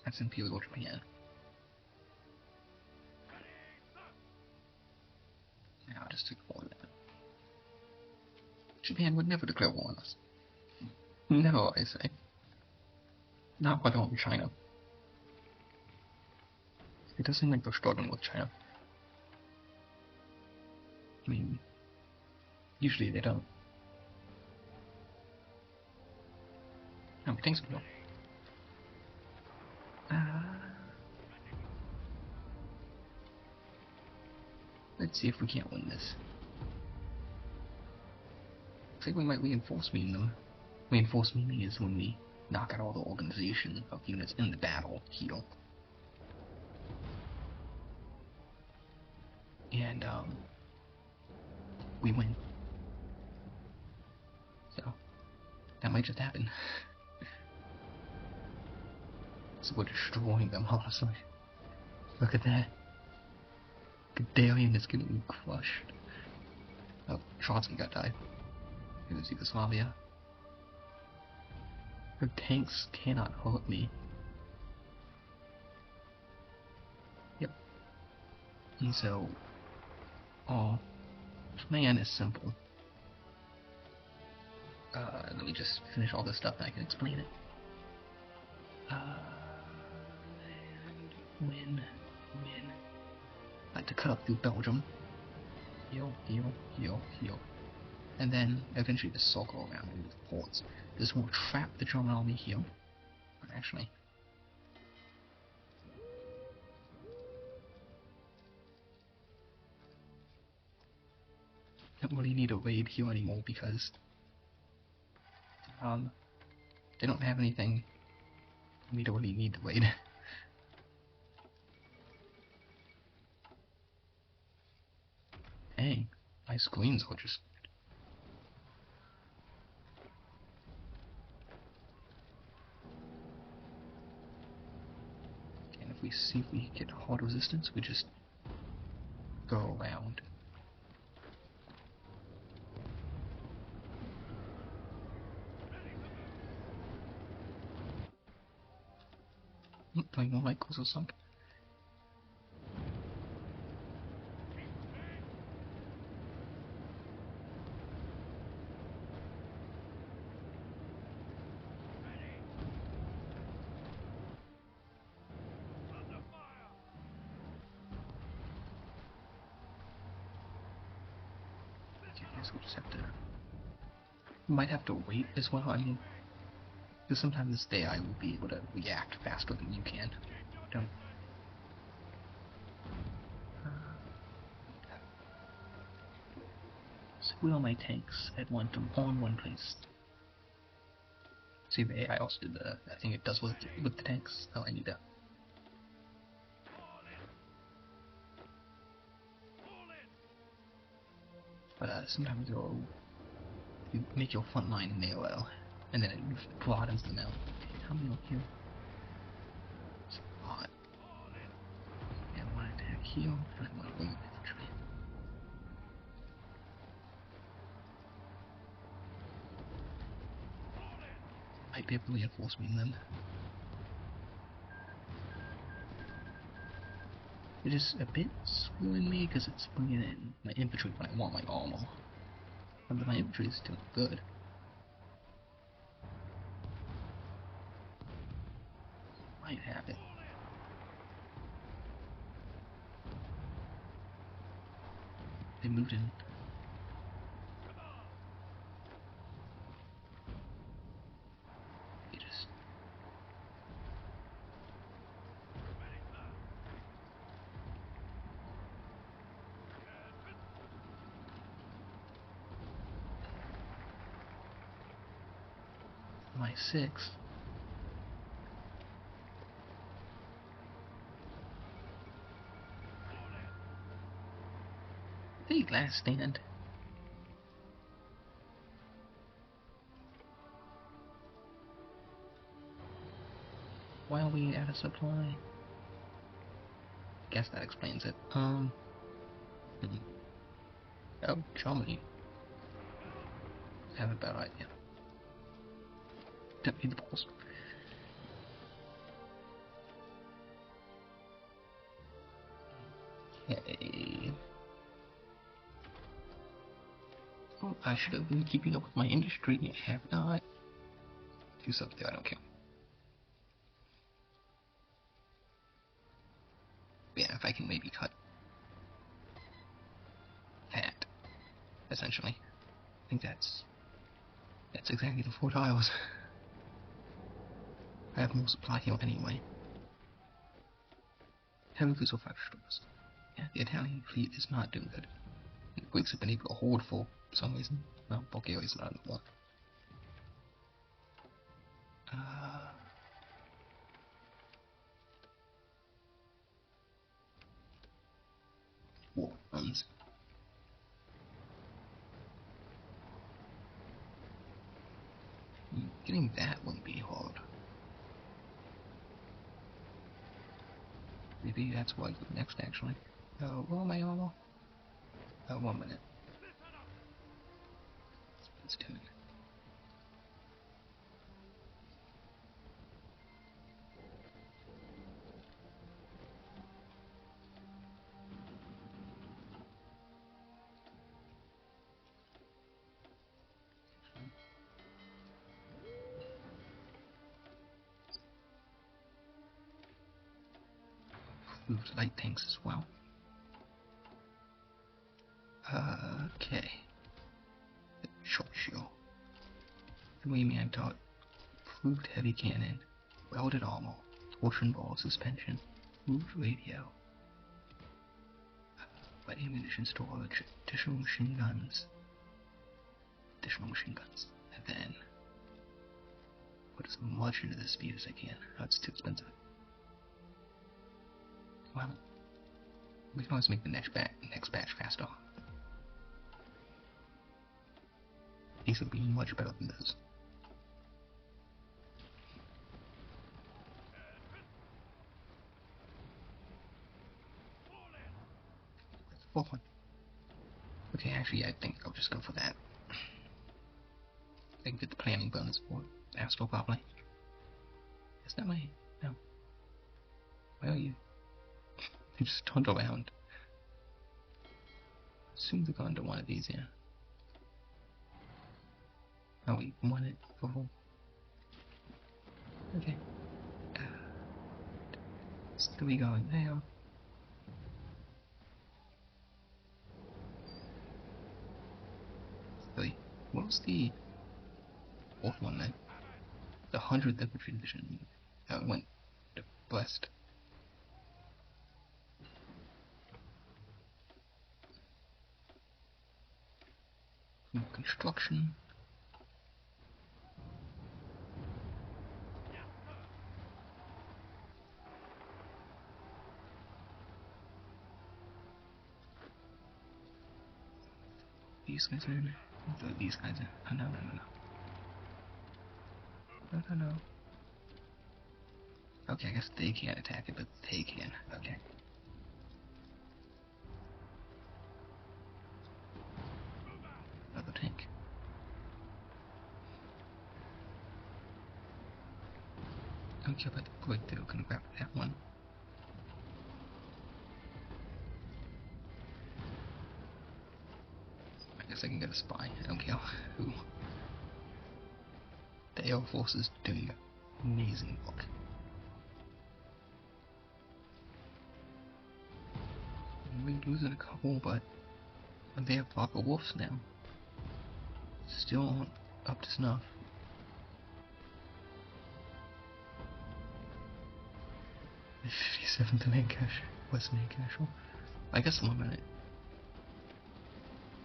That's Imperial Japan. Now just ignore that. Japan would never declare war on us. No, I say. Not by going China. It doesn't seem like they're struggling with China. I mean, usually they don't. How many tanks we go? Let's see if we can't win this. I think we might reinforce mean them. Reinforce meaning is when we knock out all the organization of units in the battle here. And, we win. So, that might just happen. So we're destroying them, honestly. Look at that. Guderian is getting crushed. Oh, Trotsky got died. Here's Yugoslavia. Her tanks cannot hurt me. Yep. And so, our plan is simple. Let me just finish all this stuff and I can explain it. And win. Like to cut up through Belgium. Heal. And then eventually just circle around into the ports. This will trap the German army here. Actually. Don't really need a raid here anymore because they don't have anything We don't really need to wait. Dang, nice clean soldiers. And if we see if we get hard resistance, we just go around. Playing more like or something. I guess we'll just have to. We might have to wait as well. I mean, because sometimes this AI will be able to react faster than you can. Don't. So all my tanks at one place. See, the AI also did the. I think it does with the tanks. Oh, I need that. But sometimes you make your front line in AOL, and then it broadens them out. Okay, how many here? It's a lot. Yeah, I want to attack here, and I want to win infantry. Might be able to reinforce me then. It is a bit screwing me because it's bringing in my infantry when I want my armor. But my infantry is doing good. Might have it. They moved in. They just. My 6. The last stand. Why are we out of supply? Guess that explains it. Oh, Germany. I have a better idea. Don't need the balls. Okay. Oh, I should have been keeping up with my industry. I have not. Do something, I don't care. Yeah, if I can maybe cut that, essentially. I think that's exactly the 4 tiles. I have more supply here anyway. Heavy fleets or 5 stars. Yeah, the Italian fleet is not doing good. The Greeks have been able to hold for some reason. Well, Bulgaria's not in the war. War runs. Getting that wouldn't be hard. Maybe that's what I do next, actually. Roll my armor. 1 minute. Let's do it. Move light tanks as well. Okay. Short shield. The Wayman taught improved heavy cannon, welded armor, torsion ball suspension, moved radio, light ammunition storage, additional machine guns, and then put as much into the speed as I can. Oh, it's too expensive. Well, we can always make the next batch faster. These will be much better than those. Fourth one. Okay, actually, I think I'll just go for that. I can get the planning bonus for Astral probably. Is that my... No. Where are you? They just turned around. Assume they're going to one of these, yeah. Oh, we won it before. Okay. Still we going now. Really? What was the fourth one then? The 100th Infantry Division went blessed. Construction. These guys are in. These guys are. Oh, no. No. Okay, I guess they can't attack it, but they can. Okay. Another tank. Don't care about the point, they're gonna grab that one. I guess I can get a spy. I don't care who. The Air Force is doing amazing work. We're losing a couple, but they have proper wolves now. Still aren't up to snuff. The 57th Lancashire, West Lancashire. I guess I'm on it.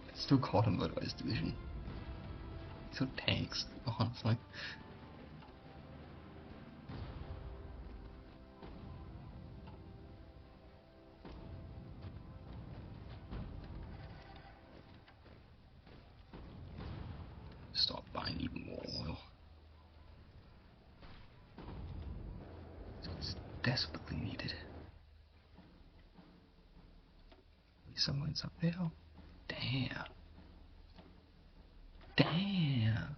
It's still called a motorized division. These are tanks, honestly. Stop buying even more oil. It's desperately needed. Someone's up there. Damn. Damn.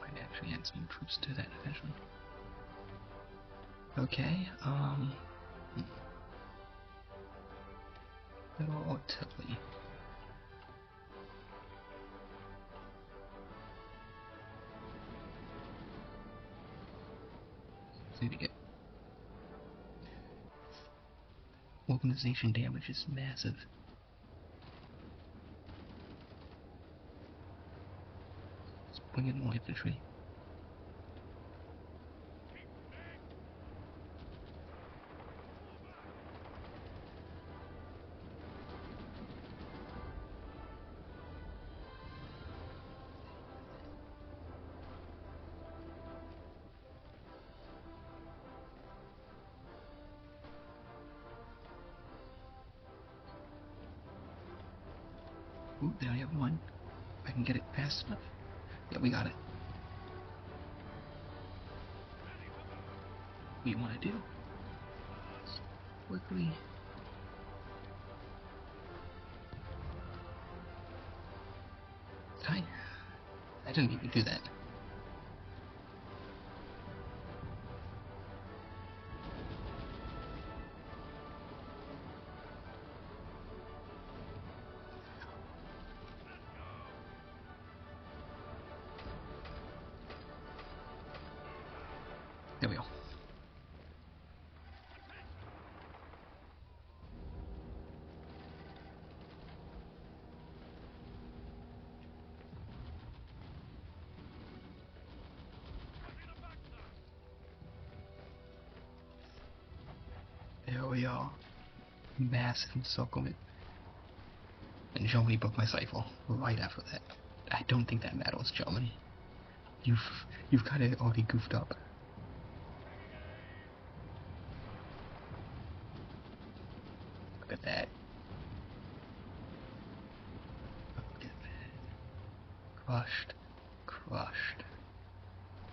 Might actually add some troops to that eventually. Okay, little artillery. So to get organization damage is massive. Let's bring in more infantry. Ooh, there I have one. If I can get it fast enough. Yeah, we got it. What do you want to do? Quickly. Did I didn't even do that. There we go. we are. Massive encirclement. And Germany broke my cycle right after that. I don't think that matters, Germany. You've kind of already goofed up. Look at that. Look at that. Crushed. Crushed.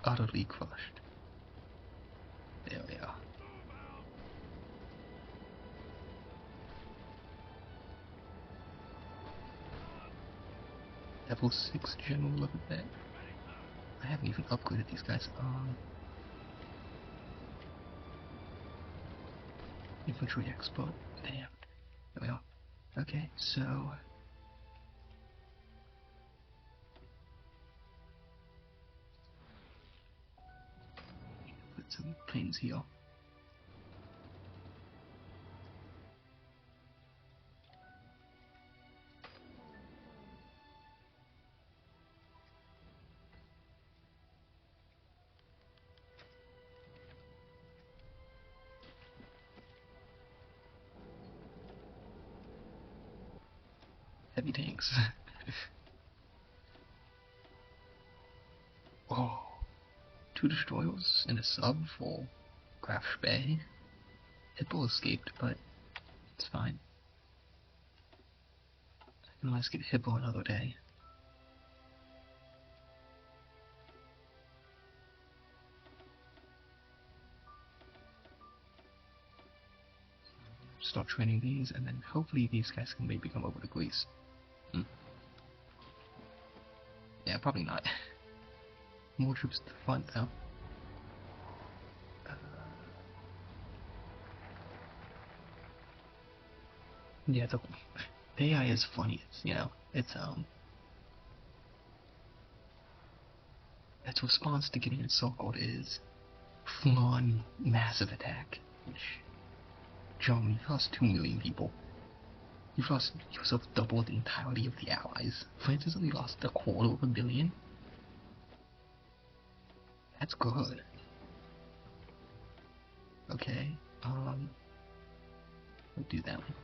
Utterly crushed. There we are. Level 6 general, look at that. I haven't even upgraded these guys. Infantry expert. Damn. There we are. Okay, so put some planes here. Heavy tanks. Oh, 2 destroyers and a sub for Graf Spee. Hitler escaped, but it's fine. I can always get Hitler another day. Start training these, and then hopefully these guys can maybe come over to Greece. Yeah, probably not. More troops to the front, though. Yeah, the AI is funny. It's, you know, it's its response to getting encircled is full-on massive attack. Which, Germany, you've lost 2 million people. You've lost yourself double the entirety of the Allies. France has only lost 250,000. That's good. Okay, we'll do that one.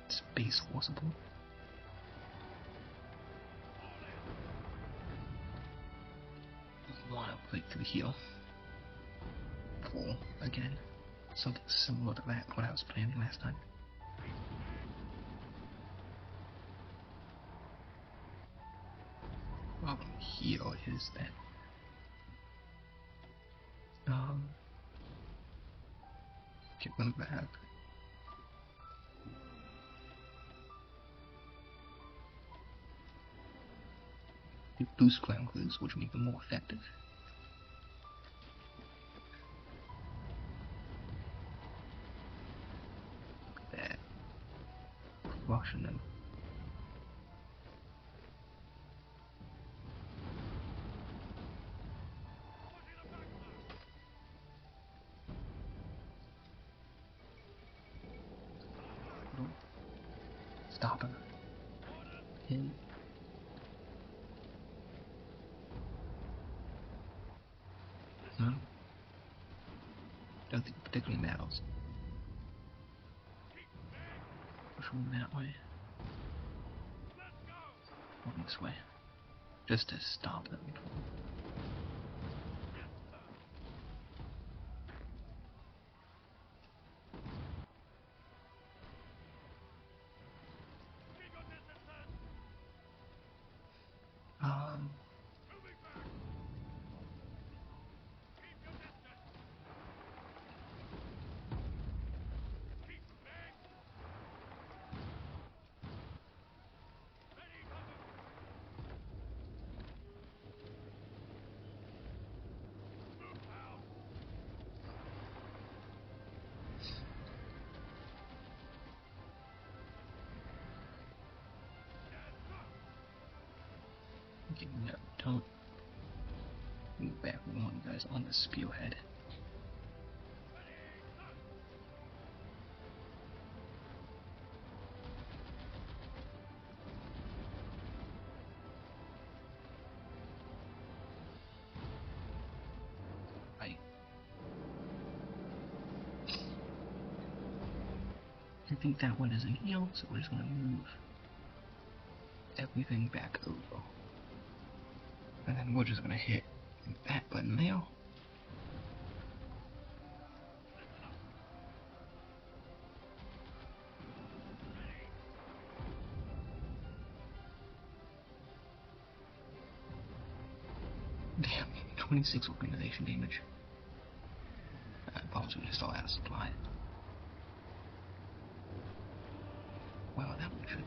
Space forcible. Want to break through here. Or again, something similar to that what I was planning last time. Problem here is that get them back. You boost ground crews, which make them more effective. Look at that. Crushing them. Stop him. Him. No? Don't think it particularly matters. Push them that way. Or this way. Just to stop them. No, don't move back one, guys, on the spearhead. I think that one isn't healed, so we're just gonna move everything back over. And then we're just gonna hit that button there. Damn, 26 organization damage. Bombs are just all out of supply. Well, that one should.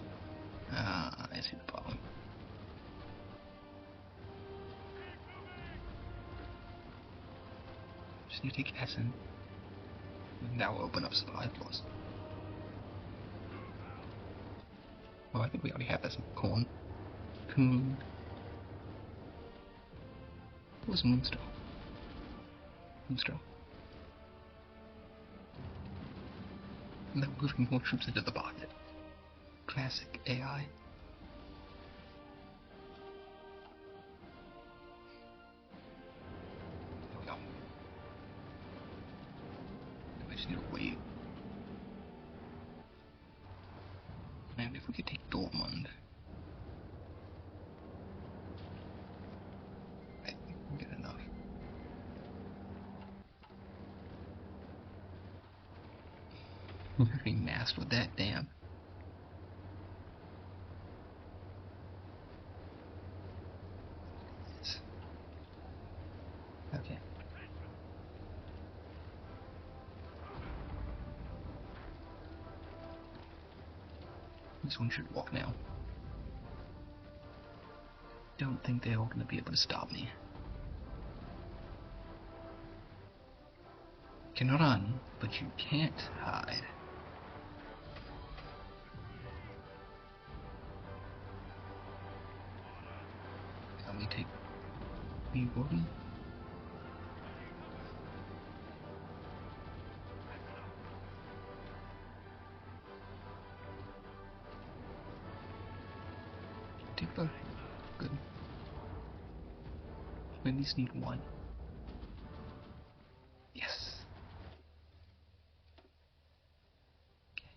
I see the problem. Just need to take Essen. That will open up supply floors. Well, I think we already have Essen. Corn. Coon. What's Moonstone? Moonstone. And then moving more troops into the pocket. Classic AI. There we go. I just need to wait. And if we could take Dortmund, I think we can get enough. I'm very masked with that, damn. Okay. This one should walk now. Don't think they're all gonna be able to stop me. You can run, but you can't hide. Let me take me body. Take both. Good. We at least need one. Yes. Okay.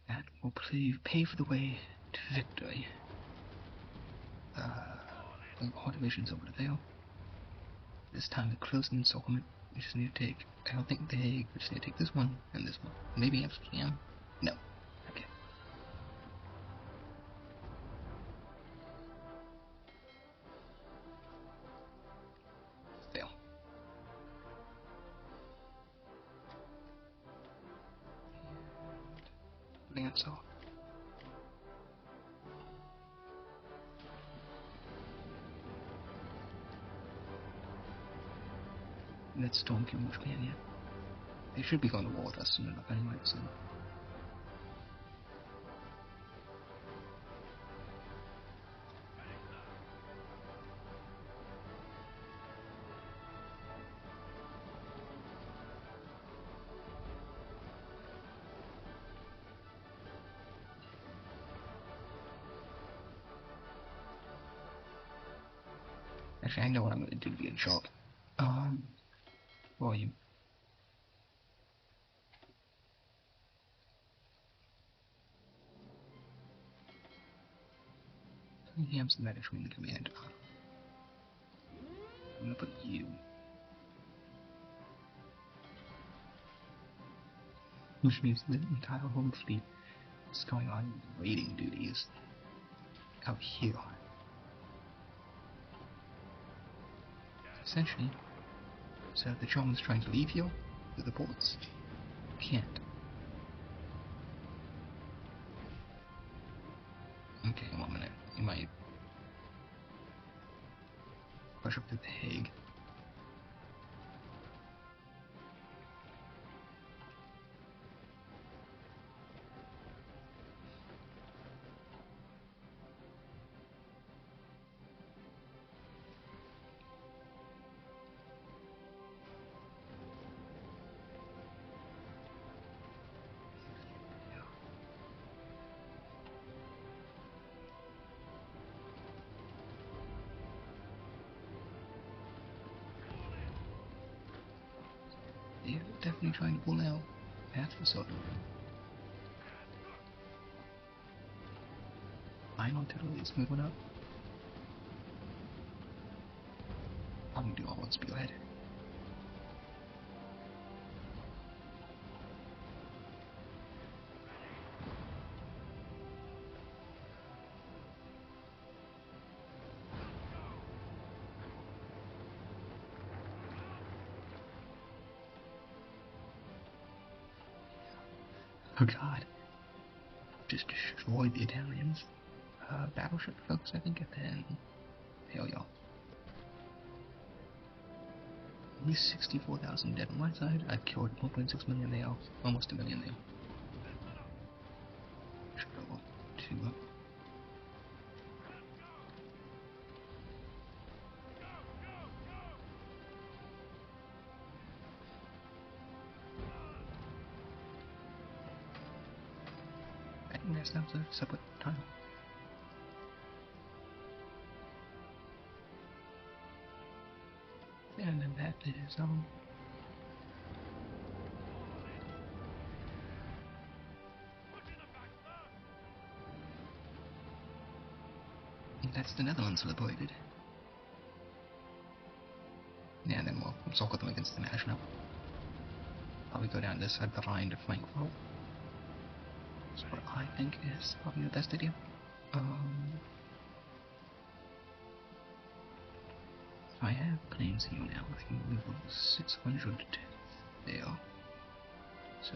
That will pave the way to victory. All divisions over there. This time we're closing in Stockholm. We just need to take, I don't think the Hague, we just need to take this one and this one. Maybe Amsterdam? No. Okay. Fail. Lancer. Let's storm kill which clan yet. They should be going to war with us soon enough anyway, so. Actually, I know what I'm going to do to be in shock. Volume. Ham's the management command. I'm going to put you. Which means the entire home fleet is going on raiding duties out here. Essentially, so the Germans trying to leave here with the ports can't. Okay, 1 minute. You might push up to the Hague. They're definitely trying to pull out. That's for certain. Final turtle is moving up. I'm gonna do all one spearhead. Oh god. Just destroyed the Italians. Battleship folks, I think, and then... Hell y'all. Only 64,000 dead on my side. I've killed 1.6 million there. Almost a million there. Should go up. 2 up. I think that's now a separate tile. And then that is, that's the Netherlands liberated. Yeah, and then we'll circle them against the National. Probably go down this side behind a flank roll. That's what I think is probably the best idea. I have planes here now. I think level 600 there. So.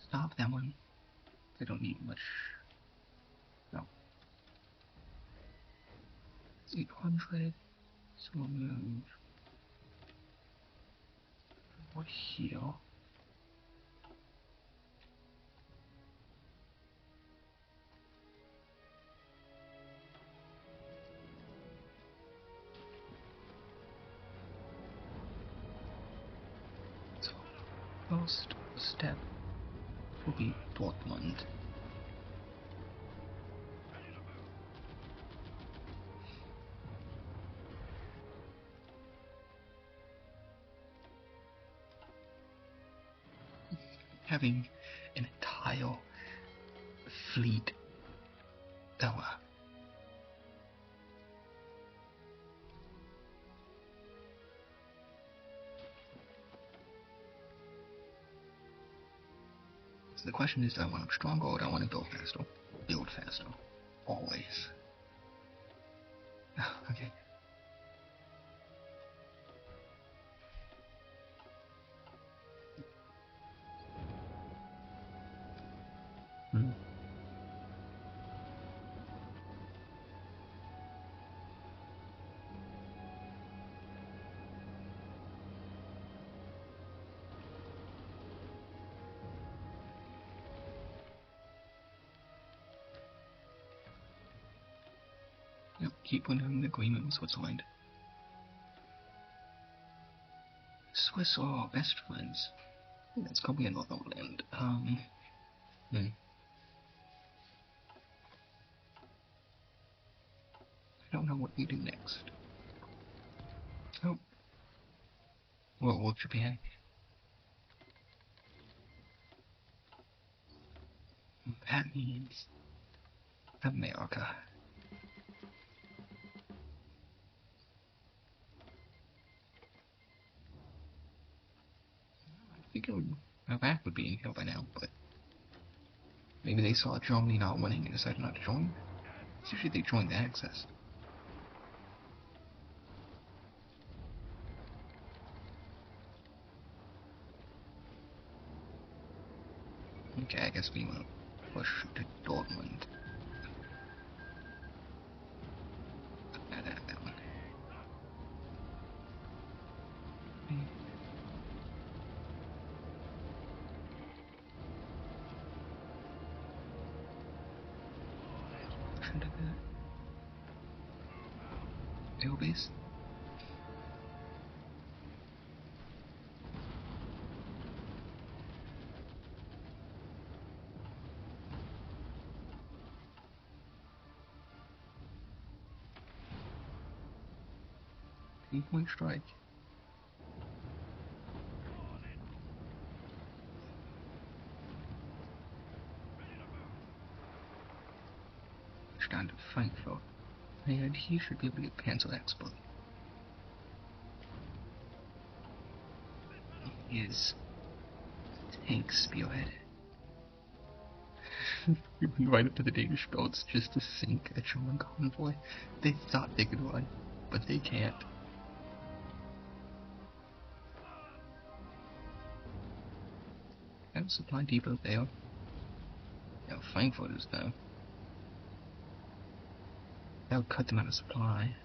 Stop that one. They don't need much. No. 800. So we'll move over here. So, first step will be Dortmund. Having an entire fleet. So the question is, do I want them stronger or do I want to build faster? Build faster. Always. Okay. Yep, keep winning an agreement with Switzerland. Swiss are our best friends. I think that's probably a Northumberland. I don't know what we do next. Oh. Well, Japan. That means America. I figured Iraq would be in here by now, but maybe they saw Germany not winning and decided not to join. It's usually they join the Axis. Okay, I guess we want to push to Dortmund. That one. into the air base. Pinpoint strike. Stand at Frankfurt, and he should be able to get Panzer Expert. He is tank spearhead. He went right up to the Danish boats just to sink a German convoy. They thought they could run, but they can't. Have a supply depot there. Now Frankfurt is there. That would cut them out of supply.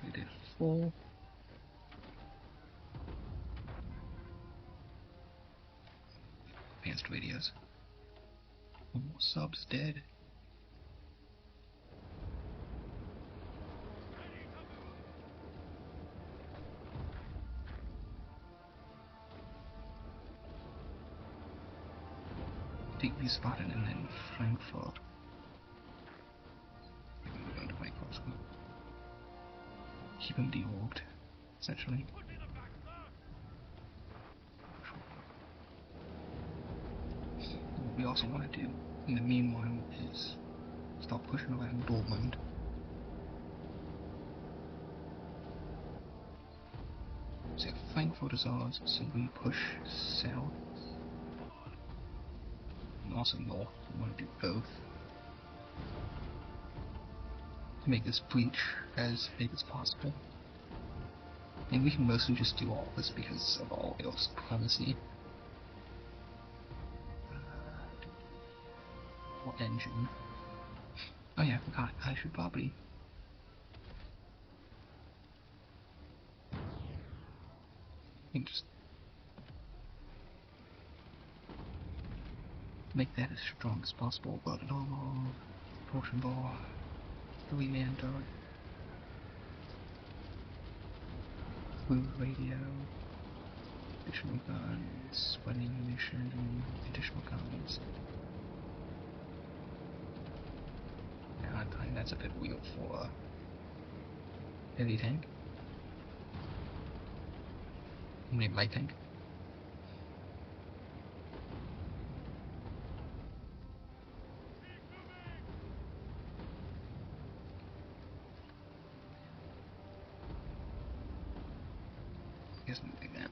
They did 4. Advanced radios. One more subs dead. Take these spotted and then Frankfurt. We're going to Frankfurt. Keep him deorged, essentially. What we also want to do in the meanwhile is start pushing around Dortmund. So Frankfurt is ours, so we push south. And also north, we want to do both. To make this breach as big as possible. And we can mostly just do all this because of all air supremacy. Engine. Oh yeah, I forgot. I should probably just make that as strong as possible. But normal propulsion ball, 3-man turret, blue radio, additional guns, sweating ammunition, additional guns. I think that's a bit weird for a heavy tank. I mean, light tank. I guess I'm doing that.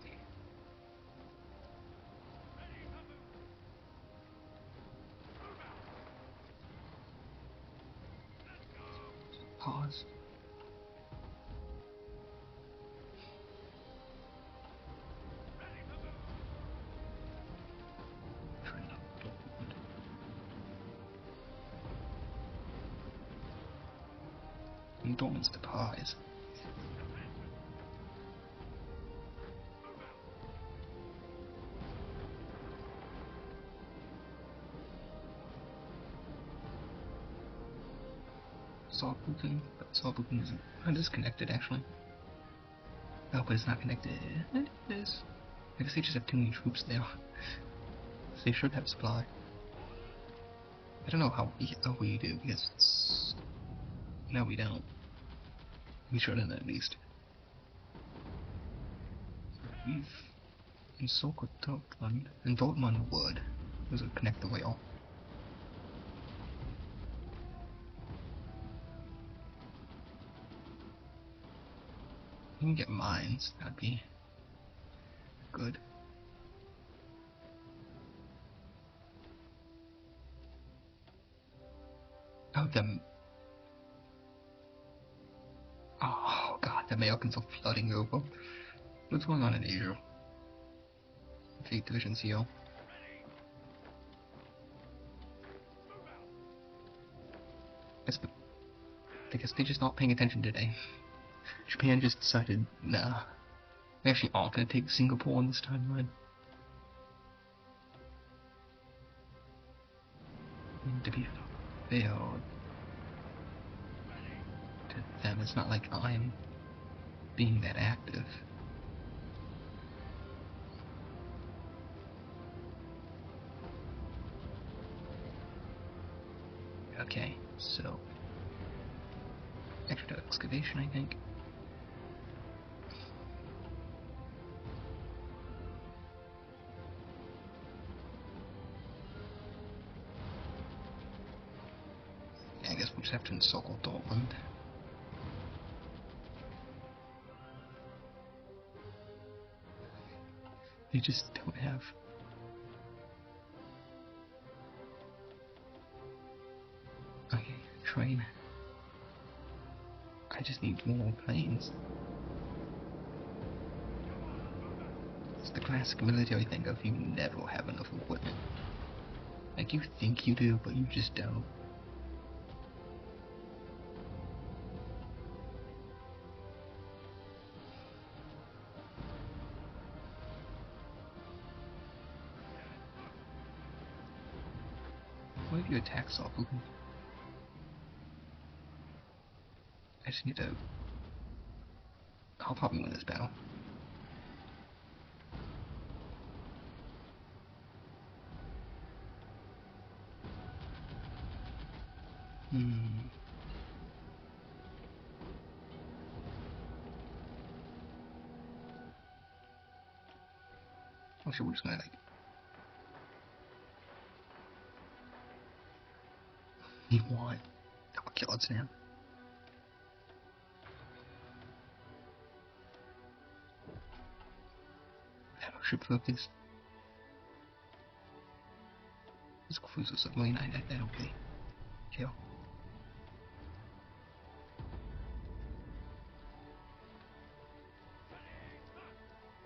Pause. And Dortmund's the pies. Saarbrücken isn't disconnected actually. Oh, but it's not connected. It is. I guess they just have too many troops there. So they should have supply. I don't know how we do because it's... No, we don't. We shouldn't at least. We've encircled Dortmund, and Dortmund would. Those would connect the rail. You can get mines, that'd be good. Oh, oh god, the Americans are flooding over. What's going on in Asia? Fleet divisions here. I guess they're just not paying attention today. Japan just decided, nah, We actually are going to take Singapore in this timeline. And to be fair to them, it's not like I'm being that active. Okay, so extra excavation, I think. I guess we'll just have to encircle Dortmund. They just don't have... Okay, train. I just need more planes. It's the classic military thing of you never have enough equipment. Like, you think you do, but you just don't. What if you attack Saarbrücken? I just need to... I'll probably win this battle. Actually, we're just gonna like... Need one. I'll kill it now. Battleship focus. This cruiser submarine, that'll be kill.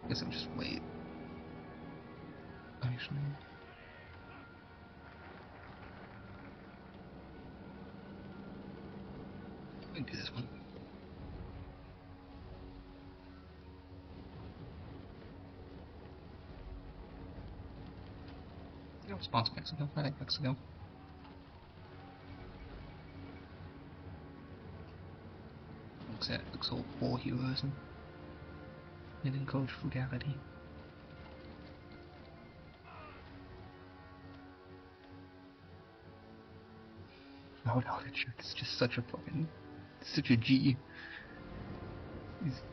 Guess I'll just wait. Actually, let me do this one. Yo, sponsor Mexico. I like Mexico. Looks all war heroism and encourage frugality. Oh no, it's just such a fucking, such a G.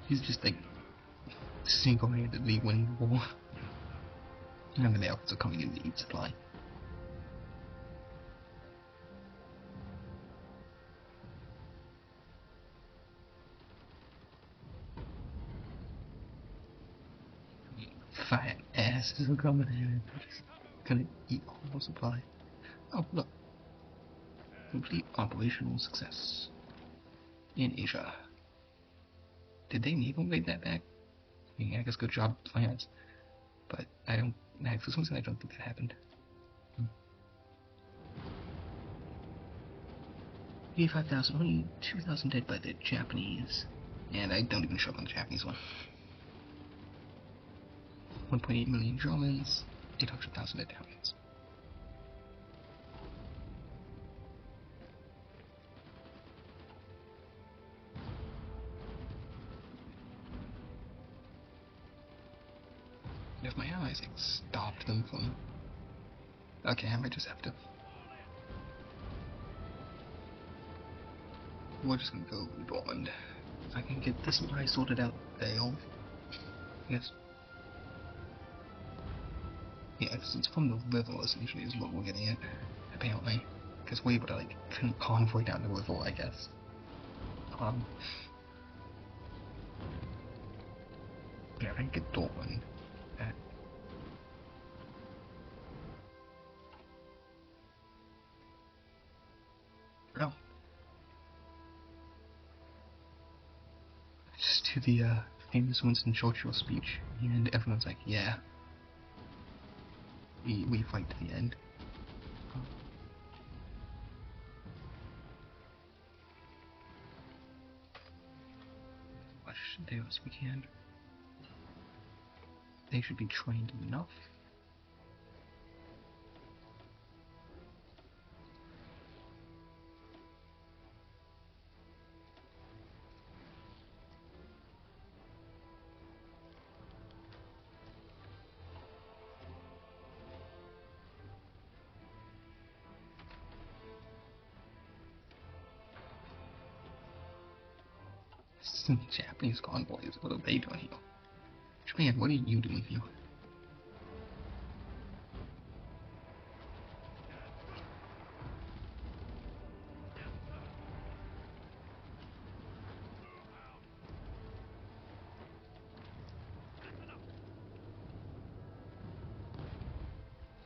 He's just like single-handedly winning the war. And the Alphas are coming in to eat supply. Fat asses are coming in. They're just gonna eat all the supply. Oh look. Complete operational success. In Asia. Did they naval invade that back? I mean, I guess good job, plans. But for some reason I don't think that happened. 85,000, only 2,000 dead by the Japanese. And I don't even show up on the Japanese one. 1.8 million Germans, 800,000 Italians. If my allies like, stopped them from... Okay, I might just have to... We're just gonna go Dortmund. If I can get this supply sorted out, they'll... Yes. Yeah, it's from the river essentially is what we're getting at, apparently. Because we're able to like convoy down the river, I guess. Yeah, I can get Dortmund. Oh. Just to the famous Winston Churchill speech, and everyone's like, yeah. We fight to the end. Let's do as we can. they should be trained enough. Some Japanese convoys, what are they doing here? Japan, what are you doing here?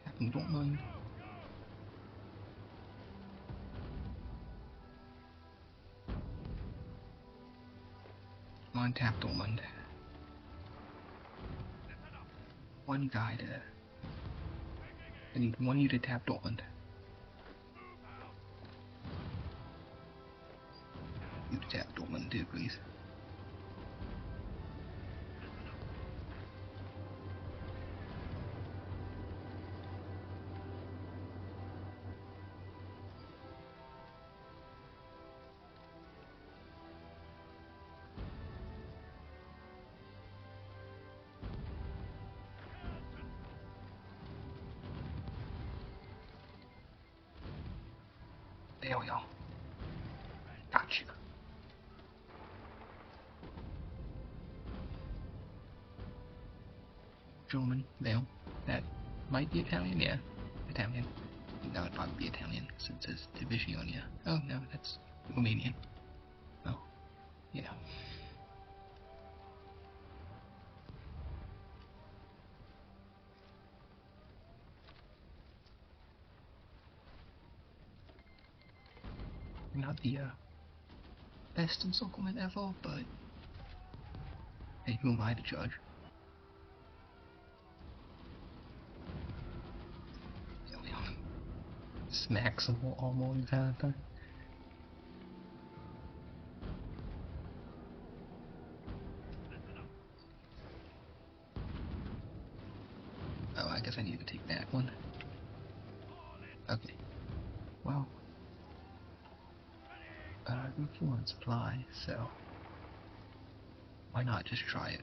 Captain, don't mind. Come on, tap Dortmund. One guy to... I need one of you to tap Dortmund. You to tap Dortmund too, please. There we go. Gotcha. German, there. That might be Italian, yeah. Italian. That would probably be Italian, since it's Division, yeah. Oh, no, that's Romanian. Oh, yeah. Not the best in supplement ever, but hey, who am I to judge? There we are. Smack some more armor exactly. Oh, I guess I need to take that one. Okay. Well, influence supply, so why not just try it?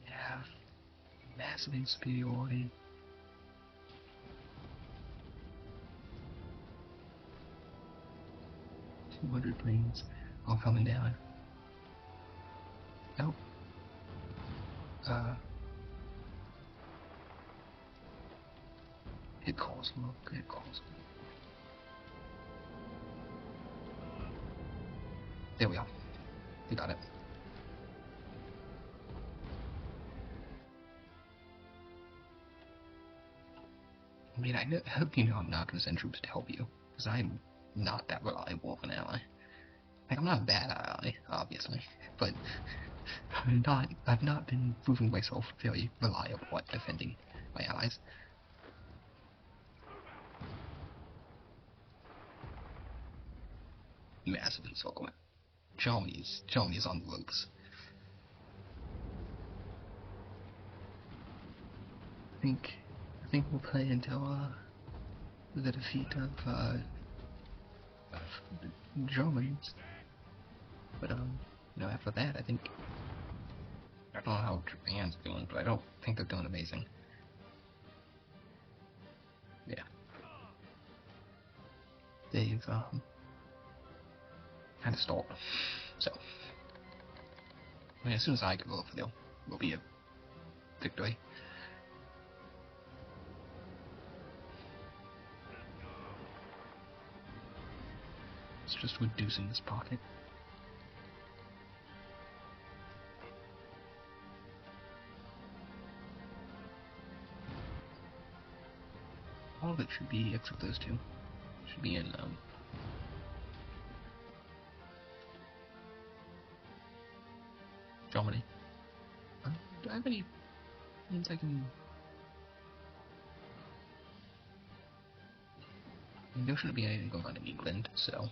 Yeah, massive superiority. $200 planes all coming down. Nope. Hit calls, look, hit calls. There we go. We got it. I mean, I hope you know I'm not going to send troops to help you, because I'm not that reliable of an ally. Like, I'm not a bad ally, obviously, but I've not been proving myself very reliable at defending my allies. Massive encirclement. Germany's on the ropes. I think we'll play until the defeat of the Germans. But you know, after that, I think I don't know how Japan's doing, but I don't think they're doing amazing. Yeah, they've kind of stalled. So, I mean, as soon as I go over, will be a victory. It's just reducing this pocket. All of it should be, except those two, should be in Germany. Do I have any means I can? I mean, there shouldn't be anything going on in England, so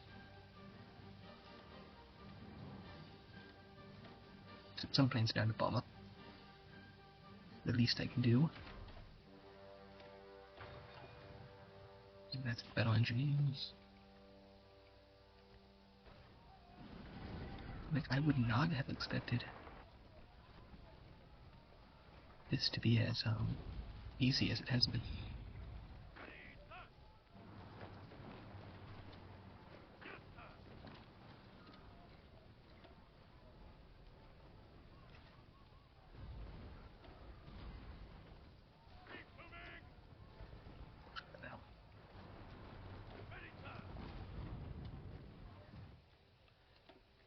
Some planes down the bomber. The least I can do. And that's battle engineers. Like, I would not have expected this to be as easy as it has been.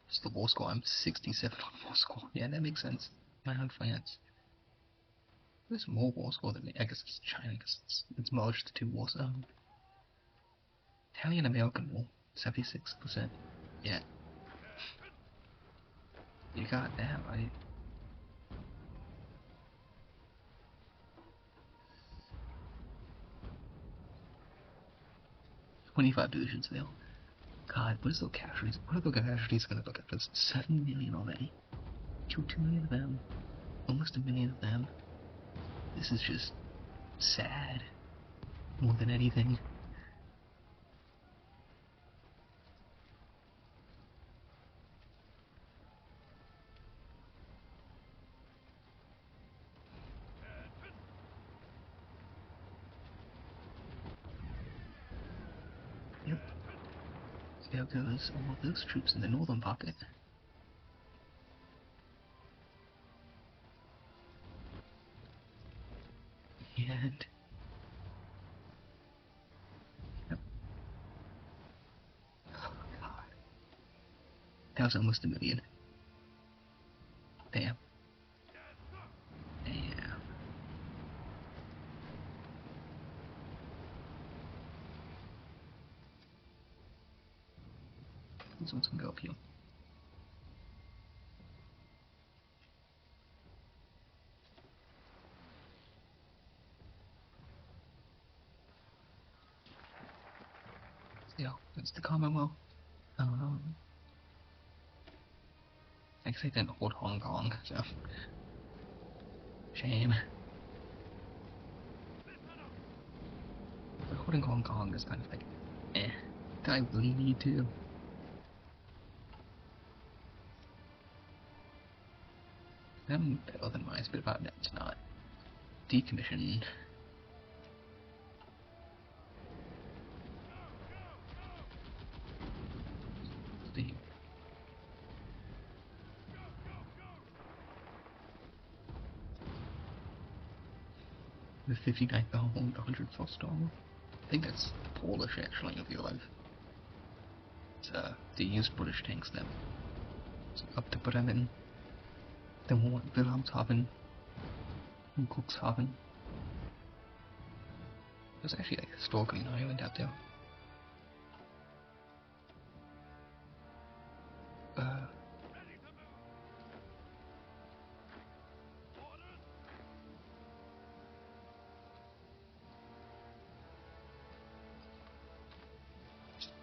It's the war score. I'm 67 on war score. Yeah, that makes sense. My own France. There's more war score than me. I guess it's China, because it's merged the two wars. Italian-American war, 76%. Yeah. You got that right. $25 divisions now. God, what is those casualties? What are the casualties gonna look at this? 7 million already. Killed 2 million of them. Almost 1 million of them. This is just sad. More than anything. Yep. There goes all of those troops in the northern pocket. And yep. Oh god. That was almost 1 million. Damn. Damn. This one's gonna go up here. Yeah, that's the Commonwealth. I guess I didn't hold Hong Kong, so shame. But holding Hong Kong is kind of like, eh. Do I really need to? I'm better than mine, but about that's not. Decommissioned. The 59,100 star. I think that's Polish actually, I feel like. It's, they use British tanks then. So up to Bremen. Then we'll want Wilhelmshaven. And Cuxhaven. There's actually like historically an island out there.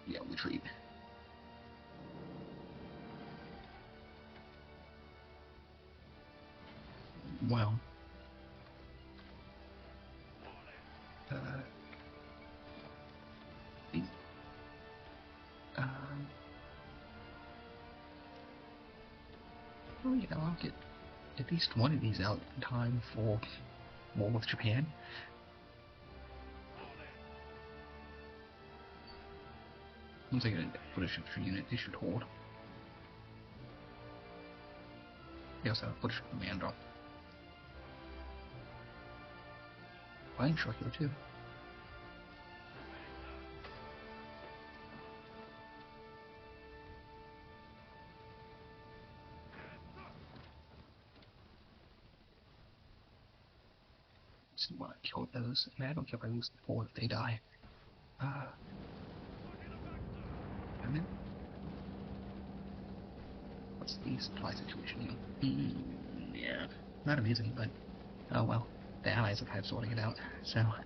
Yeah, retreat. Wow. Oh yeah, I'll get at least one of these out in time for war with Japan. Once I get a British infantry unit, they should hold. They also have a British commander. Flying truck here too. Just want to kill those. I mean, I don't care if I lose the four if they die. I mean, what's the supply situation here? Yeah, not amazing, but oh well. The Allies are kind of sorting it out, so. I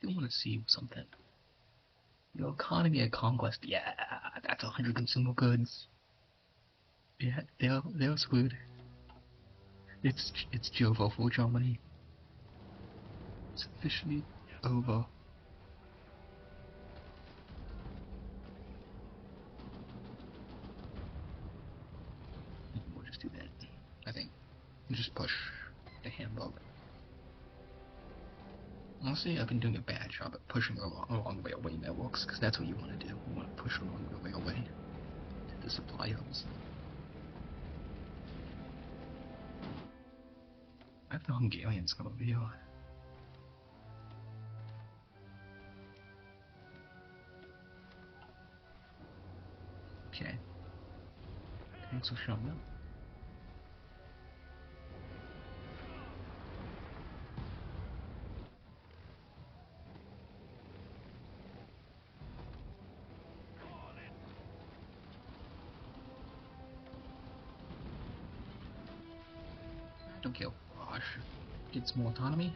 want to see something. Your economy and conquest, yeah, that's 100 consumable goods. Yeah, they're screwed. It's Jovo for Germany. It's officially over. We'll just do that. I think. We'll just push the handbug. Honestly, I've been doing a bad job at pushing along railway networks, because that's what you want to do. You want to push along the railway to the supply hubs. I have the Hungarians come over here. Okay. Thanks for showing up. Don't kill Raj. Gets more autonomy.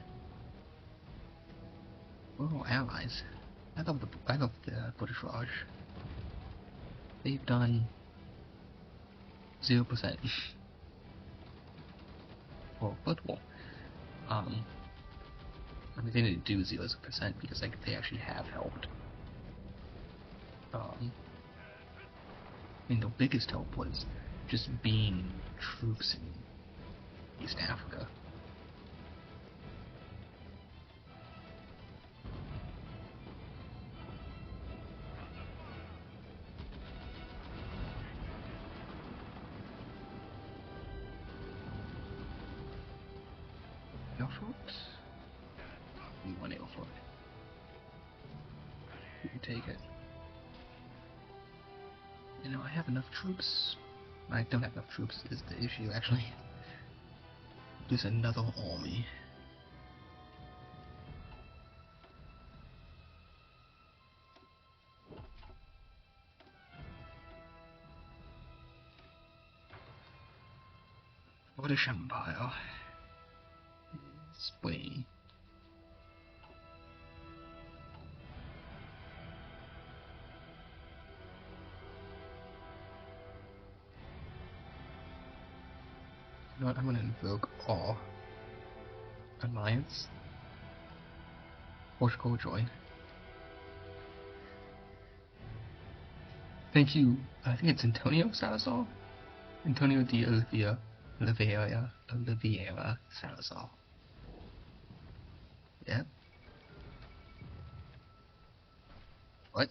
We're all allies. I love the British Raj. They've done 0% for football. I mean, they didn't do 0% because like they actually have helped. I mean, the biggest help was just being troops in East Africa. Airfoot? We want Airfoot. You can take it. You know, I have enough troops. I don't have enough troops is the issue, actually. There's another army. British Empire is way. You know what, I'm gonna invoke all alliance. Portugal join. Thank you. I think it's Antonio Salazar. Antonio de Oliveira Salazar. Yep. What?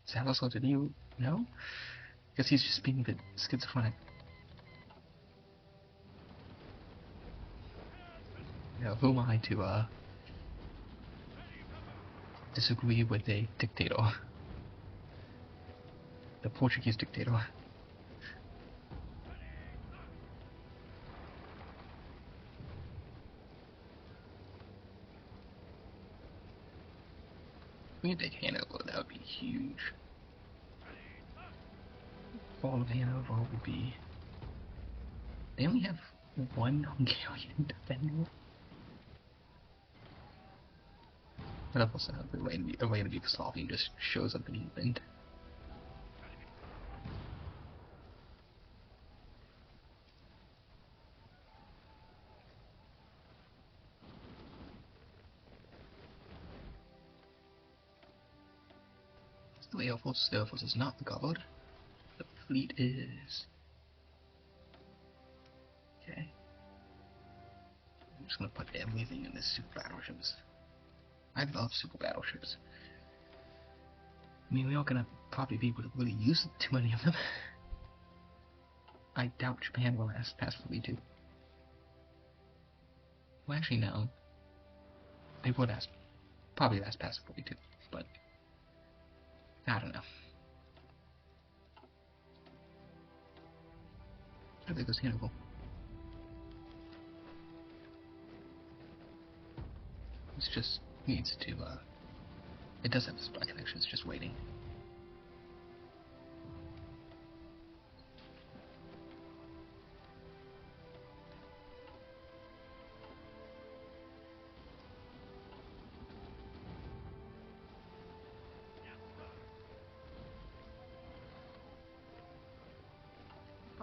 Salazar, did you know? Guess he's just being a bit schizophrenic. You know, who am I to disagree with a dictator? The Portuguese dictator. We could take Hanover, that would be huge. Fall of Hanover would be... They only have one Hungarian defender. But I've also had a way to be pissed off, he just shows up in England. The Air Force is not covered. The fleet is... Okay. I'm just gonna put everything in this super battleships. I love super battleships. I mean, we're not gonna probably be able to really use too many of them. I doubt Japan will pass fleet too. Well, actually, no. They would probably pass fleet too, but I don't know. I think it's Hannibal. It just needs to, it does have a supply connection, it's just waiting.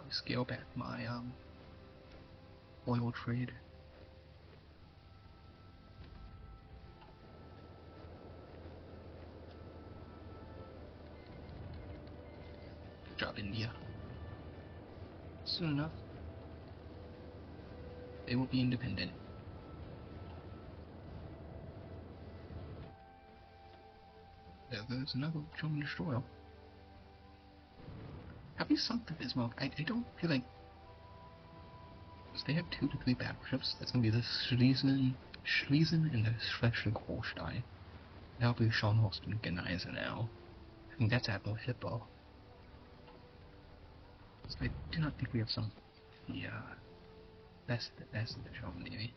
probably scale back my oil trade. Good job, India. Soon enough, they will be independent. There goes another German destroyer. Have you sunk the Bismarck? I don't feel like... They have 2 to 3 battleships. That's gonna be the Schlesien and the Schleswig-Holstein. That'll be Scharnhorst and Geneise now. I think that's Admiral Hippo. So I do not think we have some... Yeah. That's the German Navy.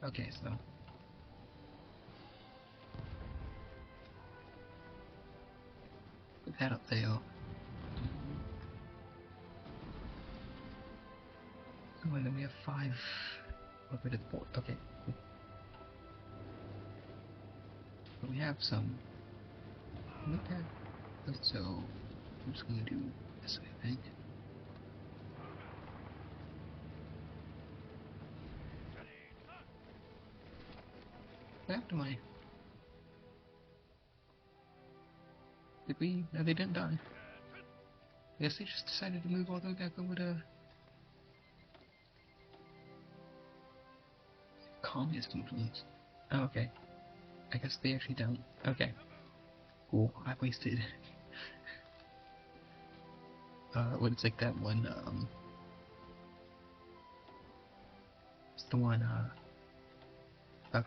Okay, so... Put that up there. Oh, and then we have 5 over to the port. Okay, cool. But we have some. Look at. So, I'm just gonna do this, I think. Back to my. Did we? No, they didn't die. I guess they just decided to move all the way back over to. Communist influence. Oh, okay. I guess they actually don't. Okay. Cool. I wasted. What it's like that one, it's the one,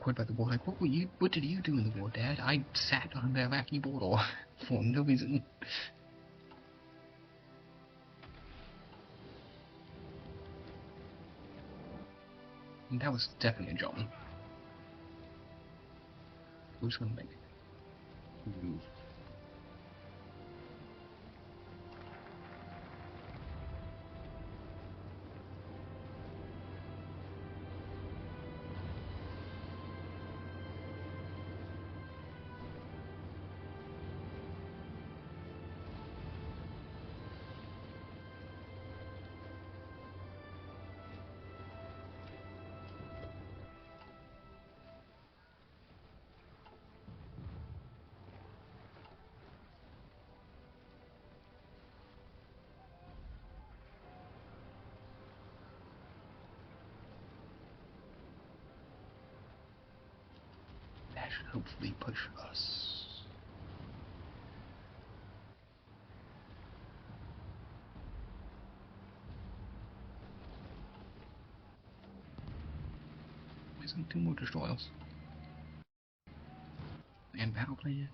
quit by the war. Like, what did you do in the war, Dad? I sat on the Iraqi border for no reason. And that was definitely a German. We're just gonna make it move. That should hopefully push us. Isn't 2 more destroyers? And battle plan.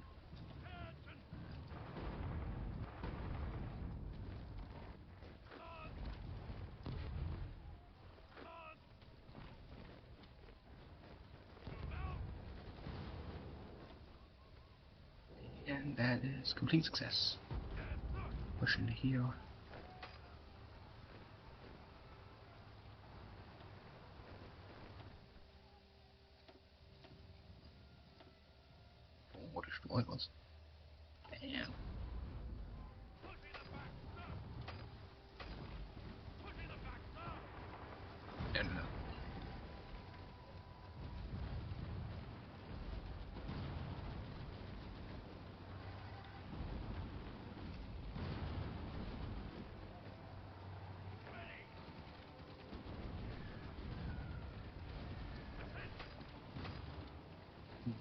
And that is complete success. Push into here. More destroyers. Damn. No.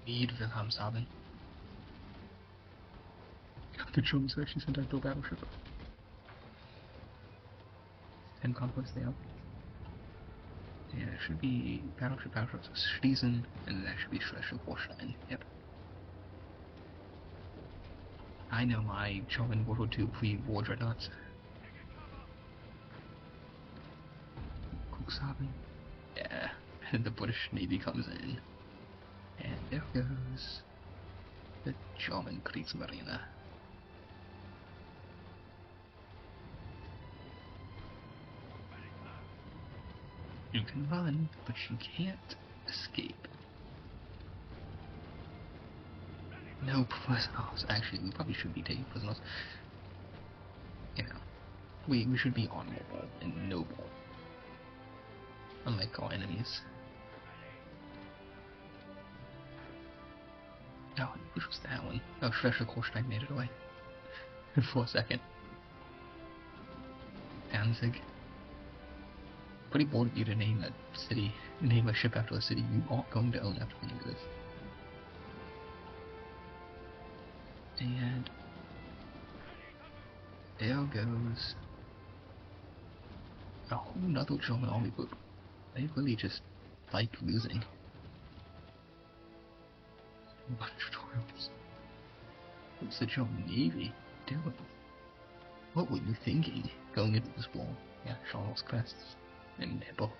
Need Wilhelmshaven. The Germans actually sent out their battleship. 10 conquests they have. Yeah, it should be battleships, Schlesien, and that should be Schleswig-Holstein. Yep. I know my German World War II pre-war dreadnoughts. Cuxhaven. Yeah, and the British Navy comes in. And there goes the German Kriegsmarine. You can run, but you can't escape. No prisoners. Actually, we probably should be taking prisoners. You know, We should be on ball and no ball. Unlike our enemies. Oh, which was that one? Oh, Schwester Korstein made it away. For a second. Danzig. Pretty bold of you to name a city, name a ship after a city you aren't going to own after the end of this. And there goes a whole nother German army group. They really just like losing. A bunch of tutorials. What's the German Navy doing? What were you thinking going into this war? Yeah, Charles Crests and Hippo.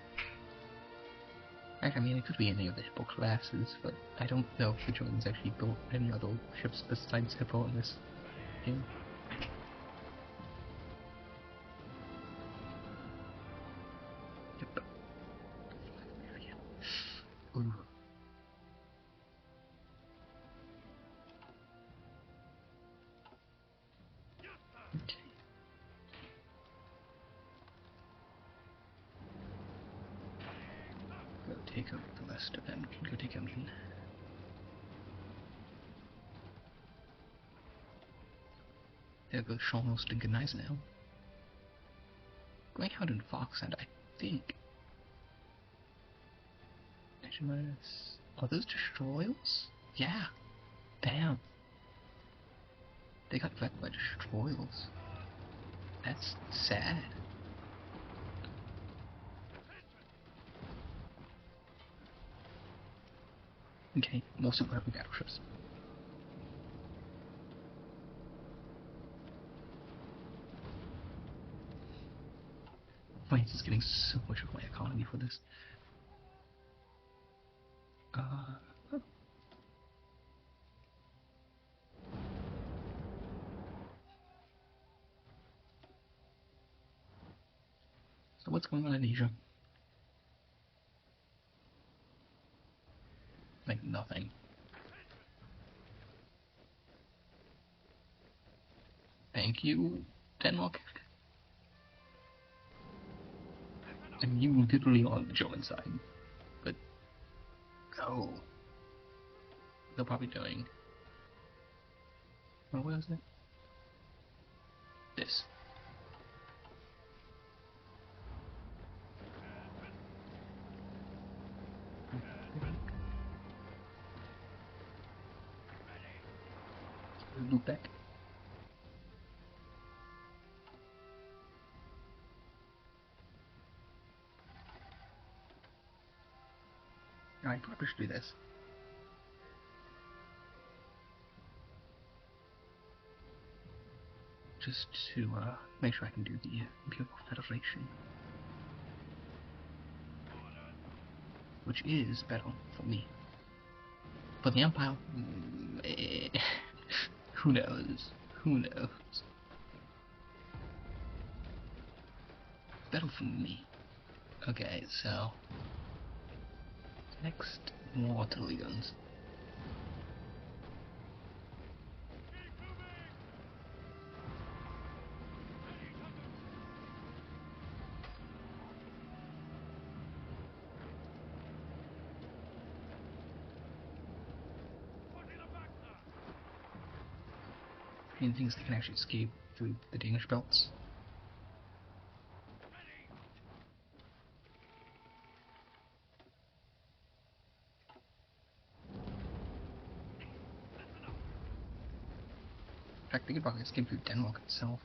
Actually, I mean, it could be any of the Hippo classes, but I don't know if the Germans actually built any other ships besides Hippo in this game. Yep. Ooh. Okay. Go take out the rest of them. Go take them in. There goes Sean stinking nice now. Greyhound and Foxhound, I think. Are those destroyers? Yeah. Damn. They got wrecked by destroyers. That's sad. Okay, more super heavy battleships. France is getting so much of my economy for this. So what's going on in Asia? Like nothing. Thank you, Denmark. I mean, you literally on the German side. But, oh. They're probably doing... Oh, what is it? This. Loop back. I probably should do this. Just to make sure I can do the Imperial Federation. Which is better for me. For the Empire, who knows? Who knows? Better for me. Okay, so next, more artillery guns. And things that can actually escape through the Danish belts. In fact, they could probably escape through Denmark itself.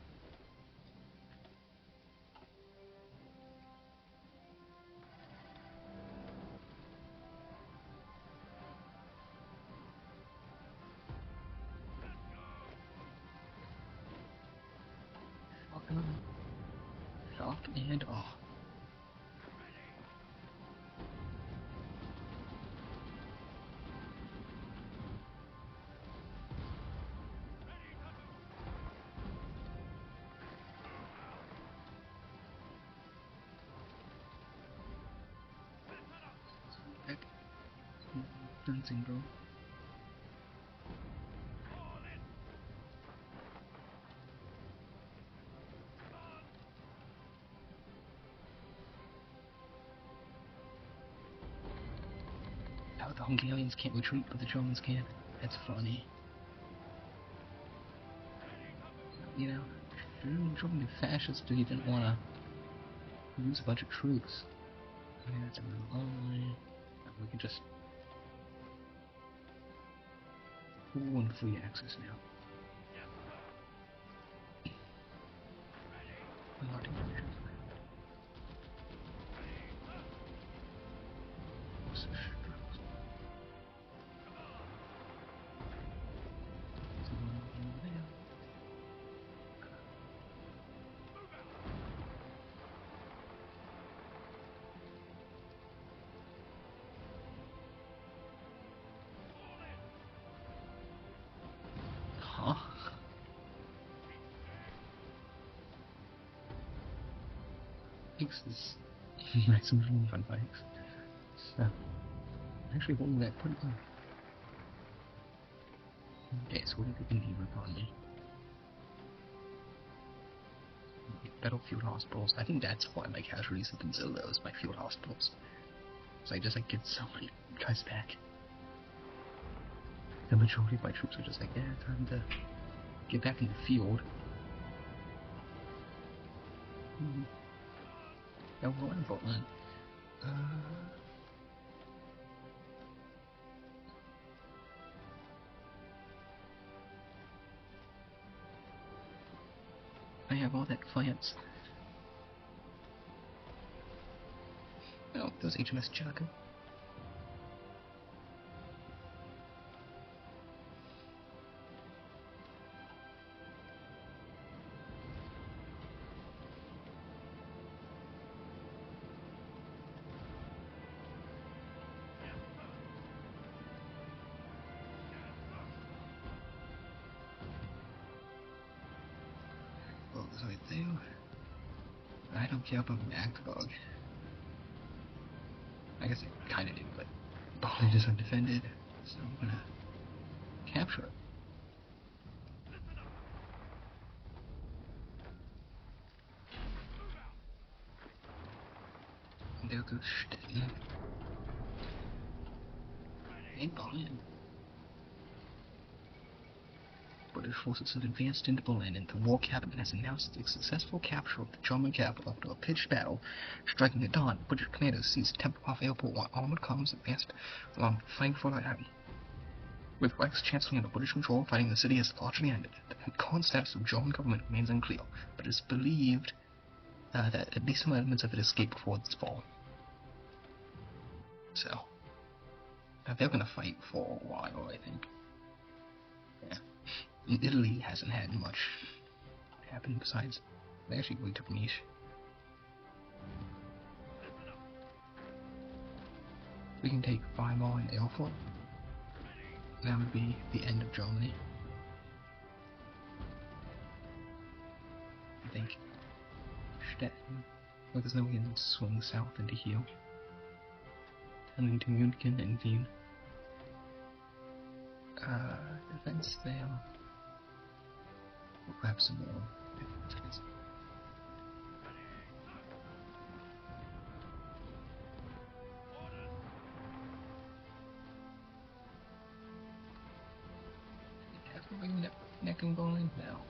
Soft and off. Dancing, bro. Hungarians can't retreat, but the Germans can. That's funny. You know, German fascists didn't want to lose a bunch of troops. I mean, that's a little lonely. We can just full and free access now. Unlocking functions. Huh? X is maximum fun by X. So, actually holding that pretty good. Okay, so what did we need on me? Battlefield hospitals. I think that's why my casualties have been so low, is my field hospitals. So I just get so many guys back. The majority of my troops are just like, yeah, time to get back in the field. Yeah, well, I'm Portland. I have all that plants. Oh, those HMS Jugga. Well, that's what I do. I don't care about Magdalog. I guess I kinda do, but Poland is undefended, so I'm gonna capture it. And there goes Stettin. And Berlin. British forces have advanced into Berlin, and the War Cabinet has announced the successful capture of the German capital after a pitched battle. Striking at dawn, British commanders seized Tempelhof Airport while armored columns advanced along Frankfurt Abbey. With Rex chancelling under British control, fighting the city has largely ended. The current status of German government remains unclear, but it is believed that at least some elements of it escaped before its fall. So, they're gonna fight for a while, I think. Yeah. Italy hasn't had much happen besides they actually really took Nice. We can take Weimar and Erfurt. That would be the end of Germany. I think. Stettin. Well, there's no way to swing south into here. Turning to München and Wien. Defense there. We'll grab some more. Neck and bowling now.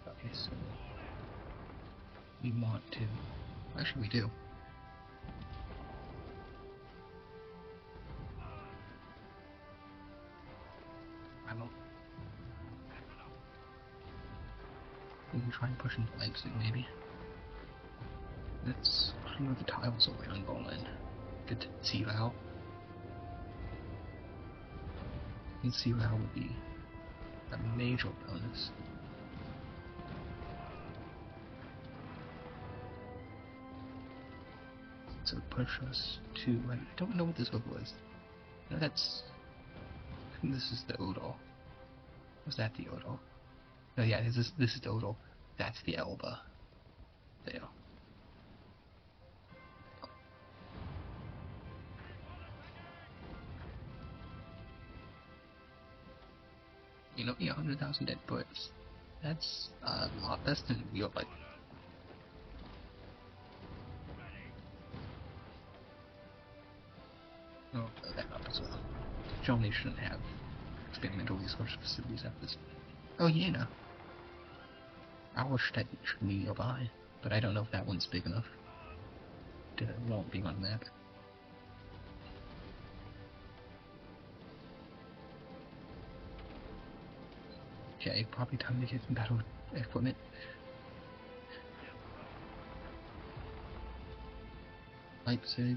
Okay, so we want to. Actually, we do. We can try and push into Leipzig, maybe. Let's clear the tiles around Berlin. Get Zivao. And Zivao would be a major bonus. So push us to. I don't know what this book was. No, that's. I think this is the Odol. Was that the Odol? No, yeah, this is the Odol. That's the Elbe. There. You know, 100,000 dead Brits. That's a lot less than real life. Oh, blow that up as well. Germany shouldn't have experimental research facilities at this. Oh yeah, no. Our state should be nearby, but I don't know if that one's big enough to won't be on the map. Okay, probably time to get some battle equipment. Leipzig,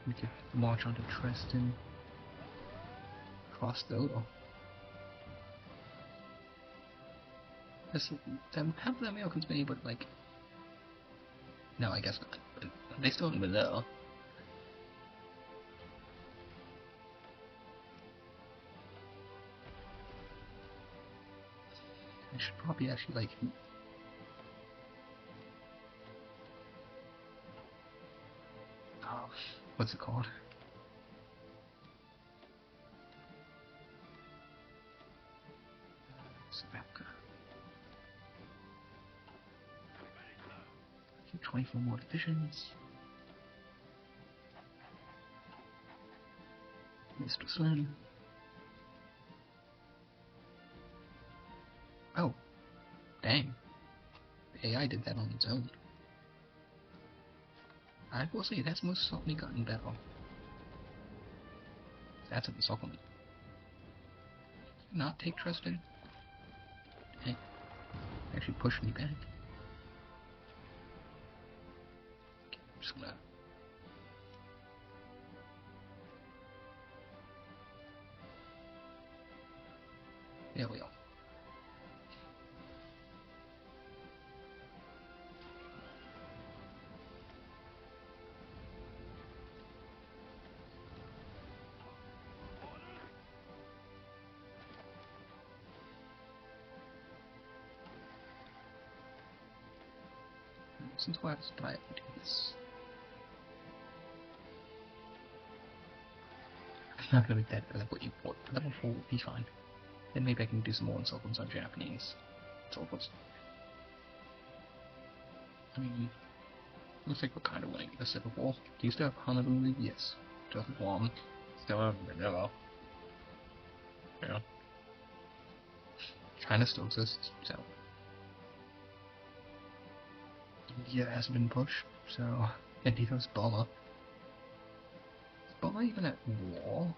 we could march onto Dresden, cross the Oder. Have the Americans been able to, like... No, I guess not, but they still haven't been there. I should probably actually, like... Oh, what's it called? Sabaka. 24 more divisions. Mr. Slim. Oh. Dang. The AI did that on its own. I will say, that's most certainly gotten better. That's an supplement. Not take Dresden. Dang. Actually pushed me back. Okay, I'm just gonna... There we go. Since we're I do this. I'm not gonna be that level 4. Level 4 will be fine. Then maybe I can do some more insults on Japanese. Insults. I mean, looks like we're kind of winning the Civil War. Do you still have Honolulu? Yes. Still have Guam. Still have Manila. Yeah. China still exists, so. India hasn't been pushed, so. And neither's Burma. Is Burma even at war?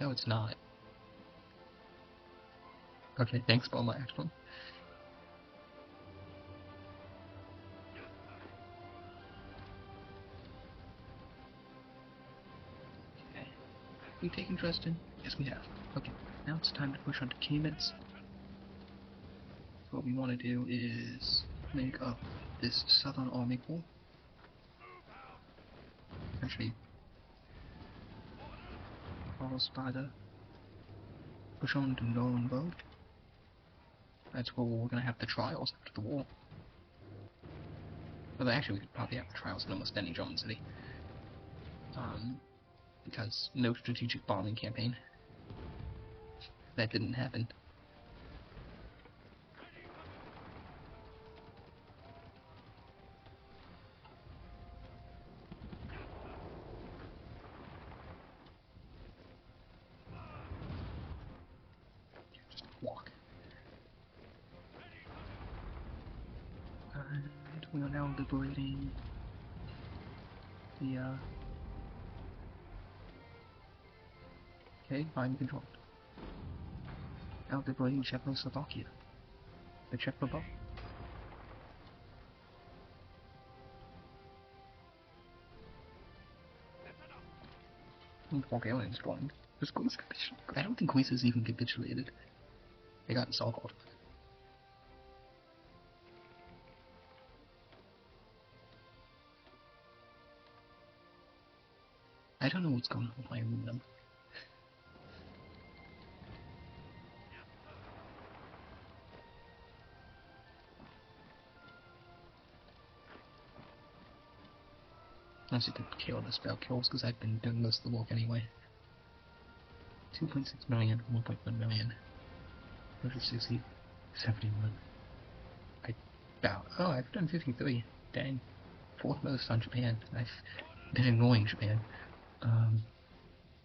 No, it's not. Okay, thanks Burma, actually. Okay. Have we taken Dresden? Yes, we have. Okay, now it's time to push on to Kamenz. What we want to do is make up this Southern Army Corps. Actually, Carl Spider. Push on to Nuremberg. That's where we're going to have the trials after the war. Well, actually, we could probably have trials in almost any German city. Because no strategic bombing campaign. That didn't happen. Just walk. And we are now liberating the, okay, fine, controlled. Now liberating Czechoslovakia. The Czech Republic. Bulgarians joined. I don't think Greece is even capitulated. They got encircled. I don't know what's going on with my aluminum. I should kill the spell kills because I've been doing most of the work anyway. 2.6 million, 1.1 million, 160, 71. I've done 53. Dang. 4th most on Japan. I've been annoying Japan.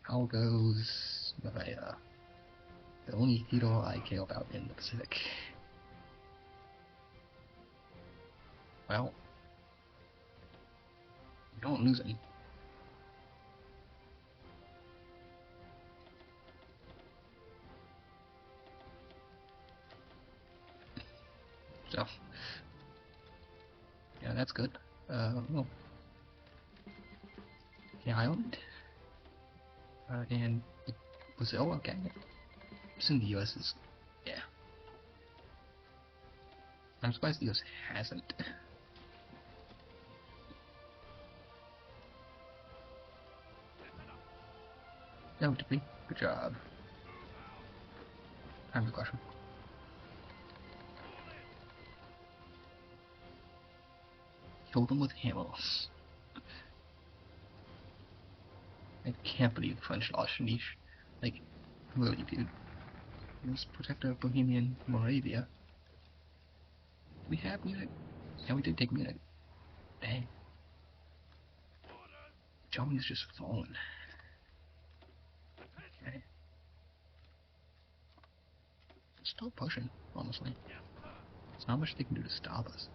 How goes But the only theater I care about in the Pacific. Well, you don't lose any. So, yeah, that's good. Well, the island. And Brazil, okay. It's in the US is, yeah. I'm surprised the US hasn't. Notably, good job. Time to question. Kill them with hammers. I can't believe the French lost niche. Like, really, dude. He was protector of Bohemian Moravia. We have Munich. Yeah, we did take Munich. Dang. Germany's just fallen. Okay. Still pushing, honestly. There's not much they can do to stop us.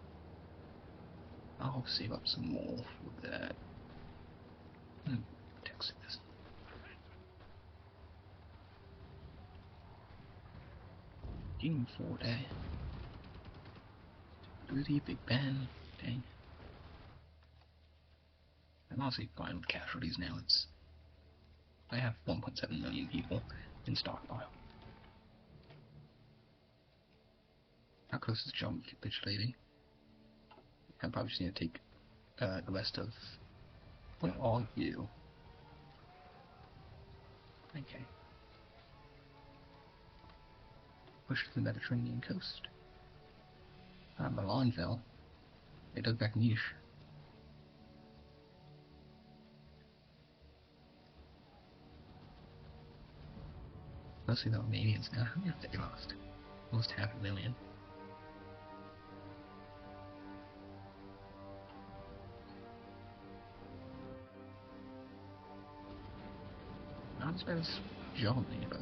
I'll save up some more for that. Protect this. M4A. Really Big Ben. Dang. I'm honestly fine with casualties now. I have 1.7 million people in stockpile. How close is Germany capitulating? I probably just need to take the rest of. What are you? Okay. Push to the Mediterranean coast. Milan fell. They dug back niche. Mostly the Romanians now. How many have they lost? Almost 500,000. Not as bad as Germany, but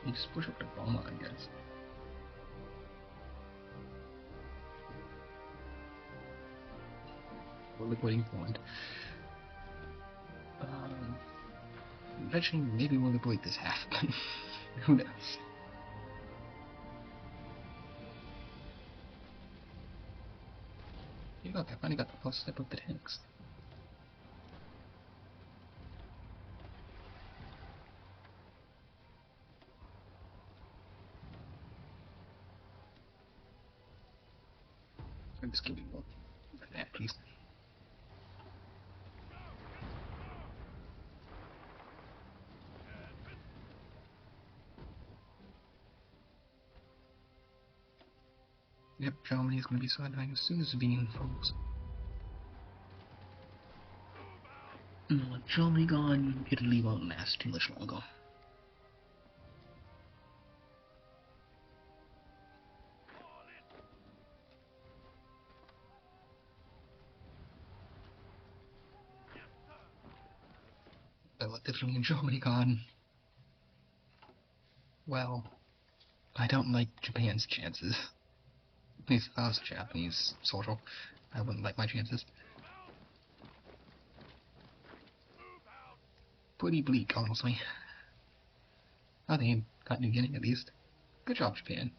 you just push up the bomber, I guess. We're liquidating point. Eventually, maybe we'll liquidate this half. Who knows? Hey, look, I finally got the first step of the tanks. I'm just giving more for that, please. Yep, Germany is going to be sidelined as soon as Wien falls. With Germany gone, Italy won't last too much longer. But with Italy and Germany gone, well, I don't like Japan's chances. At least if I was a Japanese soldier, I wouldn't like my chances. Pretty bleak, honestly. I think I got New Guinea at least. Good job, Japan.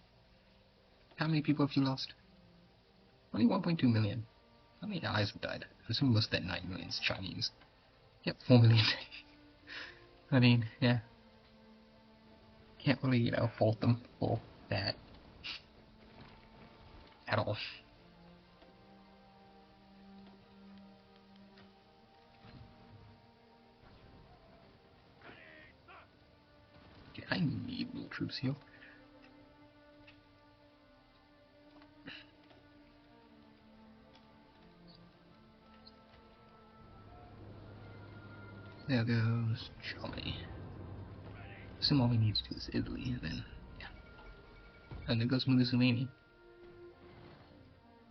How many people have you lost? Only 1.2 million. How many allies have died? I assume most of that 9 million is Chinese. Yep, 4 million. I mean, yeah. Can't really, fault them for that. At all. Okay, I need more troops here. There goes Germany. Assume all we need to do is Italy, and then, yeah. And there goes Mussolini.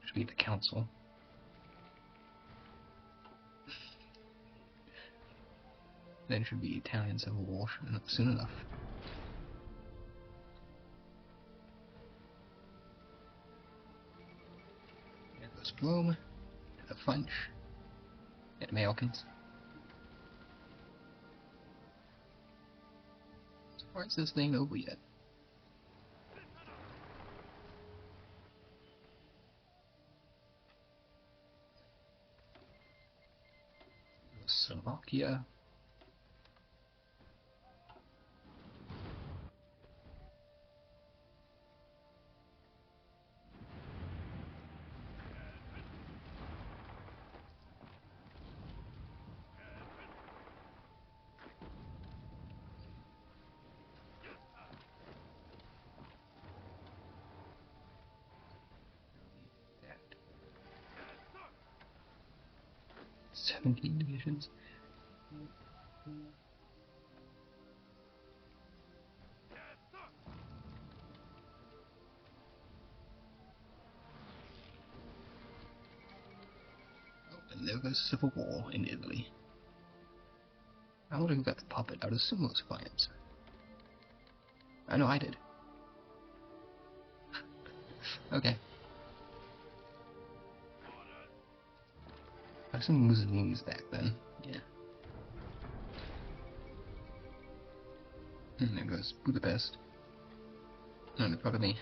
Should be the council. Then should be Italian Civil War soon enough. There goes Rome, the French, and Americans. So why is this thing over yet? Slovakia. That. 17 divisions. And there goes Civil War in Italy. I wonder who got the puppet. I would assume it was France. I know I did. Okay. I assume Mussolini's back then. Yeah. And there goes Budapest. No, in front of me.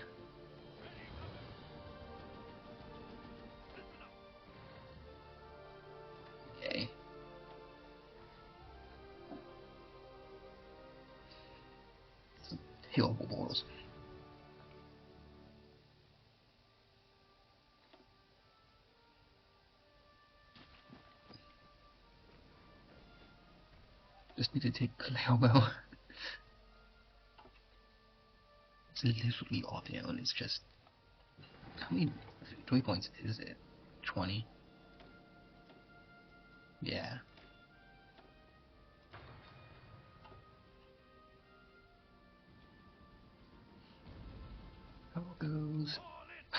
Okay. Some terrible wars. Just need to take Palermo. It's literally all down. It's just, how many victory points is it? 20. Yeah. How goes?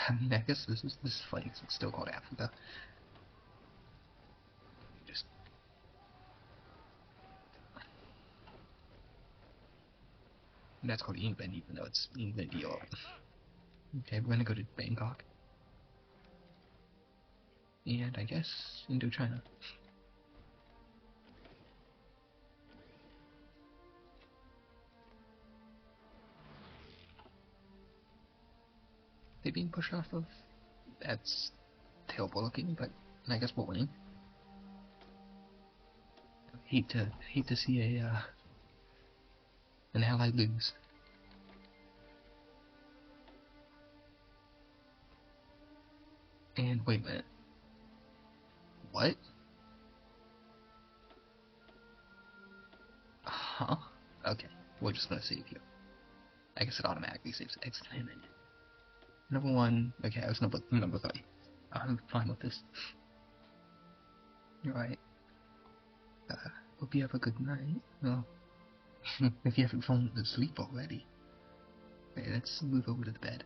I mean, I guess this is funny because it's still called Africa. Just. And that's called England, even though it's England Europe. Okay, we're gonna go to Bangkok. And I guess Indochina. They being pushed off of? That's terrible looking, but I guess we're winning. Hate to see an ally lose. And wait a minute. What? Huh? Okay, we're just gonna save you. I guess it automatically saves the exit menu. Number 1. Okay, I was number 3. I'm fine with this. You're right. Hope you have a good night. Well, if you haven't fallen asleep already. Okay, let's move over to the bed.